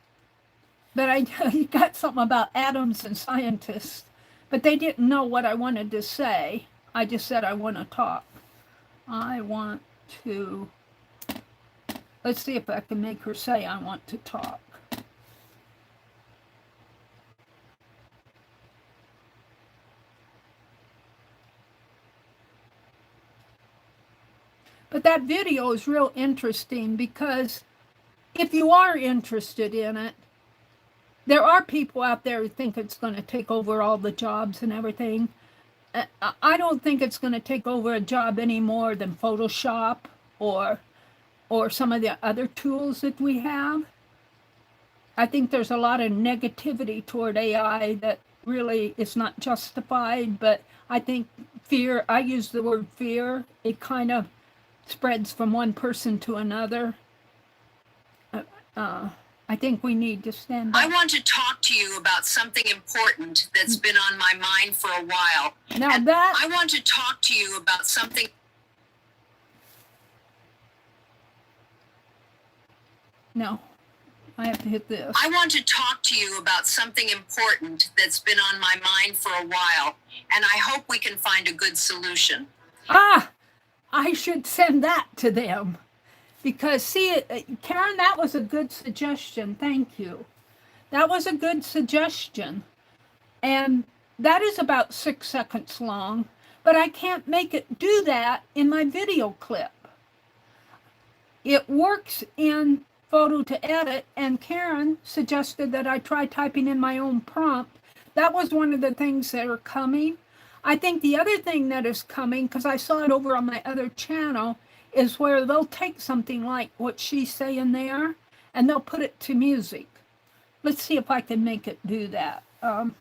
but I got something about atoms and scientists, but they didn't know what I wanted to say. I just said I want to talk. I want to, let's see if I can make her say I want to talk. But that video is real interesting because if you are interested in it, there are people out there who think it's going to take over all the jobs and everything. I don't think it's going to take over a job any more than Photoshop or some of the other tools that we have. I think there's a lot of negativity toward AI that really is not justified, but I think fear, I use the word fear, it kind of spreads from one person to another. I think we need to stand up. I want to talk to you about something important that's been on my mind for a while. Now And that, I want to talk to you about something. no, I have to hit this. I want to talk to you about something important that's been on my mind for a while, and I hope we can find a good solution. Ah, I should send that to them. Because, see, Karen, that was a good suggestion. Thank you. That was a good suggestion. And that is about 6 seconds long, but I can't make it do that in my video clip. It works in Photo to Edit, and Karen suggested that I try typing in my own prompt. That was one of the things that are coming. I think the other thing that is coming, because I saw it over on my other channel, is where they'll take something like what she's saying there and they'll put it to music. Let's see if I can make it do that on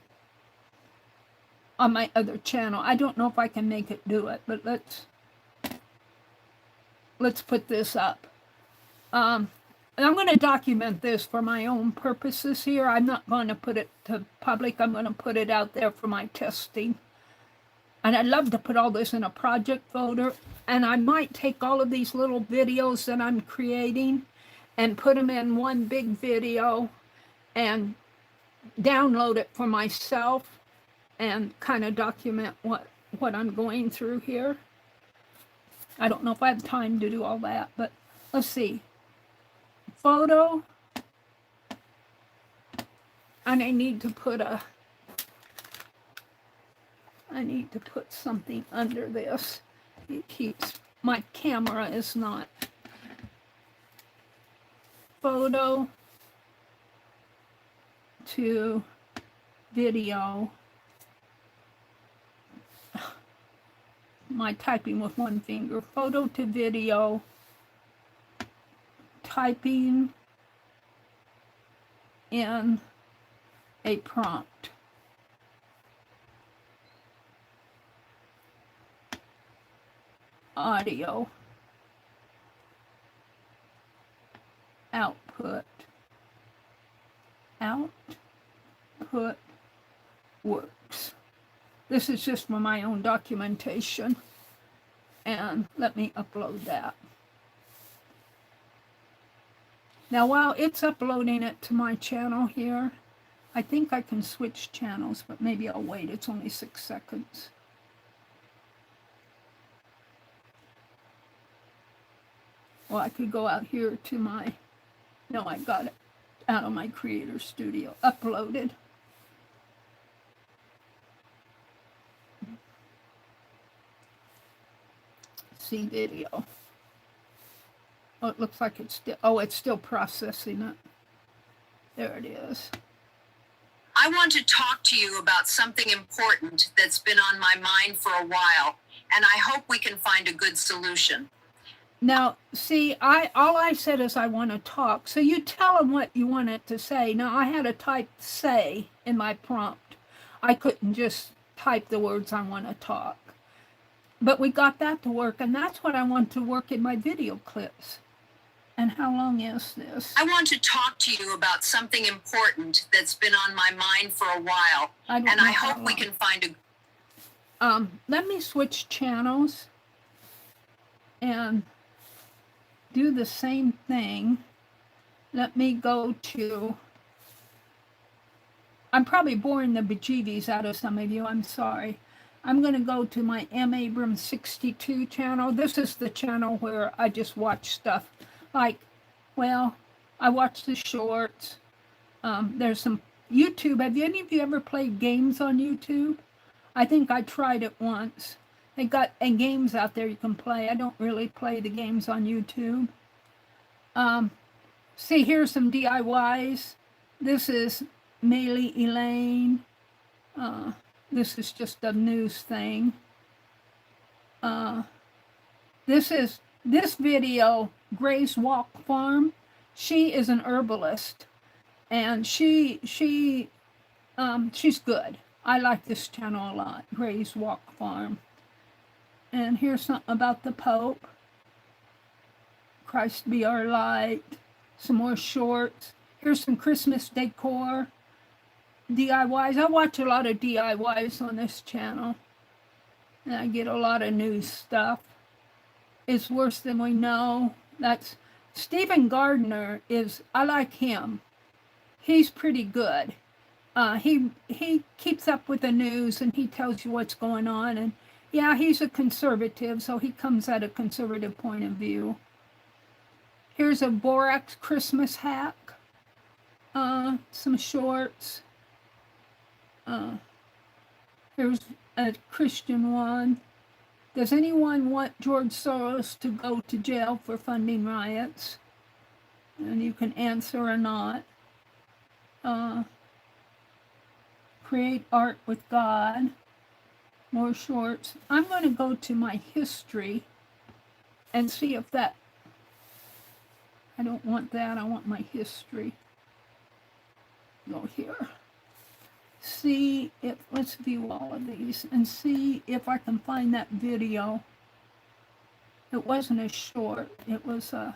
my other channel. I don't know if I can make it do it, but let's put this up. And I'm going to document this for my own purposes here. I'm not going to put it to public. I'm going to put it out there for my testing. And I'd love to put all this in a project folder. And I might take all of these little videos that I'm creating and put them in one big video and download it for myself and kind of document what I'm going through here. I don't know if I have time to do all that, but let's see. Photo. And I need to put something under this. It keeps, my camera is not. Photo to video. My typing with one finger. Photo to video. Typing in a prompt. Audio, output works. This is just for my own documentation, and let me upload that. Now while it's uploading it to my channel here, I think I can switch channels, but maybe I'll wait. It's only 6 seconds. Well, I could go out here to my, no, I got it out of my Creator Studio, uploaded. See video. Oh, it looks like it's still, oh, it's still processing it. There it is. I want to talk to you about something important that's been on my mind for a while, and I hope we can find a good solution. Now, see, all I said is I want to talk. So you tell them what you want it to say. Now, I had to type say in my prompt. I couldn't just type the words I want to talk. But we got that to work, and that's what I want to work in my video clips. And how long is this? I want to talk to you about something important that's been on my mind for a while, and I hope we can find a... Let me switch channels and do the same thing. Let me go to, I'm probably boring the bejeebies out of some of you, I'm sorry. I'm going to go to my M. Abrams 62 channel. This is the channel where I just watch stuff like, well, I watch the shorts. There's some YouTube. Have any of you ever played games on YouTube? I think I tried it once. They got games out there you can play. I don't really play the games on YouTube. See, here's some DIYs. This is Meri Elaine. This is just a news thing. This video, Grace Walk Farm. She is an herbalist, and she's good. I like this channel a lot, Grace Walk Farm. And here's something about the Pope. Christ be our light. Some more shorts. Here's some Christmas decor. DIYs. I watch a lot of DIYs on this channel. And I get a lot of new stuff. It's Worse Than We Know. That's Stephen Gardner I like him. He's pretty good. He keeps up with the news and he tells you what's going on. And yeah, he's a conservative, so he comes at a conservative point of view. Here's a borax Christmas hack. Some shorts. Here's a Christian one. Does anyone want George Soros to go to jail for funding riots? And you can answer or not. Create art with God. More shorts. I'm going to go to my history and see if that... I don't want that. I want my history. Go here. See if... Let's view all of these and see if I can find that video. It wasn't a short. It was a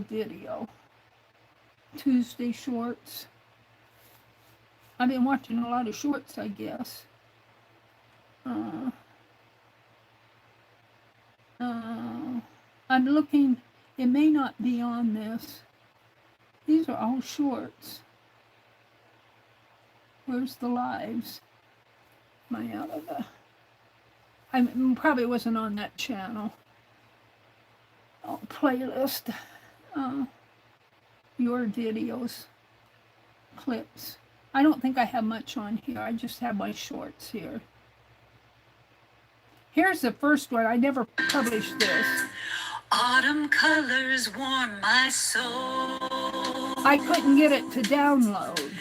video. Tuesday shorts. I've been watching a lot of shorts, I guess. I'm looking, it may not be on this. These are all shorts. Where's the lives? Am I out of the... I probably wasn't on that channel. Oh, playlist. Your videos. Clips. I don't think I have much on here. I just have my shorts here. Here's the first one. I never published this. Autumn colors warm my soul. I couldn't get it to download.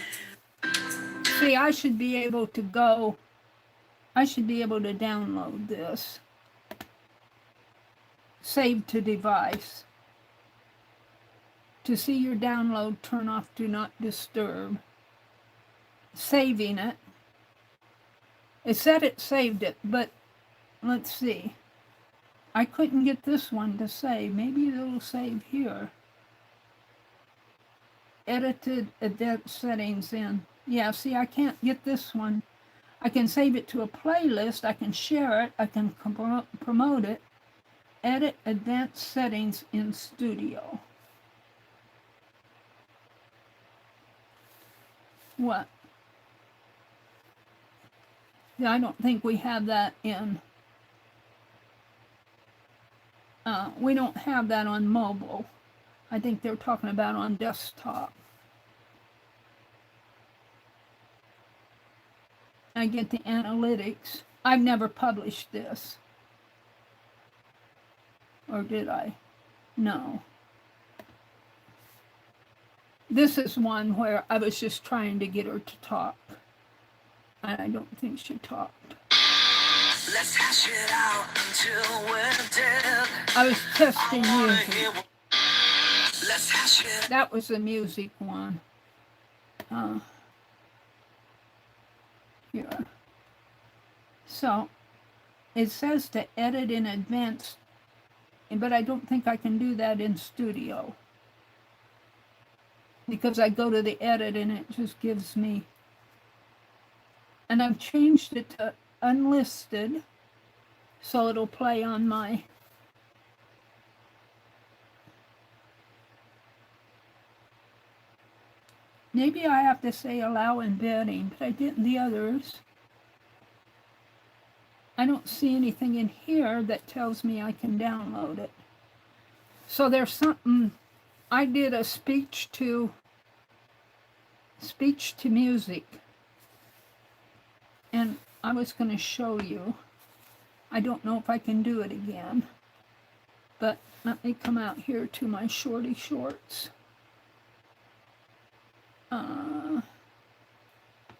See, I should be able to download this. Save to device. To see your download, turn off Do Not Disturb. Saving it. It said it saved it, but let's see. I couldn't get this one to save. Maybe it'll save here. Edited event settings in. Yeah, see, I can't get this one. I can save it to a playlist. I can share it. I can promote it. Edit advanced settings in Studio. What? Yeah, I don't think we have that in. We don't have that on mobile. I think they're talking about on desktop. I get the analytics. I've never published this. Or did I? No. This is one where I was just trying to get her to talk. And I don't think she talked. Let's hash it out until we're dead. I was testing music. Let's hash it. That was the music one. Here. So, it says to edit in advance, but I don't think I can do that in Studio. Because I go to the edit and it just gives me... And I've changed it to unlisted, so it'll play on my... Maybe I have to say allow embedding, but I didn't the others. I don't see anything in here that tells me I can download it. So there's something... I did a speech to music. And I was going to show you. I don't know if I can do it again. But let me come out here to my shorty shorts.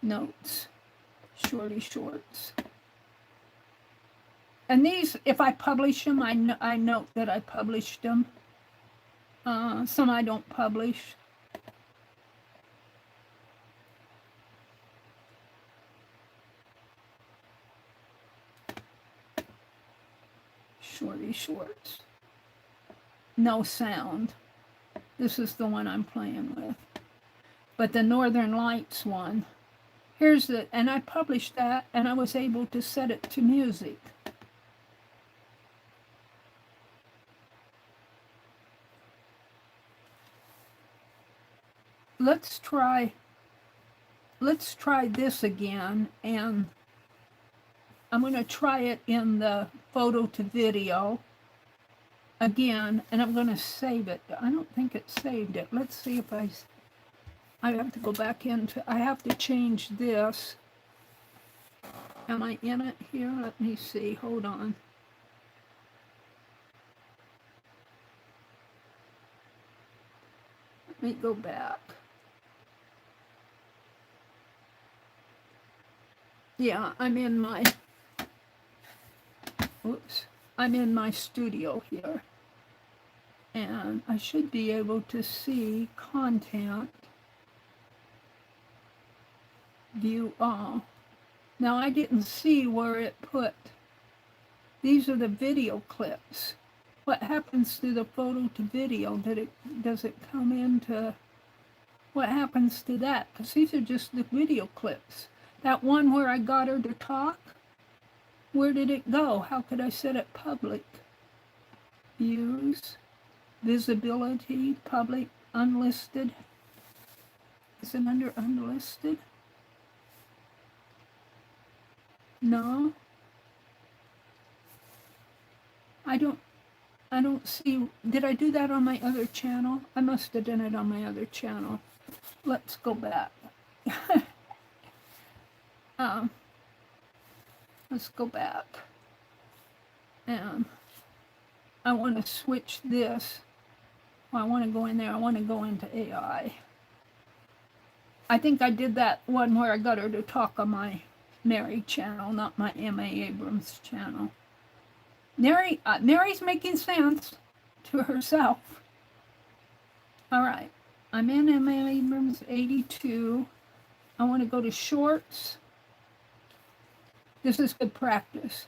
Notes. Shorty shorts. And these, if I publish them, I note that I published them. Some I don't publish. Shorty shorts. No sound. This is the one I'm playing with. But the Northern Lights one, here's the, and I published that, and I was able to set it to music. Let's try this again, and I'm going to try it in the photo to video again, and I'm going to save it. I don't think it saved it. Let's see if I have to go back into, I have to change this. Am I in it here? Let me see. Hold on. Let me go back. Yeah, I'm in my, I'm in my studio here. And I should be able to see content, view all. Now I didn't see where it put, these are the video clips. What happens to the photo to video? Does it come into, what happens to that? Because these are just the video clips. That one where I got her to talk, where did it go? How could I set it public? Views, visibility, public, unlisted. Is it under unlisted? No. I don't see, did I do that on my other channel? I must have done it on my other channel. Let's go back. Let's go back. And I want to switch this. Well, I want to go in there. I want to go into AI. I think I did that one where I got her to talk on my Meri channel, not my M.A. Abrams channel. Meri's making sense to herself. All right. I'm in M.A. Abrams 82. I want to go to shorts. This is good practice.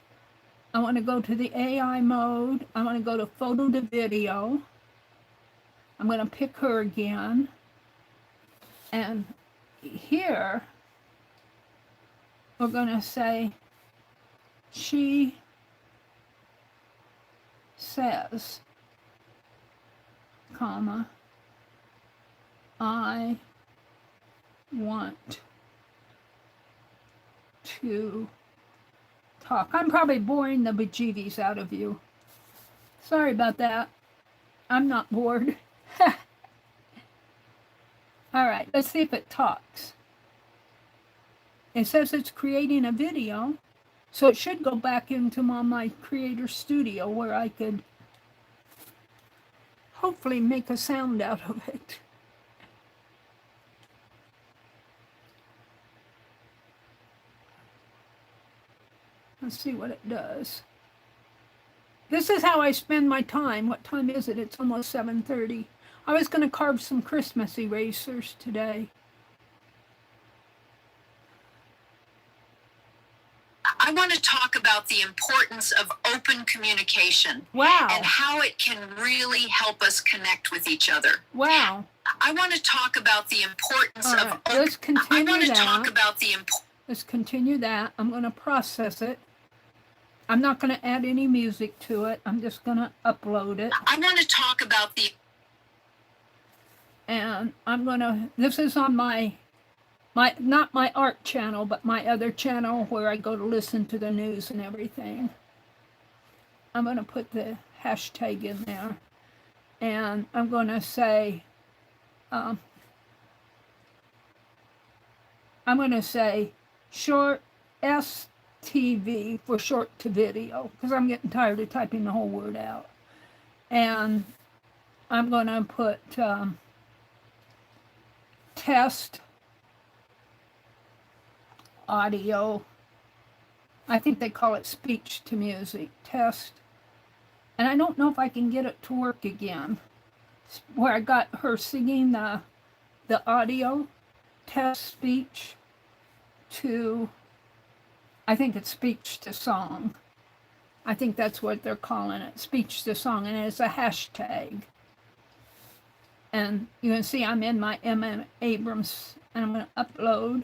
I want to go to the AI mode. I want to go to photo to video. I'm going to pick her again. And here, we're going to say, she says, comma, I want to talk. I'm probably boring the bejeebies out of you. Sorry about that. I'm not bored. All right, let's see if it talks. It says it's creating a video, so it should go back into my Creator Studio where I could hopefully make a sound out of it. Let's see what it does. This is how I spend my time. What time is it? It's almost 7:30. I was going to carve some Christmas erasers today. I want to talk about the importance of open communication. Wow. And how it can really help us connect with each other. Wow. I want to talk about the importance of open. Let's continue I want to that. talk about the Let's continue that. I'm going to process it. I'm not going to add any music to it. I'm just going to upload it. I want to talk about the. And I'm going to, this is on my not my art channel, but my other channel where I go to listen to the news and everything. I'm going to put the hashtag in there. And I'm going to say, I'm going to say short TV for short to video, because I'm getting tired of typing the whole word out. And I'm going to put test audio. I think they call it speech to music, test. And I don't know if I can get it to work again, where I got her singing the audio, test speech to, I think it's speech to song. I think that's what they're calling it, speech to song, and it's a hashtag. And you can see I'm in my Meri Abrams, and I'm going to upload.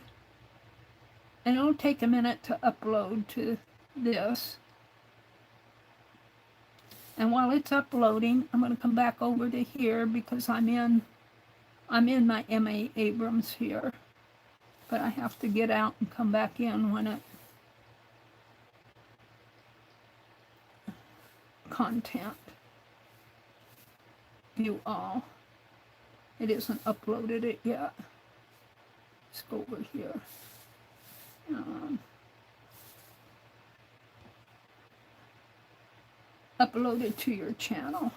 And it'll take a minute to upload to this. And while it's uploading, I'm going to come back over to here because I'm in my Meri Abrams here. But I have to get out and come back in when it content. View all. It isn't uploaded it yet. Let's go over here. Uploaded to your channel.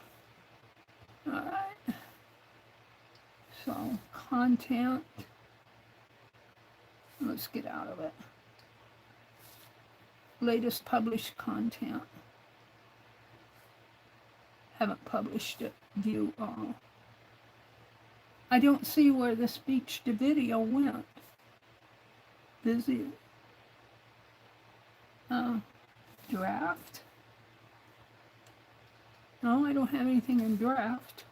Alright. So, content. Let's get out of it. Latest published content. Haven't published it. View all. I don't see where the speech to video went. Busy. Draft. No, I don't have anything in draft.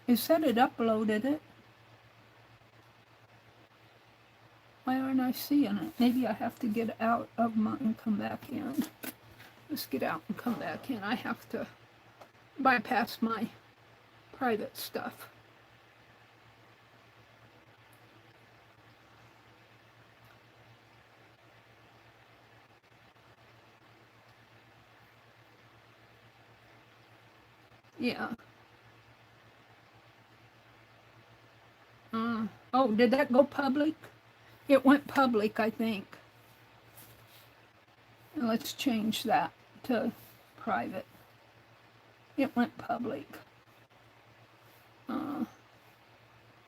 It said it uploaded it. Why aren't I seeing it? Maybe I have to get out of mine and come back in. Let's get out and come back in. I have to bypass my private stuff. Yeah. Oh, did that go public? It went public, I think. Let's change that to private. It went public.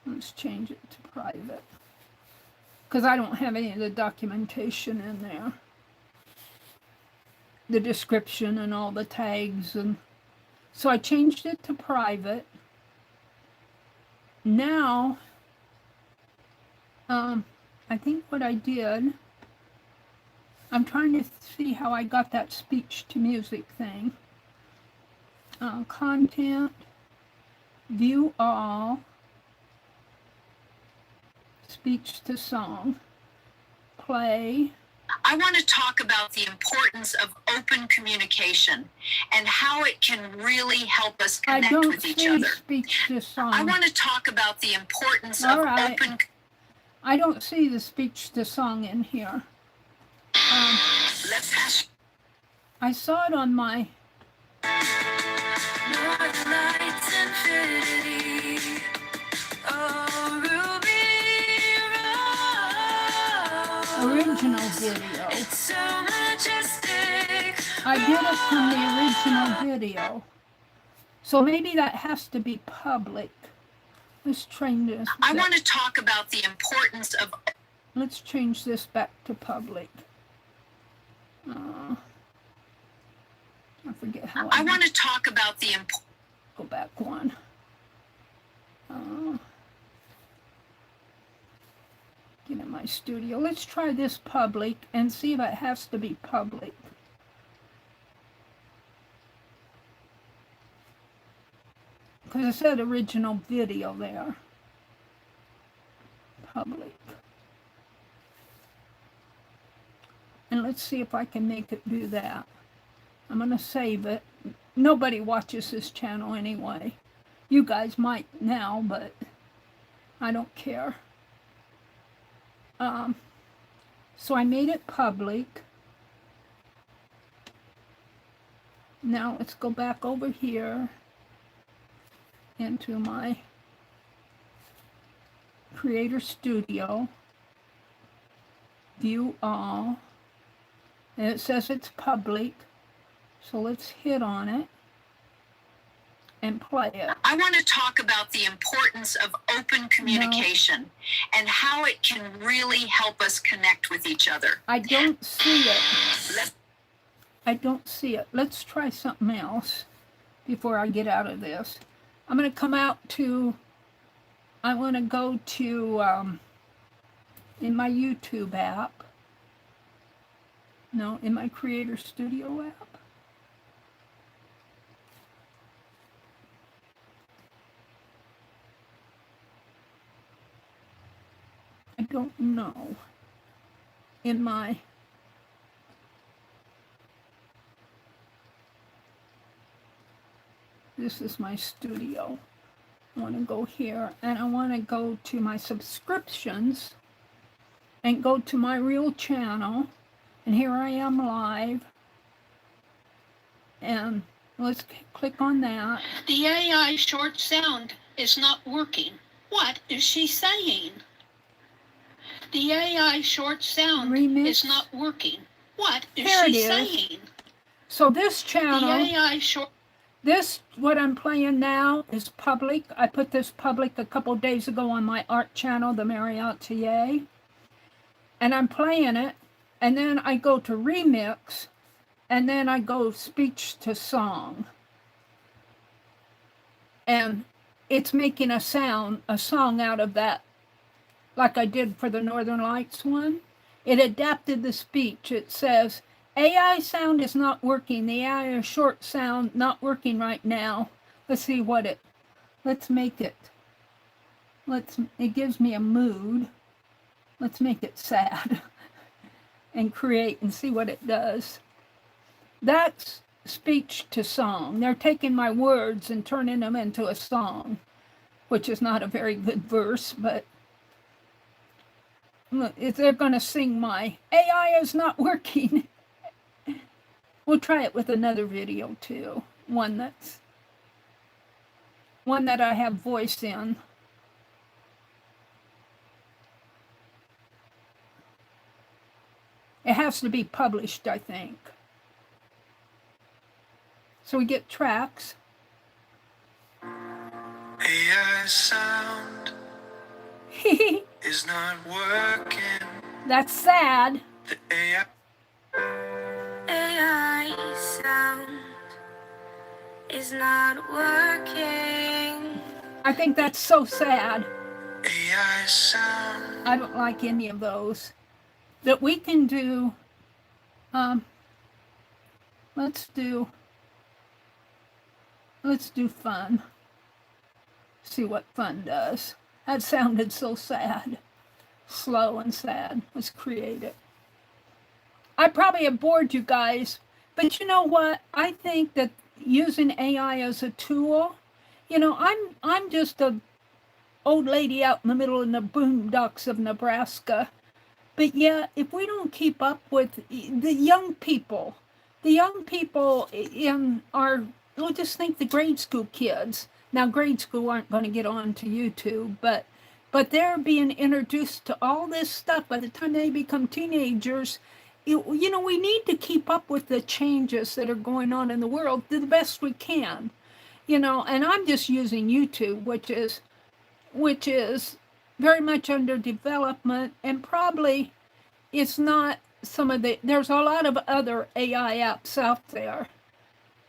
Let's change it to private. Because I don't have any of the documentation in there. The description and all the tags. And so I changed it to private. Now, I think what I did, I'm trying to see how I got that speech to music thing. Content, view all, speech to song, play. I want to talk about the importance of open communication and how it can really help us connect with each other. I don't see speech to song. I want to talk about the importance of open. I don't see the speech to song in here. I saw it on my original video. I did it from the original video. So maybe that has to be public. Let's change this. I want to talk about the importance of. Let's change this back to public. I forget how I want to talk about the go back one. Get in my studio. Let's try this public and see if it has to be public. Because it said original video there. Public. And let's see if I can make it do that. I'm going to save it. Nobody watches this channel anyway. You guys might now, but I don't care. So I made it public. Now let's go back over here into my Creator Studio. view all. And it says it's public. So let's hit on it and play it. I want to talk about the importance of open communication and how it can really help us connect with each other. I don't see it. I don't see it. Let's try something else before I get out of this. I'm going to come out to, I want to go to, in my YouTube app. No, in my Creator Studio app. I don't know. In my this is my studio. I want to go here and I want to go to my subscriptions and go to my real channel, and here I am live, and let's click on that. The AI short sound is not working. What is she saying? The AI short sound Remix. is not working. What is There she it is. saying? So this The channel, AI short this, what I'm playing now, is public. I put this public a couple days ago on my art channel, the Meri Atelier. And I'm playing it, and then I go to remix, and then I go speech to song. And it's making a song out of that, like I did for the Northern Lights one. It adapted the speech. It says, AI sound is not working. The AI short sound not working right now. Let's see what it, let's make it, it gives me a mood. Let's make it sad and create and see what it does. That's speech to song. They're taking my words and turning them into a song, which is not a very good verse, but look, if they're going to sing my AI is not working. We'll try it with another video too. One that I have voice in. It has to be published, I think. So we get tracks. AI sound is not working. That's sad. The AI sound is not working. I think that's so sad. AI sound. I don't like any of those. That we can do, let's do fun. See what fun does. That sounded so sad. Slow and sad. Let's create it. I probably have bored you guys, but you know what? I think that using AI as a tool, you know, I'm just a old lady out in the middle of the boondocks of Nebraska. But yeah, if we don't keep up with the young people in our, we'll just think the grade school kids. Now, grade school aren't going to get on to YouTube, but they're being introduced to all this stuff by the time they become teenagers. You know, we need to keep up with the changes that are going on in the world the best we can. You know, and I'm just using YouTube, which is very much under development, and probably it's not some of the, there's a lot of other AI apps out there.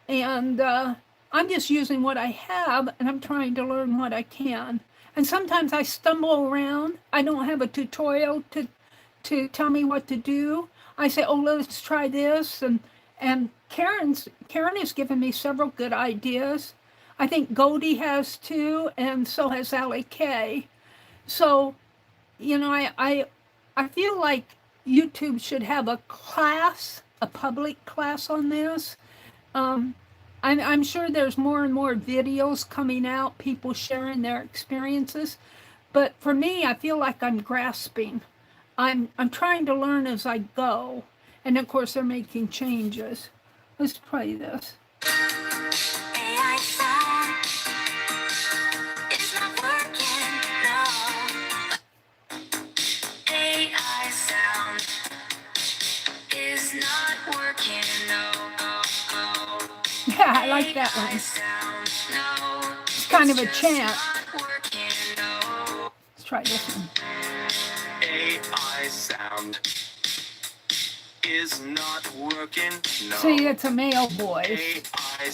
And I'm just using what I have, and I'm trying to learn what I can. And sometimes I stumble around. I don't have a tutorial to tell me what to do. I say, oh, let's try this. And Karen has given me several good ideas. I think Goldie has too, and so has Allie Kay. So, you know, I feel like YouTube should have a class, a public class on this. I'm sure there's more and more videos coming out, people sharing their experiences. But for me, I feel like I'm grasping. I'm trying to learn as I go. And of course, they're making changes. Let's play this. AI sound is not working, no. AI sound Yeah, I like that one. It's kind of a chant. Let's try this one. AI sound is not working. No. See, it's a male voice. AI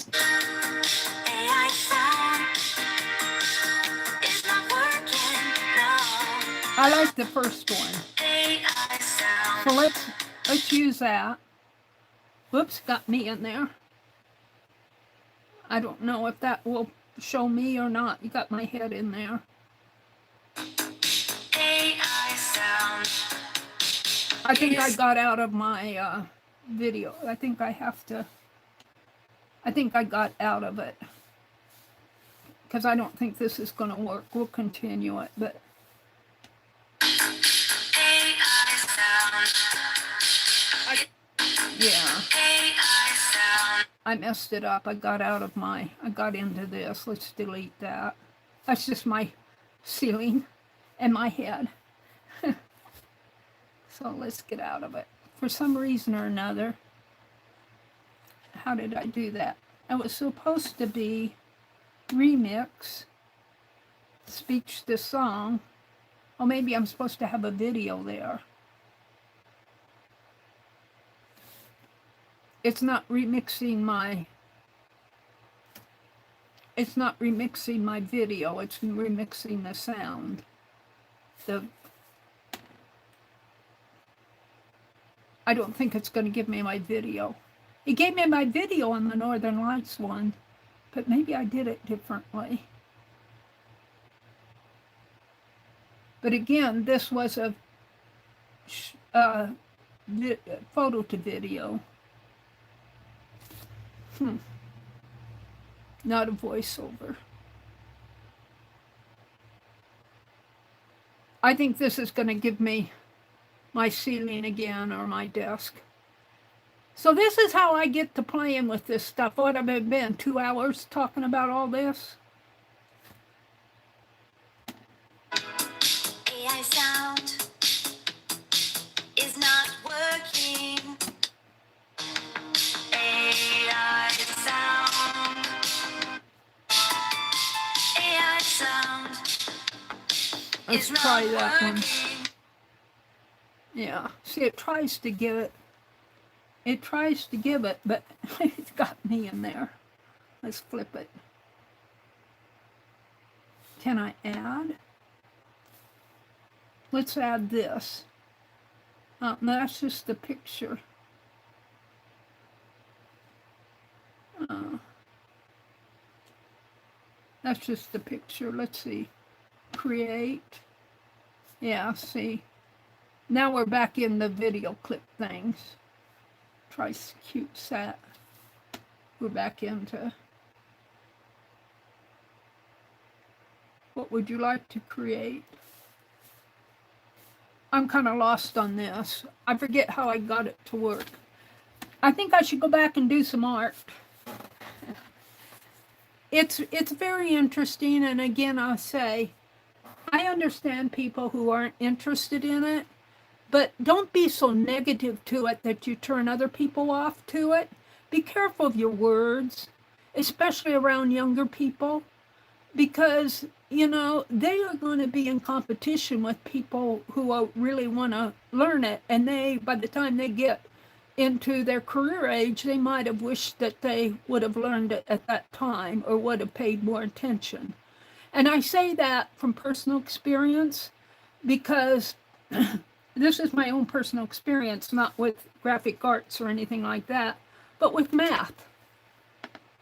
sound is not working. No. I like the first one. AI sound. So let's use that. Whoops, got me in there. I don't know if that will show me or not. You got my head in there. AI sound. I think I got out of my video. I think I got out of it. Because I don't think this is going to work. We'll continue it, but... AI sound. Yeah. AI sound. I messed it up. I got into this. Let's delete that. That's just my ceiling and my head. So let's get out of it. For some reason or another, how did I do that? It was supposed to be remix, speech to song. Oh, maybe I'm supposed to have a video there. It's not remixing my video, it's remixing the sound. I don't think it's going to give me my video. It gave me my video on the Northern Lights one, but maybe I did it differently. But again, this was a photo to video. Not a voiceover. I think this is going to give me my ceiling again or my desk. So this is how I get to playing with this stuff. What have it been, 2 hours talking about all this? AI sound is not working. AI sound. AI sound. Let's try that one. Yeah, see, it tries to give it, but it's got me in there. Let's flip it. Can I add? Let's add this. No, that's just the picture. That's just the picture. Let's see. Create. Yeah, see. Now we're back in the video clip things. Try cute sat. We're back into. What would you like to create? I'm kind of lost on this. I forget how I got it to work. I think I should go back and do some art. It's very interesting, and again, I'll say, I understand people who aren't interested in it, but don't be so negative to it that you turn other people off to it. Be careful of your words, especially around younger people, because, you know, they are going to be in competition with people who really want to learn it, and by the time they get into their career age, they might have wished that they would have learned it at that time or would have paid more attention. And I say that from personal experience because this is my own personal experience, not with graphic arts or anything like that, but with math.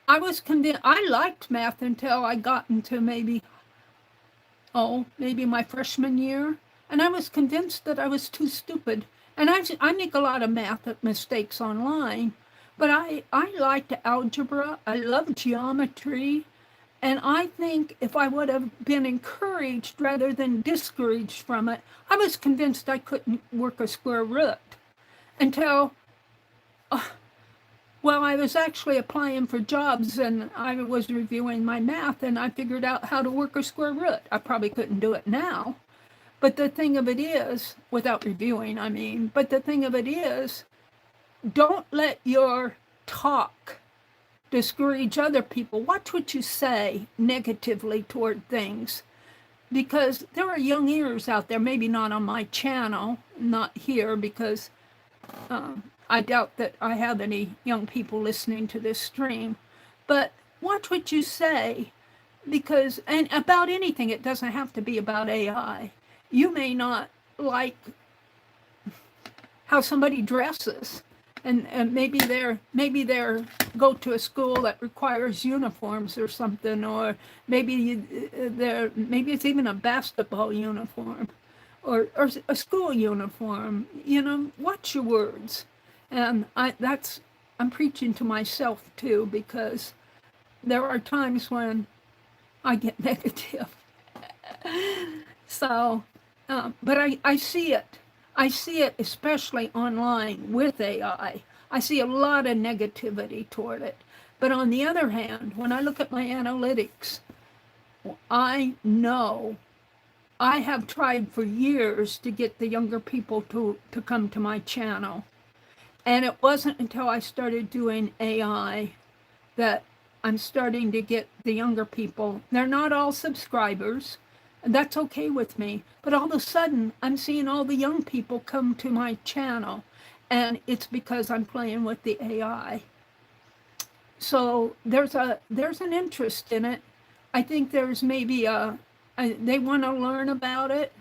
I was convinced, I liked math until I got into maybe my freshman year, and I was convinced that I was too stupid. And I make a lot of math mistakes online, but I liked algebra, I love geometry, and I think if I would have been encouraged rather than discouraged from it, I was convinced I couldn't work a square root until, I was actually applying for jobs and I was reviewing my math and I figured out how to work a square root. I probably couldn't do it now. But the thing of it is, without reviewing, but the thing of it is, don't let your talk discourage other people. Watch what you say negatively toward things, because there are young ears out there, maybe not on my channel, not here, because I doubt that I have any young people listening to this stream, but watch what you say, because, and about anything, it doesn't have to be about AI. You may not like how somebody dresses, and maybe they're go to a school that requires uniforms or something, or maybe it's even a basketball uniform, or a school uniform. You know, watch your words. And I'm preaching to myself too, because there are times when I get negative. So, but I see it. I see it especially online with AI. I see a lot of negativity toward it. But on the other hand, when I look at my analytics, I know I have tried for years to get the younger people to come to my channel. And it wasn't until I started doing AI that I'm starting to get the younger people. They're not all subscribers, and that's okay with me. But all of a sudden, I'm seeing all the young people come to my channel, and it's because I'm playing with the AI. So there's an interest in it. I think there's maybe they want to learn about it,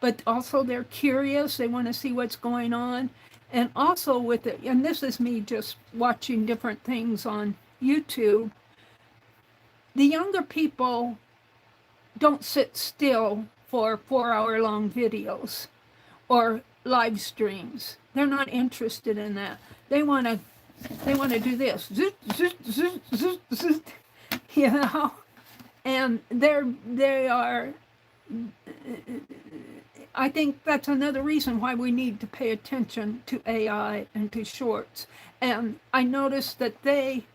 but also they're curious. They want to see what's going on. And also with it, and this is me just watching different things on YouTube, the younger people don't sit still for 4-hour-long videos or live streams. They're not interested in that. They want to do this, you know, and they are. I think that's another reason why we need to pay attention to AI and to shorts. And I noticed that they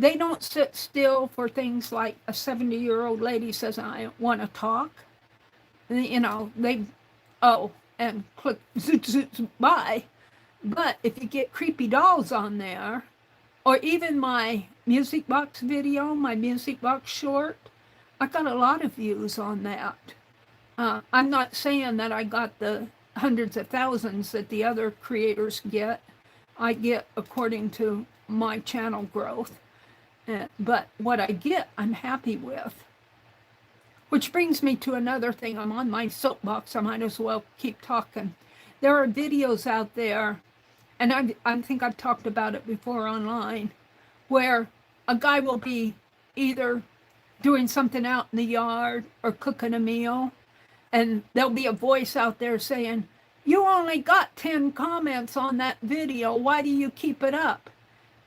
don't sit still for things like a 70-year-old lady says, I want to talk. You know, and click bye. But if you get creepy dolls on there, or even my music box video, my music box short, I got a lot of views on that. I'm not saying that I got the hundreds of thousands that the other creators get. I get according to my channel growth. But what I get, I'm happy with. Which brings me to another thing. I'm on my soapbox. I might as well keep talking. There are videos out there, and I think I've talked about it before online, where a guy will be either doing something out in the yard or cooking a meal, and there'll be a voice out there saying, you only got 10 comments on that video. Why do you keep it up?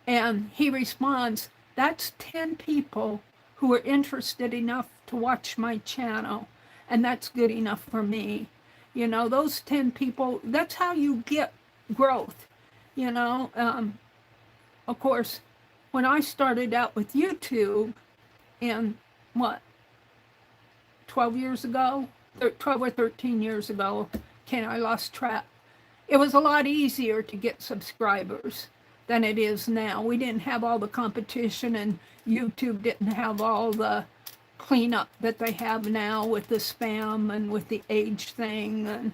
And he responds, that's 10 people who are interested enough to watch my channel, and that's good enough for me. You know, those 10 people, that's how you get growth. You know, of course, when I started out with YouTube in 12 years ago, 12 or 13 years ago, I lost track. It was a lot easier to get subscribers than it is now. We didn't have all the competition, and YouTube didn't have all the cleanup that they have now with the spam and with the age thing. And,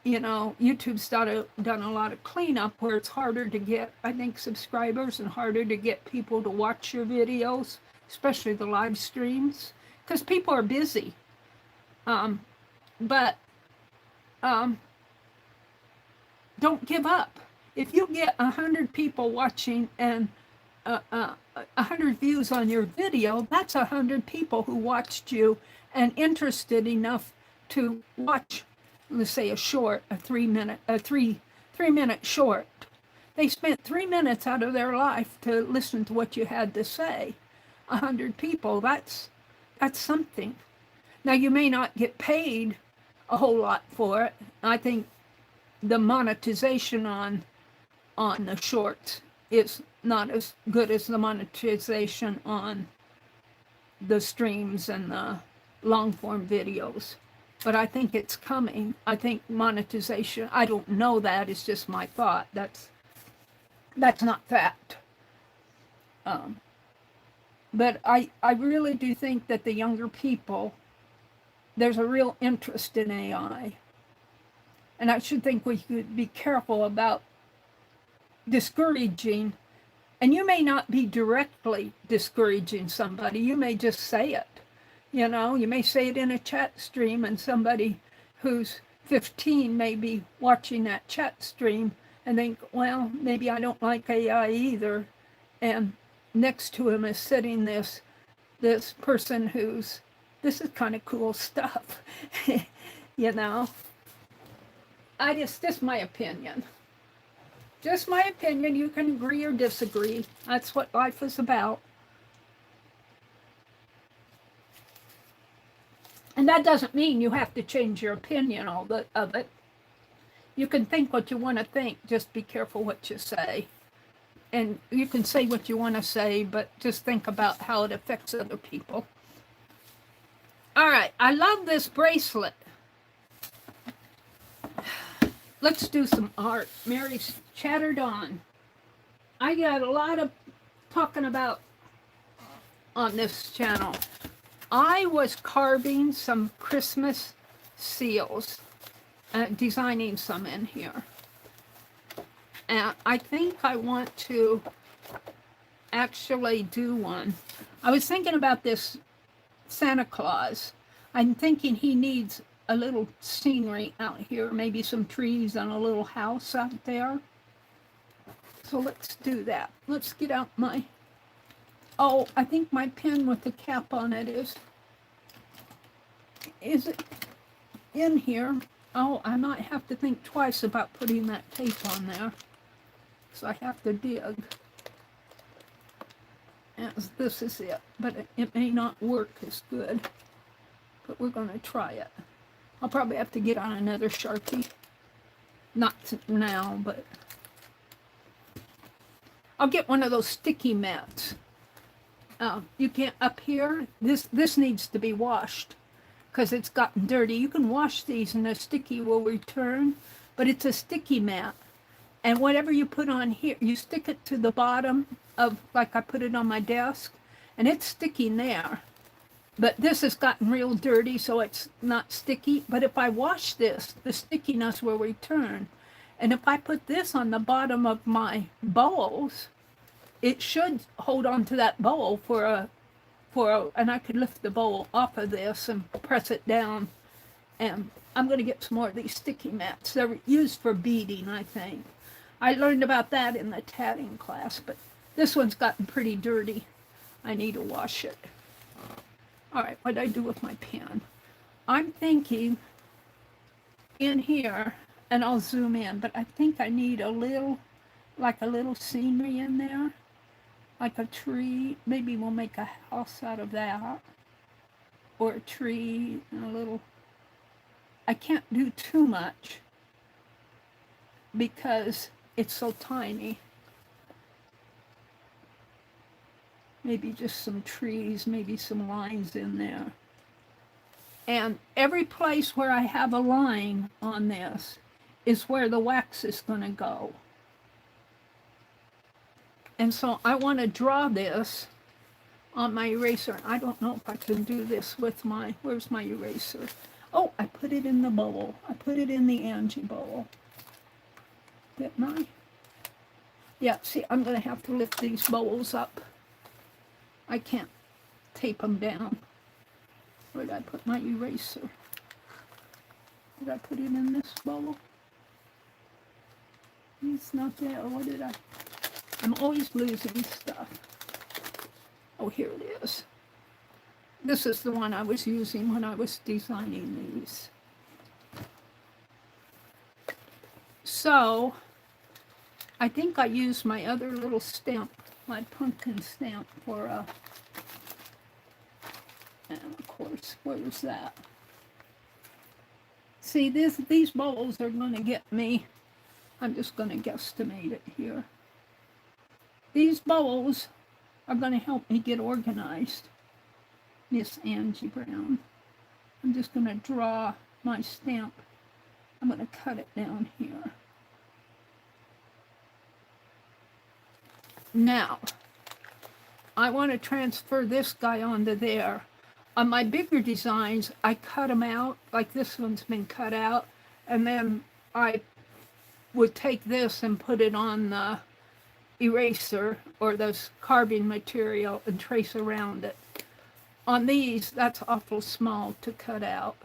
you know, YouTube's done a lot of cleanup where it's harder to get, I think, subscribers and harder to get people to watch your videos, especially the live streams, because people are busy. But don't give up. If you get 100 people watching and 100 views on your video, that's 100 people who watched you and interested enough to watch, let's say, a short, a 3-minute short. They spent 3 minutes out of their life to listen to what you had to say. 100 people, that's something. Now, you may not get paid a whole lot for it. I think the monetization on the shorts is not as good as the monetization on the streams and the long form videos. But I think it's coming. I think monetization, I don't know that, it's just my thought. That's That's not fact. But I really do think that the younger people, there's a real interest in AI. And I should think we could be careful about discouraging. And you may not be directly discouraging somebody. You may just say it. You know, you may say it in a chat stream, and somebody who's 15 may be watching that chat stream and think, well, maybe I don't like AI either. And next to him is sitting this person who's, this is kind of cool stuff. You know, just my opinion. Just my opinion. You can agree or disagree. That's what life is about. And that doesn't mean you have to change your opinion of it. You can think what you want to think. Just be careful what you say. And you can say what you want to say, but just think about how it affects other people. All right. I love this bracelet. Let's do some art. Mary's chattered on. I got a lot of talking about on this channel. I was carving some Christmas seals, designing some in here. And I think I want to actually do one. I was thinking about this Santa Claus. I'm thinking he needs a little scenery out here, maybe some trees and a little house out there. So let's do that. Let's get out my, oh, I think my pen with the cap on it is it in here? Oh, I might have to think twice about putting that tape on there. So I have to dig. As this is it, but it may not work as good. But we're going to try it. I'll probably have to get on another Sharpie. Not now, but I'll get one of those sticky mats. You can't, up here, this needs to be washed because it's gotten dirty. You can wash these and the sticky will return, but it's a sticky mat. And whatever you put on here, you stick it to the bottom of, like I put it on my desk, and it's sticking there. But this has gotten real dirty, so it's not sticky. But if I wash this, the stickiness will return. And if I put this on the bottom of my bowls, it should hold on to that bowl and I could lift the bowl off of this and press it down. And I'm going to get some more of these sticky mats. They're used for beading, I think. I learned about that in the tatting class, but this one's gotten pretty dirty. I need to wash it. All right, what did I do with my pen? I'm thinking in here, and I'll zoom in, but I think I need a little scenery in there, like a tree. Maybe we'll make a house out of that, or a tree and a little. I can't do too much because it's so tiny. Maybe just some trees, maybe some lines in there. And every place where I have a line on this is where the wax is going to go. And so I want to draw this on my eraser. I don't know if I can do this with my, where's my eraser? Oh, I put it in the bowl. I put it in the Angie bowl. Didn't I? Yeah, see, I'm going to have to lift these bowls up. I can't tape them down. Where did I put my eraser? Did I put it in this bowl? It's not there. What did I? I'm always losing stuff. Oh, here it is. This is the one I was using when I was designing these. So, I think I used my other little stamp, my pumpkin stamp for and of course, where's that? See, these bowls are going to get me, I'm just going to guesstimate it here. These bowls are going to help me get organized. Miss Angie Brown. I'm just going to draw my stamp. I'm going to cut it down here. Now, I want to transfer this guy onto there. On my bigger designs, I cut them out, like this one's been cut out, and then I would take this and put it on the eraser or this carving material and trace around it. On these, that's awful small to cut out.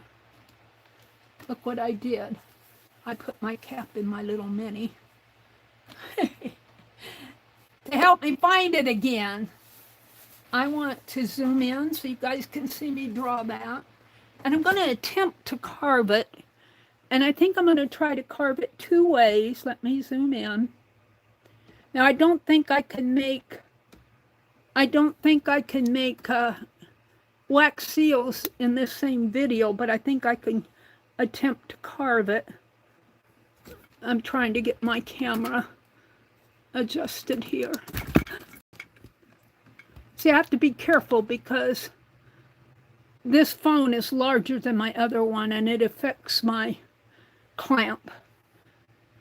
Look what I did. I put my cap in my little mini to help me find it again. I want to zoom in so you guys can see me draw that. And I'm going to attempt to carve it. And I think I'm going to try to carve it 2 ways. Let me zoom in. Now, I don't think I can make wax seals in this same video, but I think I can attempt to carve it. I'm trying to get my camera adjusted here. See, I have to be careful because this phone is larger than my other one and it affects my clamp.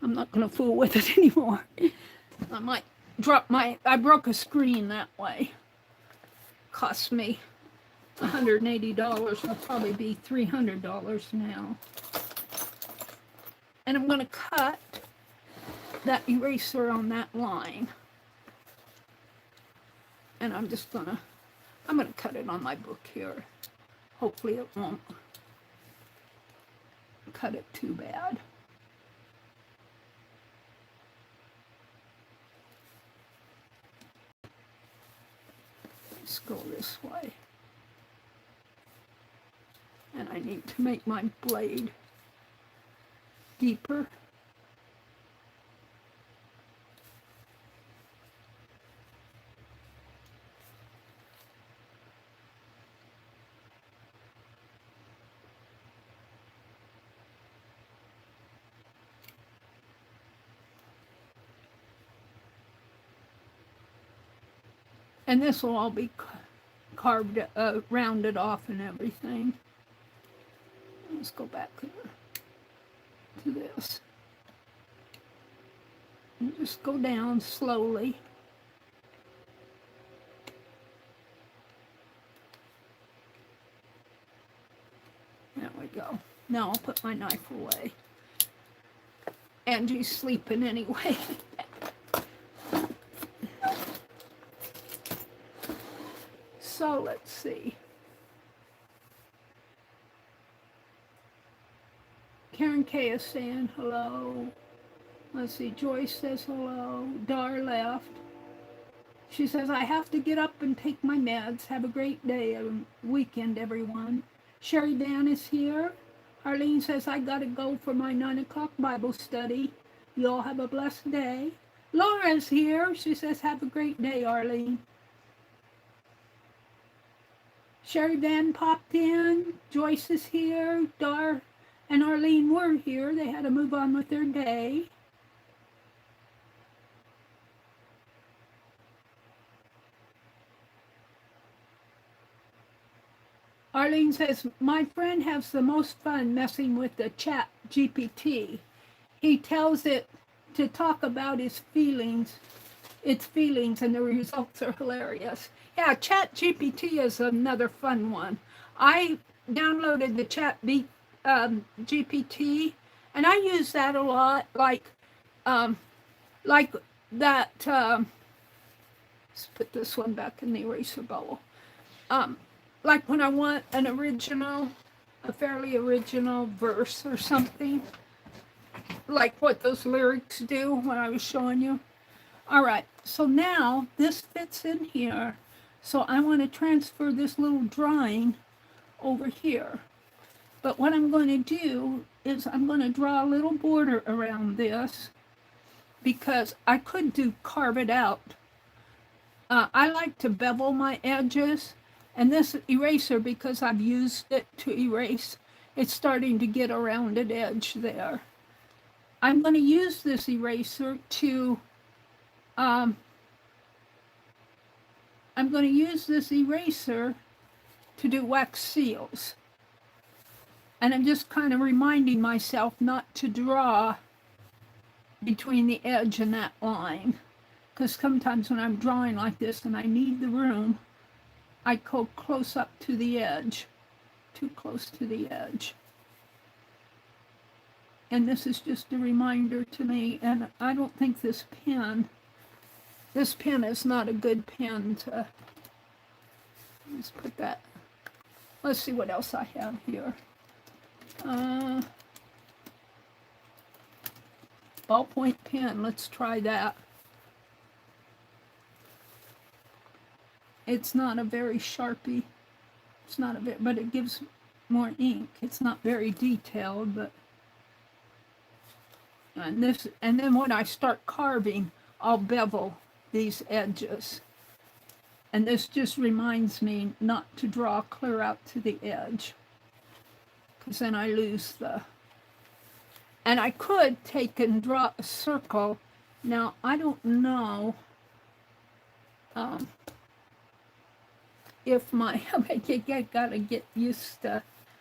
I'm not going to fool with it anymore. I might drop I broke a screen that way. Cost me $180. It'll probably be $300 now. And I'm going to cut that eraser on that line. And I'm going to cut it on my book here. Hopefully it won't cut it too bad. Let's go this way. And I need to make my blade deeper. And this will all be carved, rounded off and everything. Let's go back to this. And just go down slowly. There we go. Now I'll put my knife away. Angie's sleeping anyway. So let's see. Karen K is saying hello. Let's see, Joyce says hello. Dar left. She says, I have to get up and take my meds. Have a great day and weekend, everyone. Sherry Dan is here. Arlene says, I gotta go for my 9 o'clock Bible study. You all have a blessed day. Laura's here. She says, have a great day, Arlene. Sherry Van popped in. Joyce is here. Dar and Arlene were here. They had to move on with their day. Arlene says, my friend has the most fun messing with the chat GPT. He tells it to talk about its feelings, and the results are hilarious. Yeah, chat GPT is another fun one. I downloaded the chat GPT, and I use that a lot, like that, let's put this one back in the eraser bowl. Like when I want a fairly original verse or something, like what those lyrics do when I was showing you. All right, so now this fits in here. So I want to transfer this little drawing over here. But what I'm going to do is I'm going to draw a little border around this because I could carve it out. I like to bevel my edges. And this eraser, because I've used it to erase, it's starting to get a rounded edge there. I'm going to use this eraser to, do wax seals. And I'm just kind of reminding myself not to draw between the edge and that line. because sometimes when I'm drawing like this and I need the room, I go close up to the edge, too close to the edge. And this is just a reminder to me, and I don't think this pen is not a good pen to, let's put that, let's see what else I have here. Ballpoint pen, let's try that. It's not a very Sharpie, it's not a bit, but it gives more ink. It's not very detailed, but, and then when I start carving, I'll bevel these edges. And this just reminds me not to draw clear out to the edge, because then I lose the, and I could take and draw a circle. Now, I don't know if my, I gotta get used to